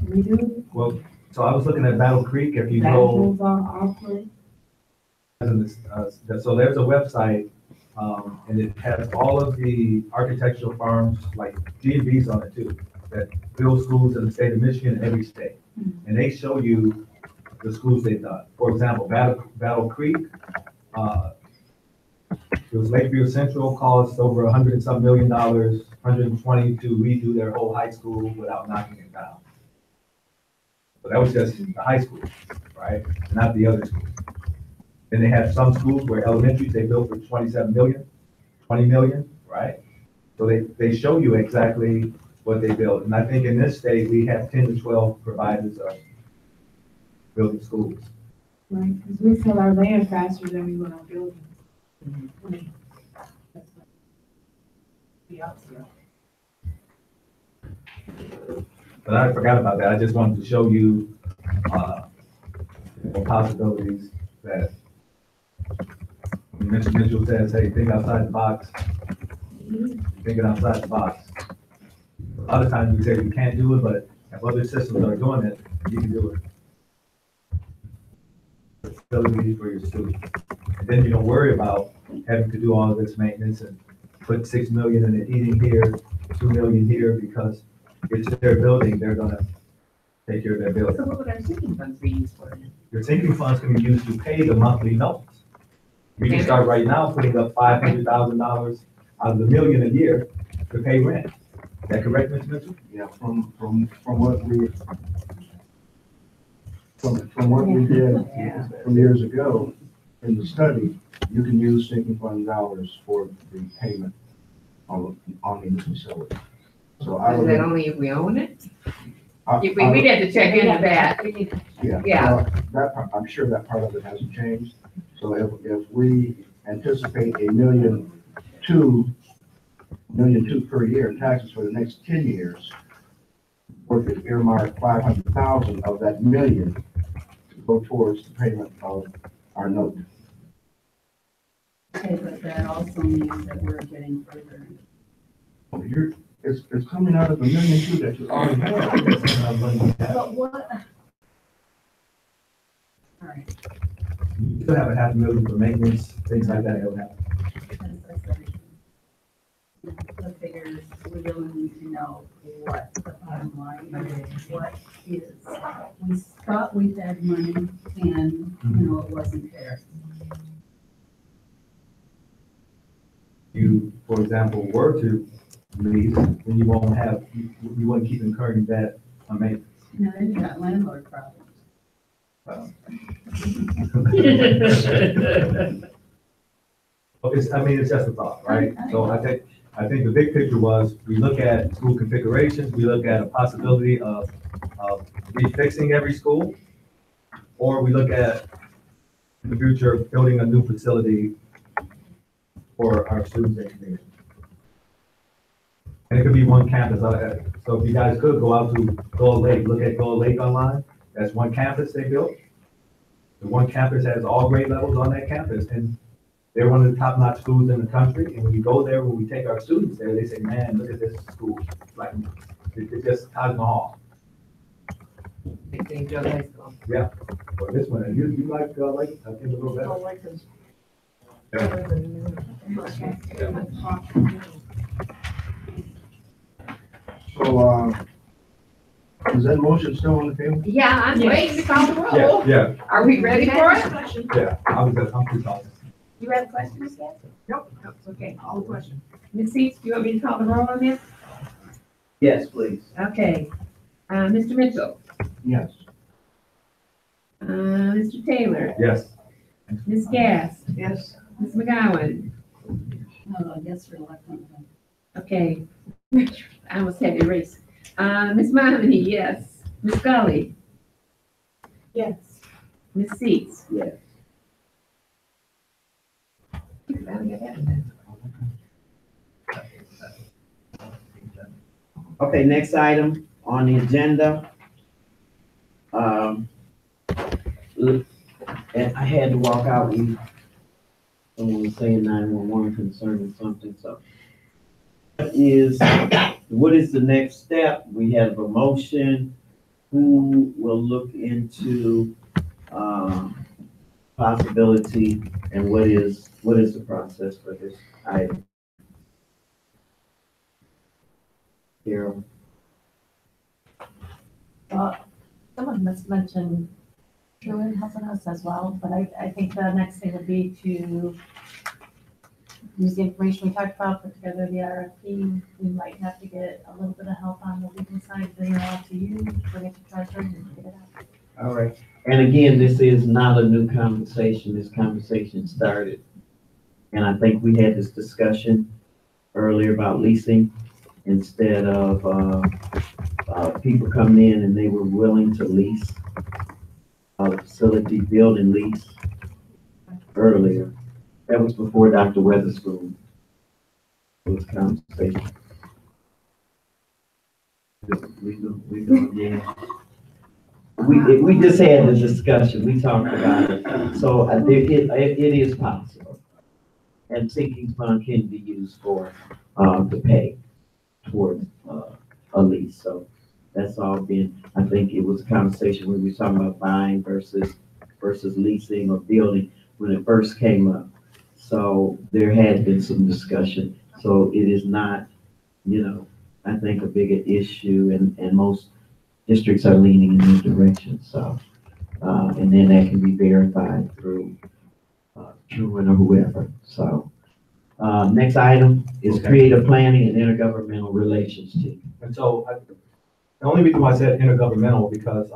Speaker 18: Redo it.
Speaker 14: Well, so I was looking at Battle Creek. If you go,
Speaker 18: Bathrooms are awkward.
Speaker 14: so there's a website, and it has all of the architectural firms, like G&B's on it too, that build schools in the state of Michigan, every state. And they show you the schools they've done. For example, Battle Creek, it was Lakeview Central, cost over $100 and some million, 120 to redo their whole high school without knocking it down. So that was just the high school, right? Not the other schools. Then they have some schools where elementaries they built for 27 million, 20 million, right? So they show you exactly what they built. And I think in this state, we have 10 to 12 providers of building schools.
Speaker 18: Right, because we sell our land faster than we will our buildings.
Speaker 14: But I forgot about that. I just wanted to show you the possibilities that Mr. Mitchell says, hey, think outside the box. Thinking outside the box. A lot of times we say we can't do it, but if other systems are doing it, you can do it. Facilities for your students. And then you don't worry about having to do all of this maintenance and put $6 million in the heating here, $2 million here, because it's their building, they're gonna take care of their building.
Speaker 17: So what would our sinking funds be used for?
Speaker 14: Your sinking funds can be used to pay the monthly notes. You can start right now putting up $500,000 out of the $1 million a year to pay rent. Is that correct, Mr. Mitchell?
Speaker 19: Yeah, from what we from what we did from years ago in the study, you can use sinking fund dollars for the payment on the facility. So
Speaker 3: Is that only if we own it?
Speaker 19: we'd
Speaker 3: have to check into that.
Speaker 19: Yeah.
Speaker 3: Yeah.
Speaker 19: Well, that part, I'm sure that part of it hasn't changed. So if we anticipate $1.2 million per year in taxes for the next 10 years. Board could earmark 500,000 of that million to go towards the payment of our note.
Speaker 17: Okay, but that also means that we're getting further.
Speaker 19: It's coming out of the $1.2 million that you already have.
Speaker 17: But what? All right.
Speaker 14: You still have $500,000 for maintenance, things like that, it'll happen.
Speaker 17: The figures, we really need to know what the bottom line is, what is. We thought we had money and, it wasn't there.
Speaker 14: You, for example, were to lease, then you won't keep incurring that on maintenance.
Speaker 17: Now then you got landlord problems.
Speaker 14: It's just a thought, right? So I think the big picture was, we look at school configurations, we look at a possibility of refixing every school, or we look at, in the future, building a new facility for our students and community. And it could be one campus. So if you guys could go out to Gold Lake, look at Gold Lake online, that's one campus they built. The one campus has all grade levels on that campus, and they're one of the top-notch schools in the country. And when we go there, when we take our students there, they say, man, look at this school. Like, it's just Taj Mahal. Yeah. Well, this one, you like, I think a little better.
Speaker 19: So, is that motion still on the table?
Speaker 3: Yeah, I'm waiting to call the roll.
Speaker 14: Yeah.
Speaker 3: Are we ready for it?
Speaker 14: Yeah, I'm too talking.
Speaker 3: You have questions yet?
Speaker 10: Nope, that's okay, all the questions.
Speaker 3: Ms. Seats, do you want me to call the roll on this?
Speaker 1: Yes, please.
Speaker 3: Okay. Mr. Mitchell,
Speaker 19: Yes.
Speaker 3: Mr. Taylor,
Speaker 14: Yes.
Speaker 3: Ms. Gass,
Speaker 10: Yes.
Speaker 3: Ms. McGowan.
Speaker 17: I guess reluctant.
Speaker 3: Okay. I almost had to erase. Ms. Mahoney, yes. Ms. Scully,
Speaker 10: Yes.
Speaker 3: Ms. Seats.
Speaker 1: Yes. Okay, next item on the agenda. And I had to walk out, someone was saying 911 concerning something, so. What is the next step? We have a motion. Who will look into, possibility, and what is the process for this item? Carol?
Speaker 11: Someone must mention Truman helping us as well, but I think the next thing would be to use the information we talked about, put together the RFP. We might have to get a little bit of help on the legal side, bring it all to you, bring it to treasurer and get it out.
Speaker 1: All right. And again, this is not a new conversation. This conversation started. And I think we had this discussion earlier about leasing instead of people coming in and they were willing to lease a facility, build and lease earlier. That was before Dr. Weatherspoon. It was a conversation. We just had the discussion. We talked about it. So I think it is possible. And sinking fund can be used for to pay towards a lease. So that's all been, I think it was a conversation when we were talking about buying versus leasing or building when it first came up. So there had been some discussion. So it is not, I think a bigger issue, and most districts are leaning in that direction. So, and then that can be verified through Truman or whoever. So, next item is creative planning and intergovernmental relations team.
Speaker 14: And so the only reason why I said intergovernmental, because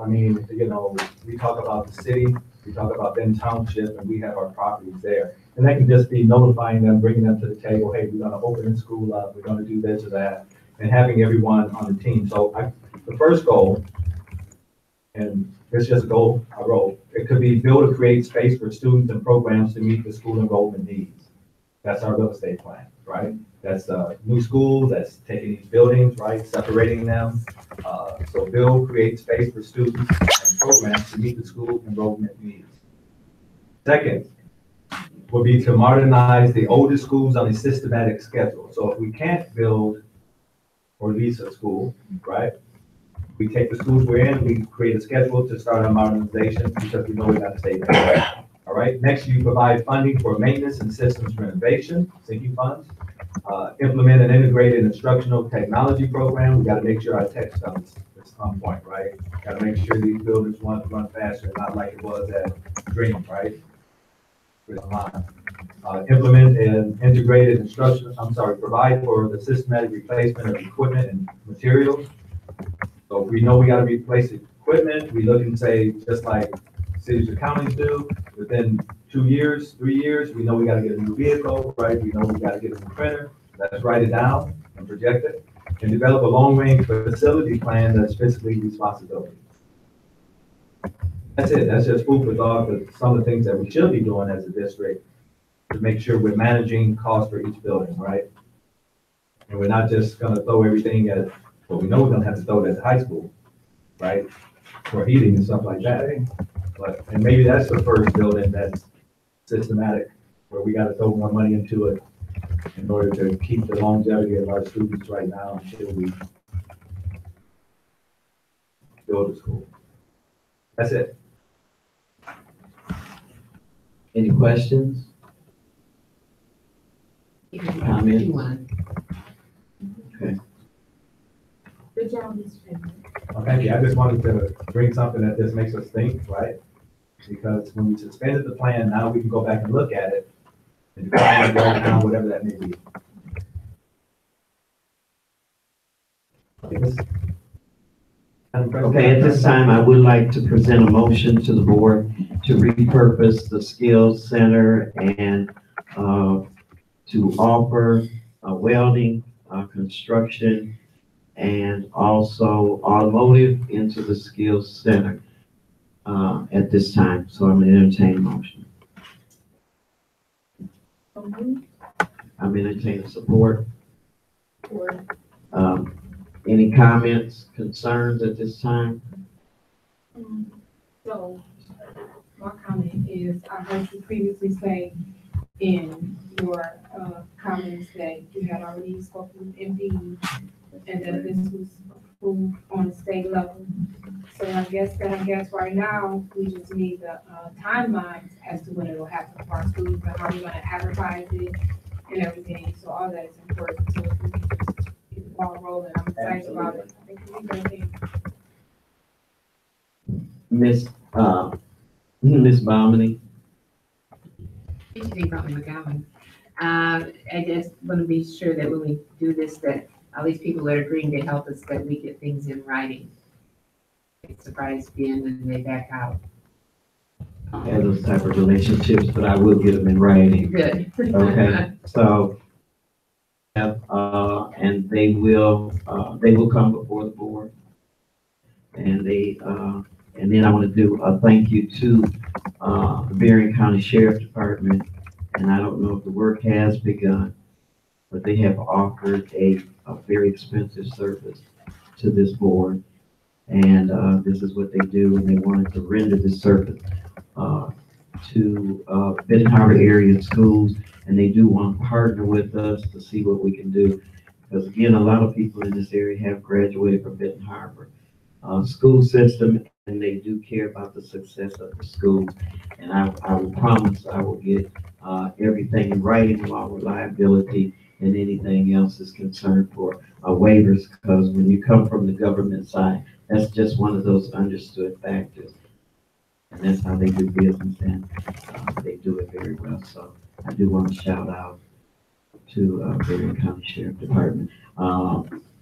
Speaker 14: we talk about the city, we talk about Benton Township, and we have our properties there. And that can just be notifying them, bringing them to the table, hey, we're gonna open the school up, we're gonna do this or that, and having everyone on the team. So the first goal, and this is just a goal I wrote. It could be build or create space for students and programs to meet the school enrollment needs. That's our real estate plan, right? That's new schools, that's taking these buildings, right, separating them. So build, create space for students and programs to meet the school enrollment needs. Second, will be to modernize the older schools on a systematic schedule. So if we can't build or lease a school, right? We take the schools we're in, we create a schedule to start our modernization because we know we got to stay there. All right, next you provide funding for maintenance and systems renovation, sinking funds. Implement an integrated instructional technology program. We got to make sure our tech stuff is on point, right? Got to make sure these buildings run faster, not like it was at Dream, right? Implement an integrated provide for the systematic replacement of equipment and materials. So if we know we got to replace equipment, we look and say, just like cities and counties do, within 2 years, 3 years, we know we got to get a new vehicle, right? We know we got to get a new printer. Let's write it down and project it and develop a long-range facility plan that's fiscally responsibility. That's it. That's just food for thought for some of the things that we should be doing as a district to make sure we're managing costs for each building, right? And we're not just going to throw everything at, well, we know we're going to have to throw it at the high school, right? For heating and stuff like that. But, and maybe that's the first building that's systematic, where we got to throw more money into it in order to keep the longevity of our students right now until we build a school. That's it.
Speaker 1: Any questions? Comments? Okay.
Speaker 12: Good job, Mr. Chairman.
Speaker 14: Well, thank you. I just wanted to bring something that just makes us think, right? Because when we suspended the plan, now we can go back and look at it and define it right now, whatever that may be.
Speaker 1: Okay, at this time, I would like to present a motion to the board to repurpose the skills center and to offer welding, construction, and also automotive into the skills center at this time. So I'm going to entertain a motion. I'm entertaining support. Any comments, concerns at this time?
Speaker 18: So, my comment is, I heard you previously say in your comments that you had already spoken with MD and that this was approved on the state level. So I guess right now, we just need the timelines as to when it will happen for our schools and how we're gonna advertise it and everything. So all that is important. So if we can just get the ball rolling, I'm excited about it. I think we can.
Speaker 1: Miss Bomini.
Speaker 3: Thank you, Dr. McGowan. I just want to be sure that when we do this, that all these people that are agreeing to help us, that we get things in writing. It's surprised in and they back out.
Speaker 1: I have those type of relationships, but I will get them in writing.
Speaker 3: Good.
Speaker 1: Okay, so, and they will come before the board. And and then I want to do a thank you to the Berrien County Sheriff Department. And I don't know if the work has begun, but they have offered a very expensive service to this board. And this is what they do, and they wanted to render this service to Benton Harbor area schools, and they do want to partner with us to see what we can do. Because again, a lot of people in this area have graduated from Benton Harbor school system, and they do care about the success of the school. And I will promise I will get everything in writing while reliability and anything else is concerned for waivers, because when you come from the government side, that's just one of those understood factors. And that's how they do business, and they do it very well. So I do want to shout out to Berrien County Sheriff Department.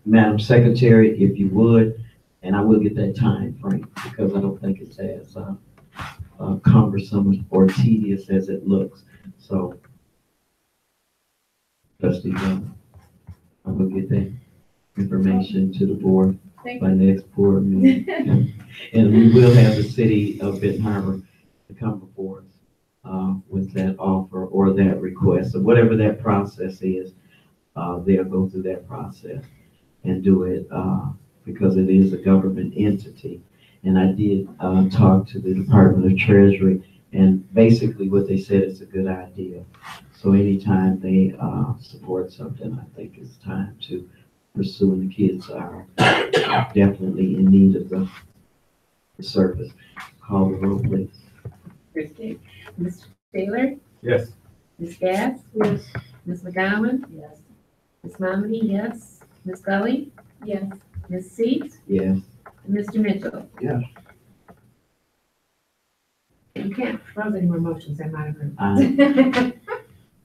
Speaker 1: Madam Secretary, if you would, and I will get that time frame because I don't think it's as cumbersome or tedious as it looks. So, Trustee Young, I will get that information to the board by next board meeting. And we will have the city of Benton Harbor to come before us with that offer or that request, or whatever that process is. They'll go through that process and do it because it is a government entity. And I did talk to the Department of Treasury, and basically what they said is a good idea. So anytime they support something, I think it's time to pursue, and the kids are definitely in need of the service. Call the roll, please.
Speaker 3: Christie. Mr. Taylor?
Speaker 14: Yes.
Speaker 3: Ms. Gass? Yes. Ms. McGowan? Yes. Ms. Momedy, yes. Ms. Gully?
Speaker 18: Yes.
Speaker 3: Ms. Seats?
Speaker 1: Yes.
Speaker 3: And Mr. Mitchell?
Speaker 1: Yes.
Speaker 3: You can't propose any more motions, I might have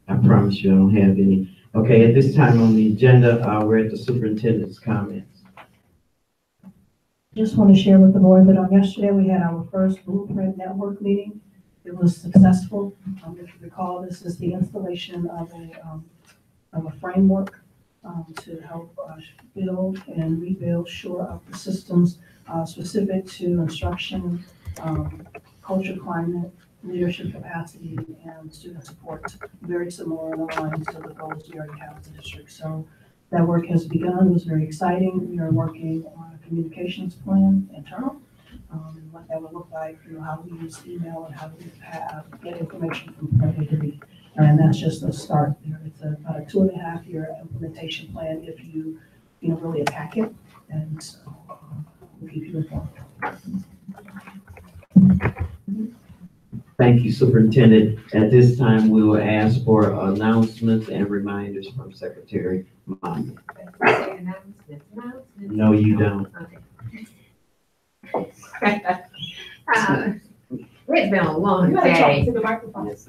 Speaker 1: I promise you I don't have any. Okay, at this time on the agenda, we're at the superintendent's comments.
Speaker 13: Just want to share with the board that on yesterday we had our first Blueprint Network meeting. It was successful. If you recall, this is the installation of a framework to help build and rebuild, shore up the systems specific to instruction, culture, climate, leadership capacity, and student support. Very similar in the lines to the goals we already have as a district. So that work has begun. It was very exciting. We are working on a communications plan internal, and what that would look like, how we use email and how we get information from point A to B. And that's just the start. It's about a 2.5-year implementation plan if you really attack it, and so we'll keep you informed.
Speaker 1: Thank you, Superintendent. At this time, we will ask for announcements and reminders from Secretary Momedy. No, you don't.
Speaker 3: It's been a long
Speaker 18: You gotta talk
Speaker 3: day.
Speaker 18: to the microphone.
Speaker 3: Yes,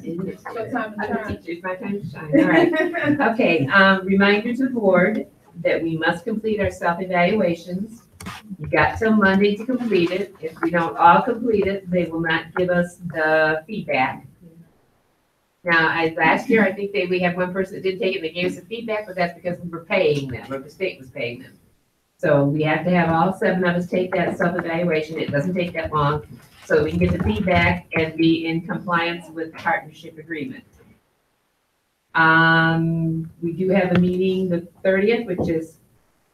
Speaker 3: it is.
Speaker 18: Your time to shine.
Speaker 3: It's my time to shine. All right. Okay, reminder to the board that we must complete our self-evaluations. You got till Monday to complete it. If we don't all complete it, they will not give us the feedback. Now, last year, I think we had one person that didn't take it, and they gave us the feedback, but that's because we were paying them, or the state was paying them. So we have to have all 7 of us take that self-evaluation. It doesn't take that long, so we can get the feedback and be in compliance with the partnership agreement. We do have a meeting the 30th, which is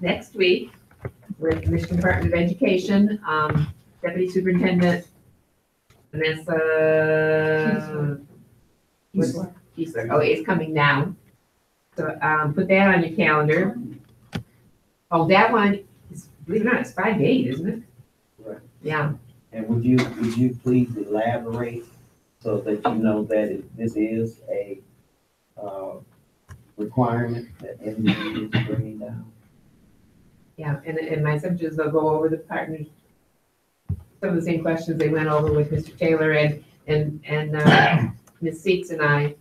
Speaker 3: next week, with the Michigan Department of Education, Deputy Superintendent Vanessa Kiesler. Oh, it's coming now. So put that on your calendar. Oh, that one, believe it or not, it's 5 to 8, isn't it?
Speaker 1: Right.
Speaker 3: Yeah.
Speaker 1: And would you please elaborate so that you know that this is a requirement that MDE is bringing down?
Speaker 3: Yeah, and my subjects will go over the partners, some of the same questions they went over with Mr. Taylor and Ms. Seats and I.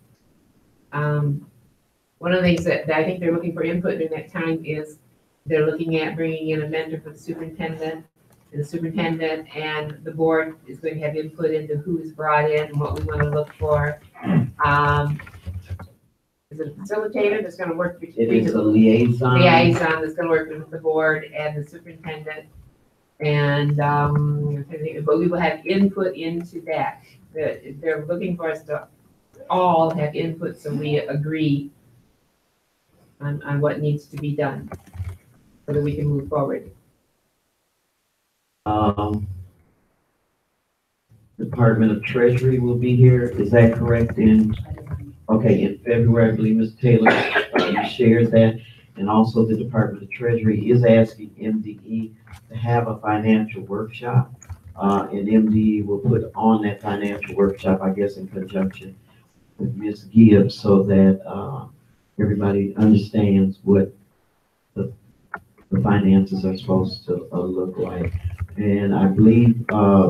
Speaker 3: One of the things that I think they're looking for input during that time is they're looking at bringing in a mentor for the superintendent. And the superintendent and the board is going to have input into who is brought in and what we want to look for. Is it a facilitator that's going to work between?
Speaker 1: It is a liaison.
Speaker 3: Liaison that's going to work with the board and the superintendent. And, but we will have input into that. They're looking for us to all have input so we agree on what needs to be done so that we can move forward.
Speaker 1: Department of Treasury will be here. Is that correct? Okay, in February, I believe Ms. Taylor, you shared that. And also the Department of Treasury is asking MDE to have a financial workshop. And MDE will put on that financial workshop, I guess, in conjunction with Ms. Gibbs, so that everybody understands what the finances are supposed to look like. And I believe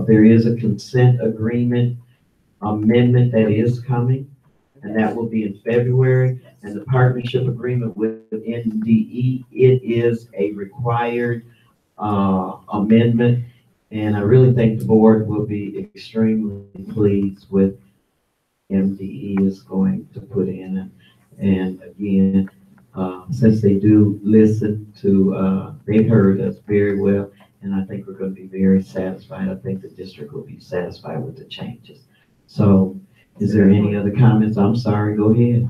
Speaker 1: there is a consent agreement amendment that is coming, and that will be in February. And the partnership agreement with NDE, it is a required amendment. And I really think the board will be extremely pleased with MDE is going to put in. And again, since they do listen to, they've heard us very well, and I think we're going to be very satisfied. I think the district will be satisfied with the changes. So is there any other comments? I'm sorry, go ahead.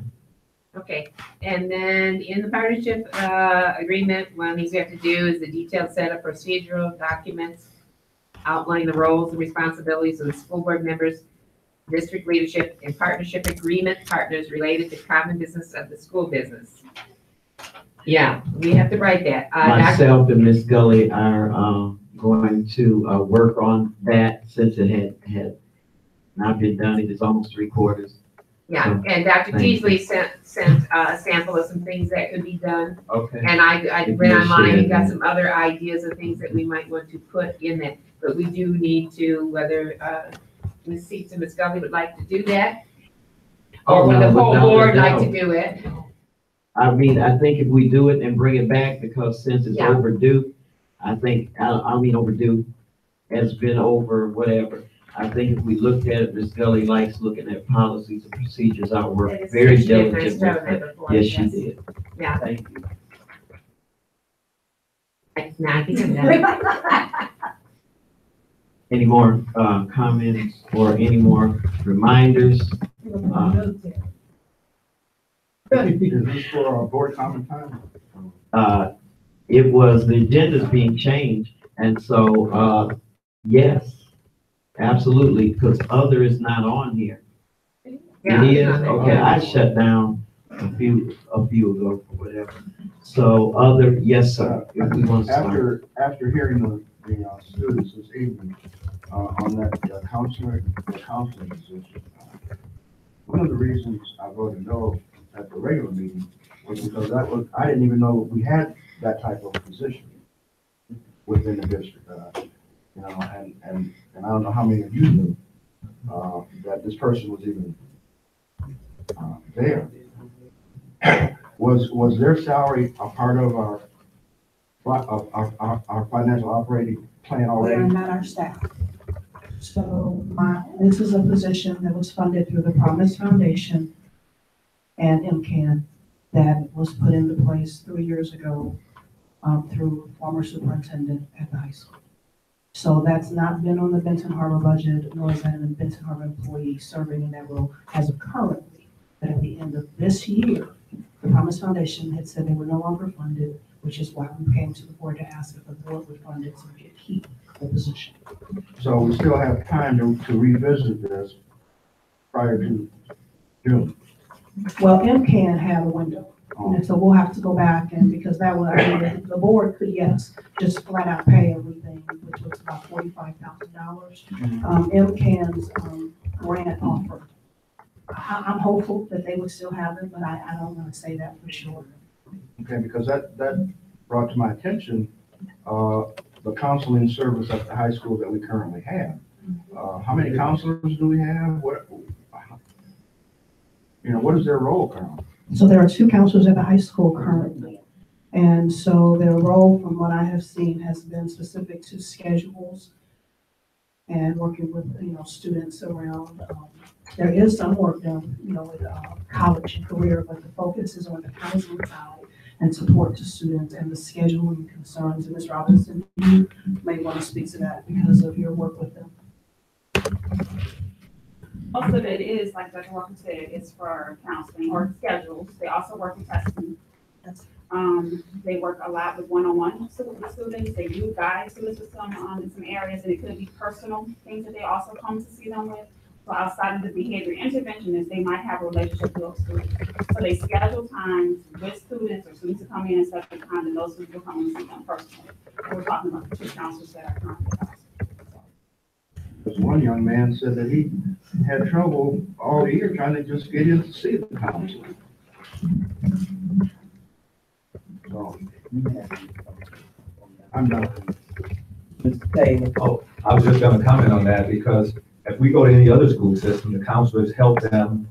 Speaker 3: Okay, and then in the partnership agreement, one of the things we have to do is the detailed set of procedural documents outlining the roles and responsibilities of the school board members, district leadership, and partnership agreement partners related to common business of the school business. Yeah, we have to write that.
Speaker 1: Myself and Ms. Gully are going to work on that since it had not been done. It is almost 3/4.
Speaker 3: Yeah,
Speaker 1: So,
Speaker 3: and Dr.
Speaker 1: thank you.
Speaker 3: Teasley sent a sample of some things that could be done.
Speaker 1: Okay.
Speaker 3: And I
Speaker 1: If
Speaker 3: went
Speaker 1: you
Speaker 3: online and
Speaker 1: share
Speaker 3: got
Speaker 1: that.
Speaker 3: some other ideas of things that we might want to put in that. But we do need to, whether Ms. Seats and Ms. Gully would like to do that, or would the whole board like to do it?
Speaker 1: I mean, I think if we do it and bring it back, because since it's
Speaker 3: Yeah.
Speaker 1: overdue, I think, I mean overdue, has been over, whatever. I think if we looked at it, Ms. Gully likes looking at policies and procedures. I worked
Speaker 3: Yes,
Speaker 1: very
Speaker 3: she did a nice
Speaker 1: diligently.
Speaker 3: job of that before,
Speaker 1: Yes, she
Speaker 3: yes.
Speaker 1: did.
Speaker 3: Yeah.
Speaker 1: Thank you.
Speaker 3: Now I think I'm done.
Speaker 1: Any more comments or any more reminders?
Speaker 19: Is this for our board comment time?
Speaker 1: It was, the agenda's being changed, and so, yes, absolutely, because other is not on here.
Speaker 3: Yeah,
Speaker 1: It is,
Speaker 3: it's not there.
Speaker 1: okay, I shut down a few ago, or whatever. So other, yes, sir, if we want to start.
Speaker 19: After hearing the students this evening, on that counseling position, one of the reasons I voted no at the regular meeting was because I didn't even know we had that type of position within the district. You know, and I don't know how many of you knew that this person was even there. Was their salary a part of our financial operating plan
Speaker 13: They are
Speaker 19: already?
Speaker 13: not our staff. So this is a position that was funded through the Promise Foundation and MCAN that was put into place 3 years ago through former superintendent at the high school. So that's not been on the Benton Harbor budget, nor is that a Benton Harbor employee serving in that role as of currently. But at the end of this year, the Promise Foundation had said they were no longer funded, which is why we came to the board to ask if the board would fund it so we could keep the position.
Speaker 19: So we still have time to revisit this prior to June.
Speaker 13: Well, MCAN had a window, and so we'll have to go back, and because that was, I mean, the board could, yes, just flat out pay everything, which was about $45,000. MCAN's grant offer, I'm hopeful that they would still have it, but I don't want to say that for sure.
Speaker 19: Okay, because that brought to my attention, the counseling service at the high school that we currently have. How many counselors do we have? What is their role currently?
Speaker 13: So there are 2 counselors at the high school currently. And so their role, from what I have seen, has been specific to schedules and working with, students around. There is some work done, with college and career, but the focus is on the counseling side and support to students and the scheduling concerns. And Ms. Robinson, you may want to speak to that because of your work with them.
Speaker 20: Most of it is, like Dr. Walker said, it's for counseling or schedules. They also work with testing. They work a lot with one-on-one with students. They do guide students with some in some areas, and it could be personal things that they also come to see them with. So outside of the behavior interventionists, they might have a relationship with those students. So they schedule times with students or students to come in and set the time, and those students will come and see them personally. We're talking about the 2 counselors that are currently at.
Speaker 19: Because one young man said that he had trouble all year trying to just get in to see the counselor. So, I'm done.
Speaker 14: Mr. Taylor. Oh, I was just gonna comment on that, because if we go to any other school system, the counselors help them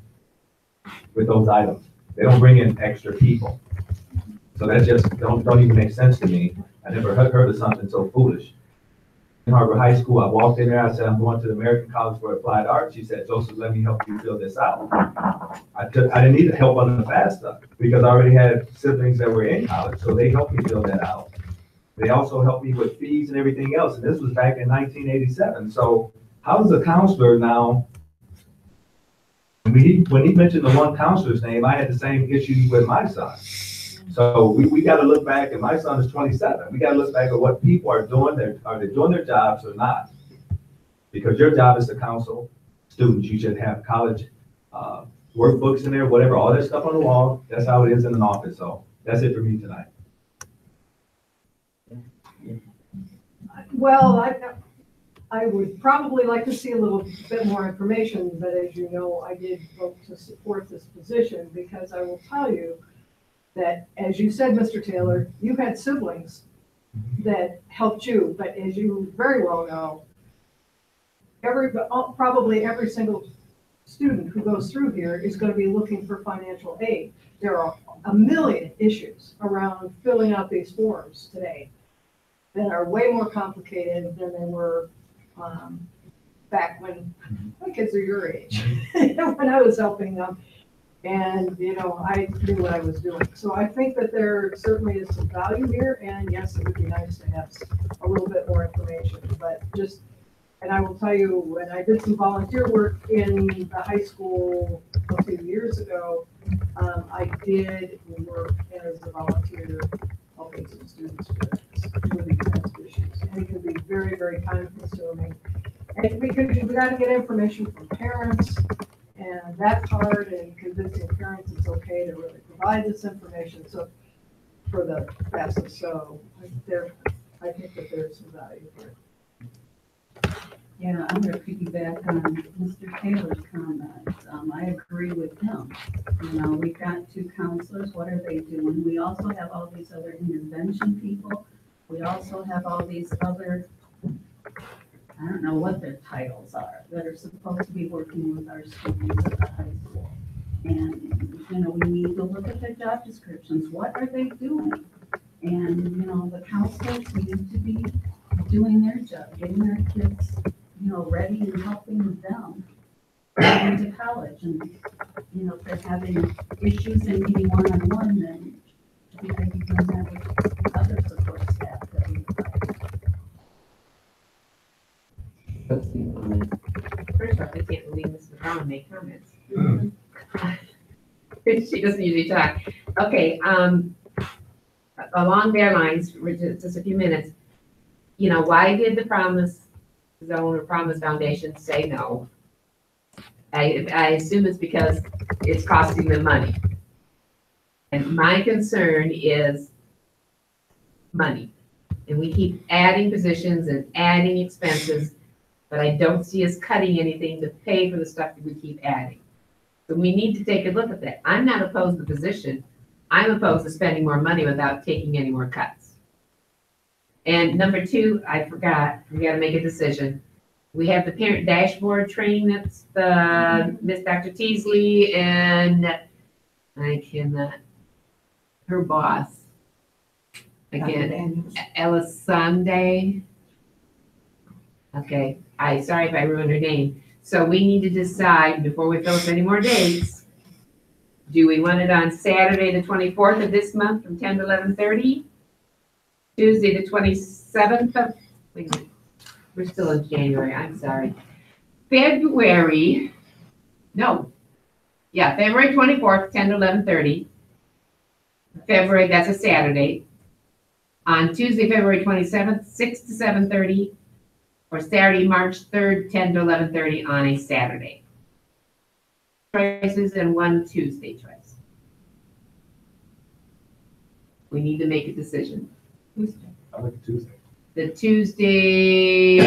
Speaker 14: with those items. They don't bring in extra people. So that just don't even make sense to me. I never heard of something so foolish. In Harbor High School, I walked in there, I said, I'm going to the American College for Applied Arts. She said, Joseph, let me help you fill this out. I didn't need help on the FASTA because I already had siblings that were in college, so they helped me fill that out. They also helped me with fees and everything else, and this was back in 1987. So how does a counselor now, when he mentioned the one counselor's name, I had the same issue with my son. So we gotta look back, and my son is 27. We gotta look back at what people are doing. Are they doing their jobs or not? Because your job is to counsel students. You should have college workbooks in there, whatever, all that stuff on the wall. That's how it is in an office. So that's it for me tonight.
Speaker 10: Well, I would probably like to see a little bit more information, but as you know, I did vote to support this position because I will tell you that, as you said, Mr. Taylor, you had siblings that helped you, but as you very well know, probably every single student who goes through here is going to be looking for financial aid. There are a million issues around filling out these forms today that are way more complicated than they were back when my kids are your age, when I was helping them. And, you know, I knew what I was doing. So I think that there certainly is some value here. And yes, it would be nice to have a little bit more information, but just, and I will tell you, when I did some volunteer work in the high school a few years ago, I did work as a volunteer helping some students with these kinds of issues. And it can be very, very time consuming. And because you've got to get information from parents, and that's hard, and convincing parents it's okay to really provide this information. So for the BHAS, so I think that there's some value here.
Speaker 17: Yeah, I'm gonna piggyback on Mr. Taylor's comments. I agree with him. You know, we've got two counselors, what are they doing? We also have all these other intervention people. We also have all these other, I don't know what their titles are, that are supposed to be working with our students at the high school. And, you know, we need to look at their job descriptions. What are they doing? And, you know, the counselors need to be doing their job, getting their kids, you know, ready and helping them get into college. And, you know, if they're having issues and needing one-on-one, then I think they can do that with other support staff that we provide.
Speaker 3: First off, I can't believe Mrs. Brown made comments. She doesn't usually talk. Okay, along their lines, for just a few minutes, you know, why did the Promise Zone or Promise Foundation say no? I assume it's because it's costing them money. And my concern is money. And we keep adding positions and adding expenses, but I don't see us cutting anything to pay for the stuff that we keep adding. So we need to take a look at that. I'm not opposed to the position. I'm opposed to spending more money without taking any more cuts. And number two, I forgot, we gotta make a decision. We have the parent dashboard training, that's the Miss Dr. Teasley and I cannot, her boss. Again, Elisande. Okay, sorry if I ruined her name. So we need to decide before we fill up any more dates. Do we want it on Saturday, the 24th of this month from 10 to 11:30? Tuesday, the 27th of, wait a minute, we're still in January, I'm sorry. February 24th, 10 to 11:30. February, that's a Saturday. On Tuesday, February 27th, 6 to 7:30. Or Saturday, March 3rd, 10 to 11:30 on a Saturday. Choices and one Tuesday choice. We need to make a decision.
Speaker 14: I like Tuesday.
Speaker 3: The Tuesday,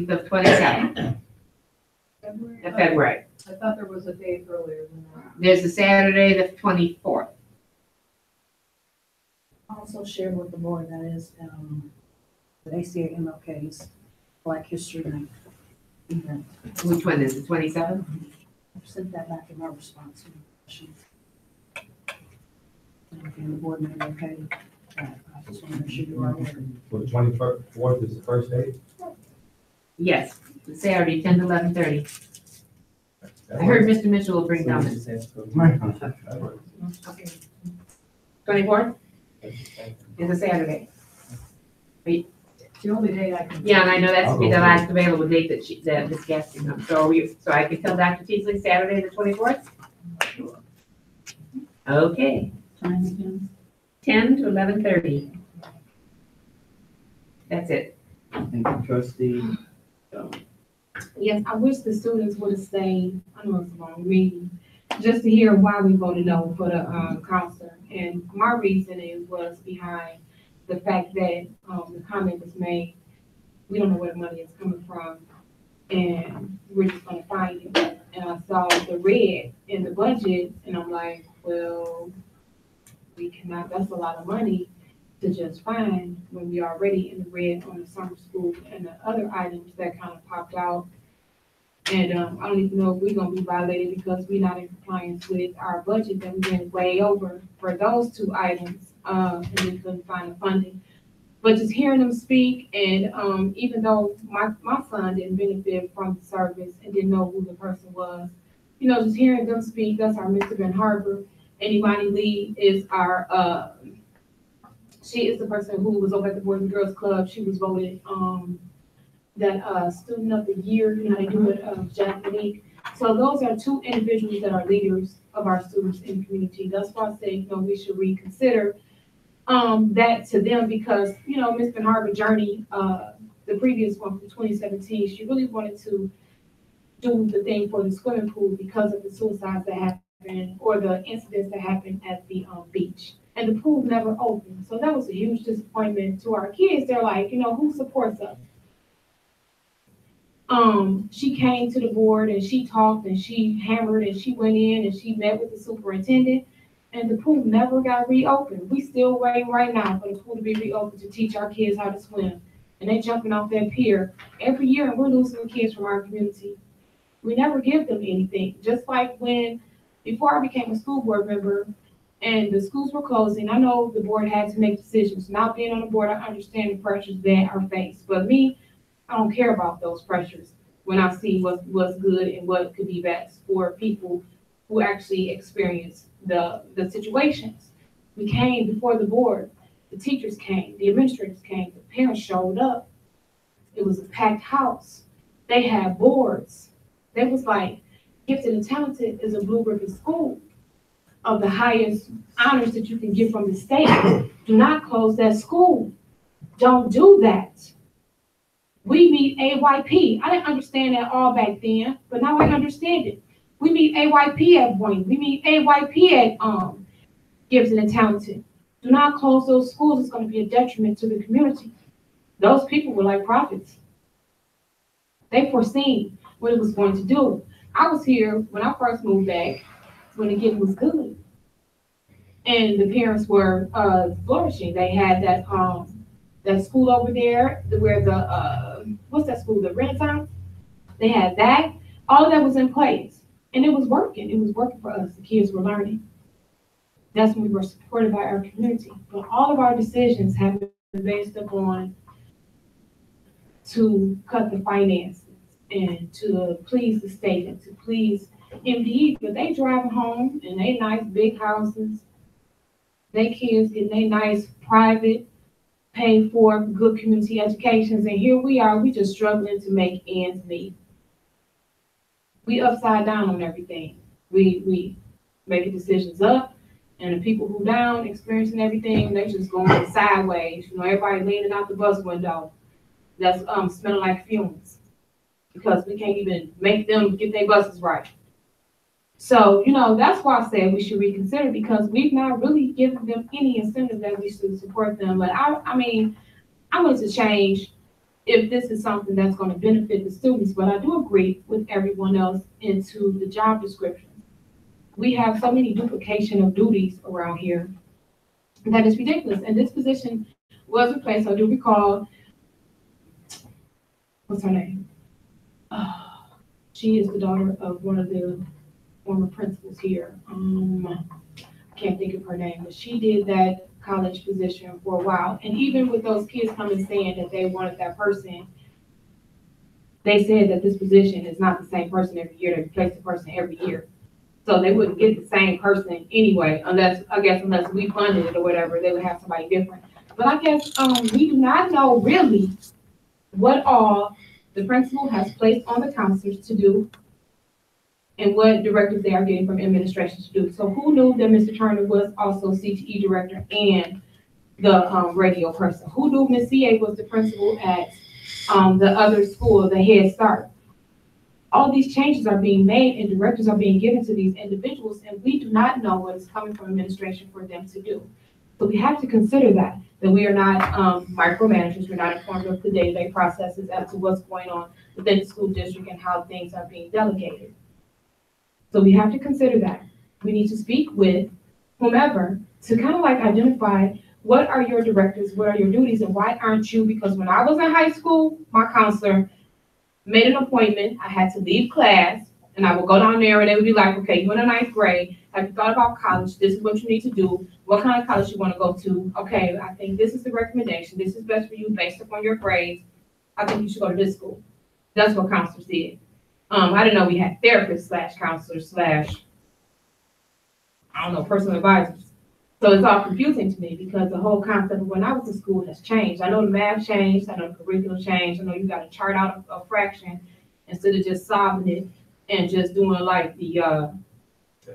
Speaker 3: the 27th of February.
Speaker 10: I thought there was a date earlier than that.
Speaker 3: There's a Saturday, the 24th.
Speaker 13: Also shared with the board that is the ACA MLK's Black History Night event.
Speaker 3: Which one is it, 27th?
Speaker 13: I've sent that back in my response to the questions. And the board made okay. I just want to make sure you are aware.
Speaker 14: Well, the 24th is the first date?
Speaker 3: Yes, the Saturday, 10 to 11:30. I heard Mr. Mitchell will bring comments. Okay. 24th is a Saturday.
Speaker 12: It's the only day I can.
Speaker 3: Yeah, and I know that's
Speaker 19: I'll
Speaker 3: be the
Speaker 19: go.
Speaker 3: last available date that Ms. Gass can come. So I can tell Dr. Teasley Saturday, the 24th? Okay,
Speaker 17: Time again.
Speaker 3: 10 to 11:30. That's it.
Speaker 5: Thank you, trustee.
Speaker 18: Yes, I wish the students would have stayed, I know it's a long meeting, just to hear why we voted no for the, counselor. And my reasoning was behind the fact that, the comment was made, we don't know where the money is coming from, and we're just gonna find it. And I saw the red in the budget, and I'm like, well, we cannot, that's a lot of money to just find when we already in the red on the summer school and the other items that kind of popped out. And, I don't even know if we're gonna be violated because we're not in compliance with our budget that we went way over for those two items, and we couldn't find the funding. But just hearing them speak and, even though my son didn't benefit from the service and didn't know who the person was, you know, just hearing them speak, that's our Mr. Ben Harbor. And Imani Lee is our, she is the person who was over at the Boys and Girls Club. She was voted, that, student of the year, you know, they do it, Jack Monique. So those are two individuals that are leaders of our students in the community. That's why I say, you know, we should reconsider, that to them because, you know, Ms. Ben Harbor journey, the previous one from 2017, she really wanted to do the thing for the swimming pool because of the suicides that happened or the incidents that happened at the, beach. And the pool never opened. So that was a huge disappointment to our kids. They're like, you know, who supports us? She came to the board and she talked and she hammered and she went in and she met with the superintendent and the pool never got reopened. We still waiting right now for the pool to be reopened to teach our kids how to swim. And they jumping off that pier every year and we're losing kids from our community. We never give them anything. Just like when, before I became a school board member and the schools were closing, I know the board had to make decisions. Not being on the board, I understand the pressures that are faced. But me, I don't care about those pressures when I see what's good and what could be best for people who actually experience the situations. We came before the board, the teachers came, the administrators came, the parents showed up. It was a packed house. They had boards. They was like, Gifted and Talented is a blue ribbon school of the highest honors that you can get from the state. Do not close that school. Don't do that. We meet AYP. I didn't understand that all back then, but now I understand it. We meet AYP at Boyne. We meet AYP at Gifted and Talented. Do not close those schools. It's going to be a detriment to the community. Those people were like prophets. They foreseen what it was going to do. I was here when I first moved back, when the getting was good. And the parents were flourishing. They had that school over there where the, what's that school, the Renaissance? They had that. All of that was in place. And it was working. It was working for us. The kids were learning. That's when we were supported by our community. But all of our decisions have been based upon to cut the finances and to please the state and to please MDE. But they drive home in they nice big houses. They kids get they nice private, paid for good community educations. And here we are, we just struggling to make ends meet. We upside down on everything. We making decisions up, and the people who down experiencing everything, they just going sideways. You know, everybody leaning out the bus window. That's smelling like fumes because we can't even make them get their buses right. So, you know, that's why I said we should reconsider because we've not really given them any incentive that we should support them. But I mean, I want to change if this is something that's going to benefit the students, but I do agree with everyone else into the job description. We have so many duplication of duties around here that is ridiculous. And this position was replaced. I do recall, what's her name? She is the daughter of one of the former principals here. I can't think of her name, but she did that college position for a while. And even with those kids coming saying that they wanted that person, they said that this position is not the same person every year. They replace the person every year. So they wouldn't get the same person anyway, unless we funded it or whatever, they would have somebody different. But I guess, we do not know really what all the principal has placed on the counselors to do and what directives they are getting from administration to do. So who knew that Mr. Turner was also CTE director and the radio person? Who knew Ms. CA was the principal at the other school, the Head Start? All these changes are being made and directives are being given to these individuals, and we do not know what is coming from administration for them to do. So we have to consider that we are not micromanagers. We're not informed of the day-to-day processes as to what's going on within the school district and how things are being delegated. So we have to consider that. We need to speak with whomever to kind of like identify what are your directives, what are your duties, and why aren't you? Because when I was in high school, my counselor made an appointment. I had to leave class, and I would go down there, and they would be like, okay, you're in the 9th grade. Have you thought about college? This is what you need to do. What kind of college you want to go to? Okay, I think this is the recommendation. This is best for you based upon your grades. I think you should go to this school. That's what counselors did. I didn't know we had therapists / counselors / I don't know, personal advisors. So it's all confusing to me because the whole concept of when I was in school has changed. I know the math changed. I know the curriculum changed. I know you got to chart out a fraction instead of just solving it and just doing like the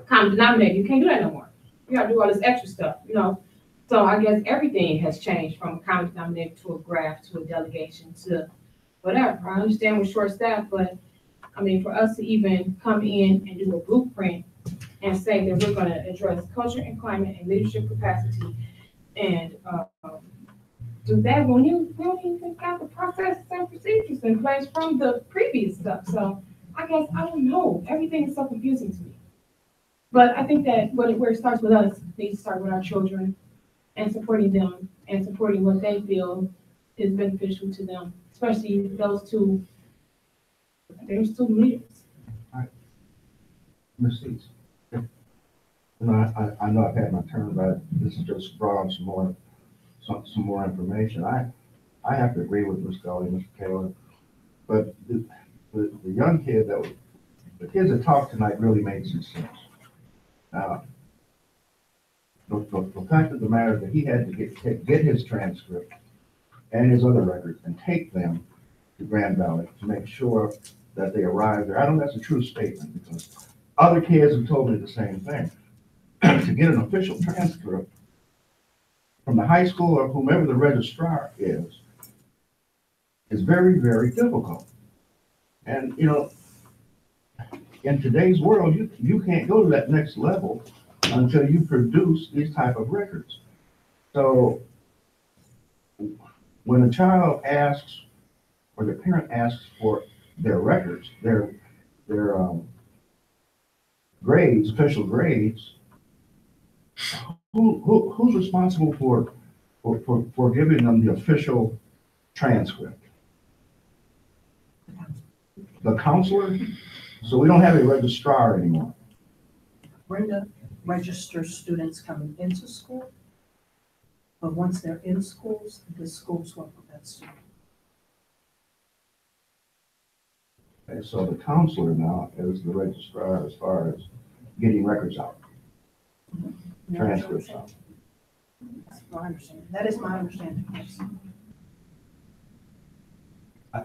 Speaker 18: common denominator. You can't do that no more. You got to do all this extra stuff, you know. So I guess everything has changed from a common denominator to a graph to a delegation to whatever. I understand we're short staffed, but I mean, for us to even come in and do a blueprint and say that we're going to address culture and climate and leadership capacity and do that when you don't even got the processes and procedures in place from the previous stuff. So I guess, I don't know, everything is so confusing to me. But I think that where it starts with us, needs to start with our children and supporting them and supporting what they feel is beneficial to them, especially those two, they're student leaders.
Speaker 19: All right. Ms. Seats. You know, I know I've had my turn, but this is just brought on some more information. I have to agree with Ms. Gully, Mr. Taylor, but the young kid the kids that talked tonight really made some sense. The fact of the matter is that he had to get his transcript and his other records and take them to Grand Valley to make sure that they arrived there. I don't know if that's a true statement because other kids have told me the same thing. To get an official transcript from the high school or whomever the registrar is very, very difficult. And, you know, in today's world, you can't go to that next level until you produce these type of records. So when a child asks or the parent asks for their records, their grades, official grades, who's responsible for giving them the official transcript? The counselor? So we don't have a registrar anymore.
Speaker 13: Brenda registers students coming into school, but once they're in schools, the schools work with that student.
Speaker 19: And so the counselor now is the registrar as far as getting records out, transcripts out.
Speaker 13: That's my understanding. That is my understanding. Yes.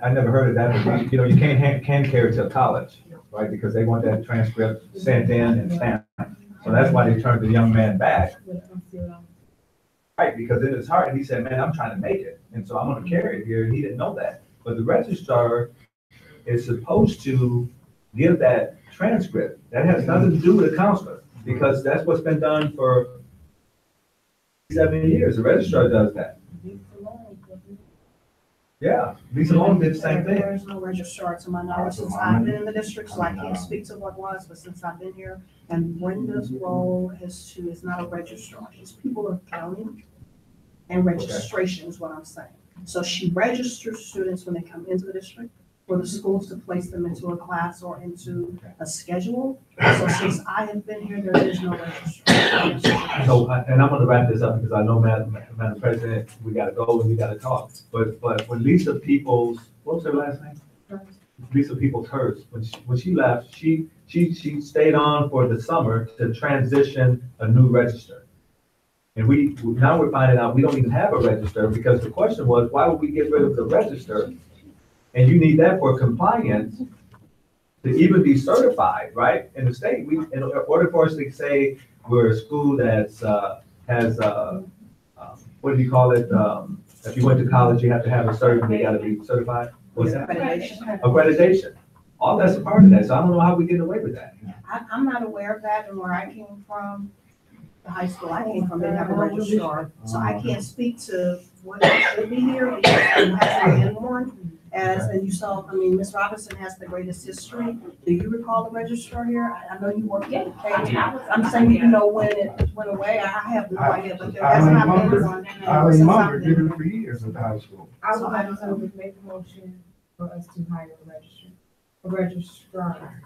Speaker 14: I never heard of that, but you know, you can't hand carry to college, right? Because they want that transcript sent in and stamped. So that's why they turned the young man back. Right, because in his heart, he said, man, I'm trying to make it. And so I'm gonna carry it here. And he didn't know that. But the registrar is supposed to give that transcript. That has nothing to do with the counselor because that's what's been done for 7 years. The registrar does that. Yeah, Lisa Long did the same thing.
Speaker 13: There is no registrar to my knowledge since I've been in the district, so I can't speak to what was, but since I've been here, and Brenda's role is not a registrar, she's people of counting and registration is what I'm saying. So she registers students when they come into the district for the schools to place them into a class or into a schedule. So since I have been here, there is no registrar.
Speaker 14: So, and I'm gonna wrap this up because I know, Madam President, we gotta go and we gotta talk. But when Lisa Peoples, what was her last name? Lisa Peoples Hurst, when she left, she stayed on for the summer to transition a new register. And now we're finding out we don't even have a register, because the question was, why would we get rid of the register? And you need that for compliance to even be certified, right? In the state, in order for us to say we're a school that's, has, what do you call it? If you went to college, you have to have a certain, they gotta be certified. What's that? Accreditation. All that's a part of that, so I don't know how we get away with that.
Speaker 13: I'm not aware of that, and where I came from, the high school I came from, didn't have a registrar. So I can't speak to what should be here, because there hasn't been one. And you saw, I mean, Ms. Robinson has the greatest history. Do you recall the registrar here? I know you worked at the page. I'm saying, you know, when it went away, I have no idea, but there has not been one.
Speaker 19: I remember, did it for years at the high school.
Speaker 18: I would like to make a motion for us to hire a registrar,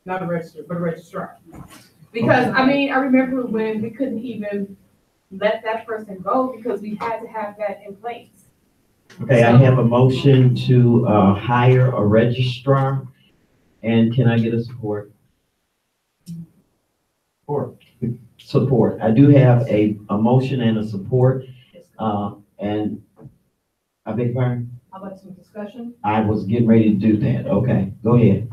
Speaker 18: not a register, but a registrar. Because, I mean, I remember when we couldn't even let that person go because we had to have that in place.
Speaker 1: Okay, I have a motion to hire a registrar, and can I get a support? Support. I do have a motion and a support, and I beg your pardon?
Speaker 10: How about some discussion?
Speaker 1: I was getting ready to do that. Okay, go ahead.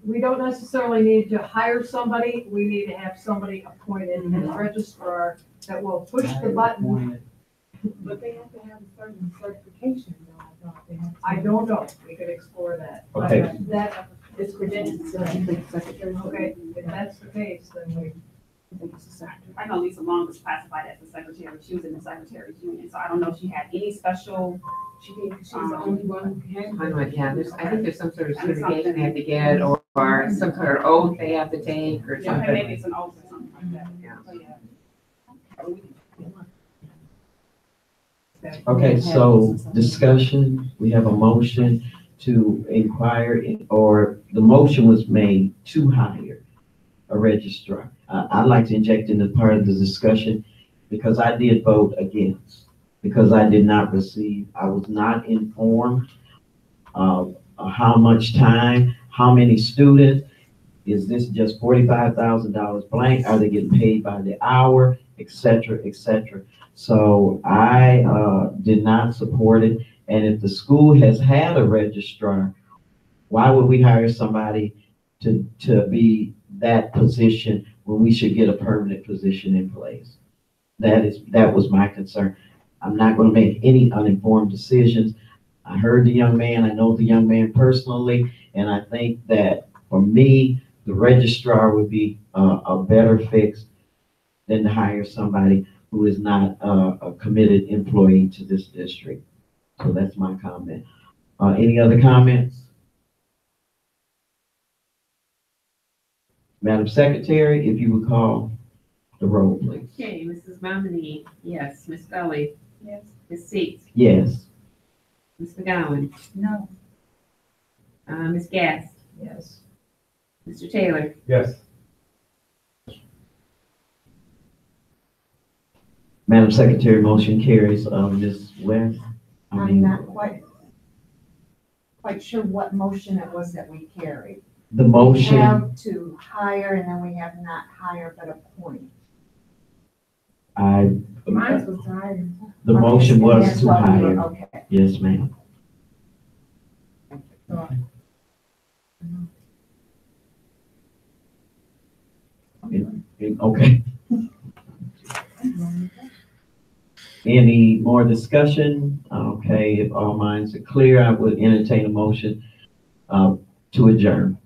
Speaker 10: We don't necessarily need to hire somebody, we need to have somebody appointed as a registrar that will push the button.
Speaker 18: But they have to have a certain certification, though, I thought they have to.
Speaker 10: I don't know, we could explore that.
Speaker 1: Okay.
Speaker 10: But that is credentials, okay, if that's the case, then we.
Speaker 20: I know Lisa Long was classified as a secretary. She was in the secretary's union, so I don't know if she had any special.
Speaker 18: She was the only one who had.
Speaker 3: I know, yeah, I think there's some sort of certification they have to get, or some sort of oath they have to take, or
Speaker 20: Yeah,
Speaker 3: something.
Speaker 20: maybe it's an oath or something like that.
Speaker 3: Yeah.
Speaker 20: So, yeah.
Speaker 1: Okay, so discussion, we have a motion to inquire, or the motion was made to hire a registrar. I'd like to inject into part of the discussion because I did vote against, because I did not receive, I was not informed of how much time, how many students, is this just $45,000 blank? Are they getting paid by the hour, et cetera, et cetera? So I did not support it. And if the school has had a registrar, why would we hire somebody to be that position when we should get a permanent position in place? That was my concern. I'm not going to make any uninformed decisions. I heard the young man, I know the young man personally, and I think that for me, the registrar would be a better fix than to hire somebody who is not a committed employee to this district. So that's my comment. Any other comments? Madam Secretary, if you would call the roll, please.
Speaker 3: Okay, Mrs. Momini, yes. Ms. Scully?
Speaker 18: Yes.
Speaker 3: Ms. Seats?
Speaker 1: Yes.
Speaker 3: Ms. McGowan?
Speaker 17: No.
Speaker 3: Ms. Gass?
Speaker 10: Yes.
Speaker 3: Mr. Taylor?
Speaker 14: Yes.
Speaker 1: Madam Secretary, motion carries. Ms. West?
Speaker 12: I'm not quite sure what motion it was that we carried.
Speaker 1: The
Speaker 12: We
Speaker 1: motion,
Speaker 12: have to hire, and then we have not hire but appoint.
Speaker 1: I,
Speaker 18: Mine was tired.
Speaker 1: the motion was
Speaker 12: That's
Speaker 1: to
Speaker 12: what we were-
Speaker 1: hire.
Speaker 12: Okay.
Speaker 1: Yes, ma'am. Okay. Any more discussion? Okay, if all minds are clear, I would entertain a motion to adjourn.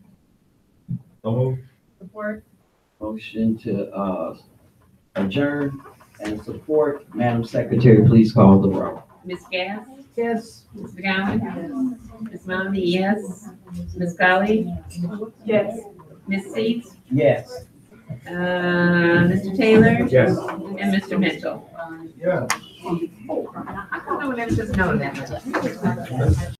Speaker 18: Support.
Speaker 1: Motion to adjourn and support. Madam Secretary, please call the roll.
Speaker 3: Ms. Gass?
Speaker 10: Yes.
Speaker 3: Ms. McGowan? Ms. Momini, yes. Ms. Scully?
Speaker 18: Yes.
Speaker 3: Ms. Seats?
Speaker 1: Yes.
Speaker 3: Mr. Taylor?
Speaker 14: Yes.
Speaker 3: And Mr. Mitchell?
Speaker 19: Yeah.
Speaker 3: I don't know when everyone's known that.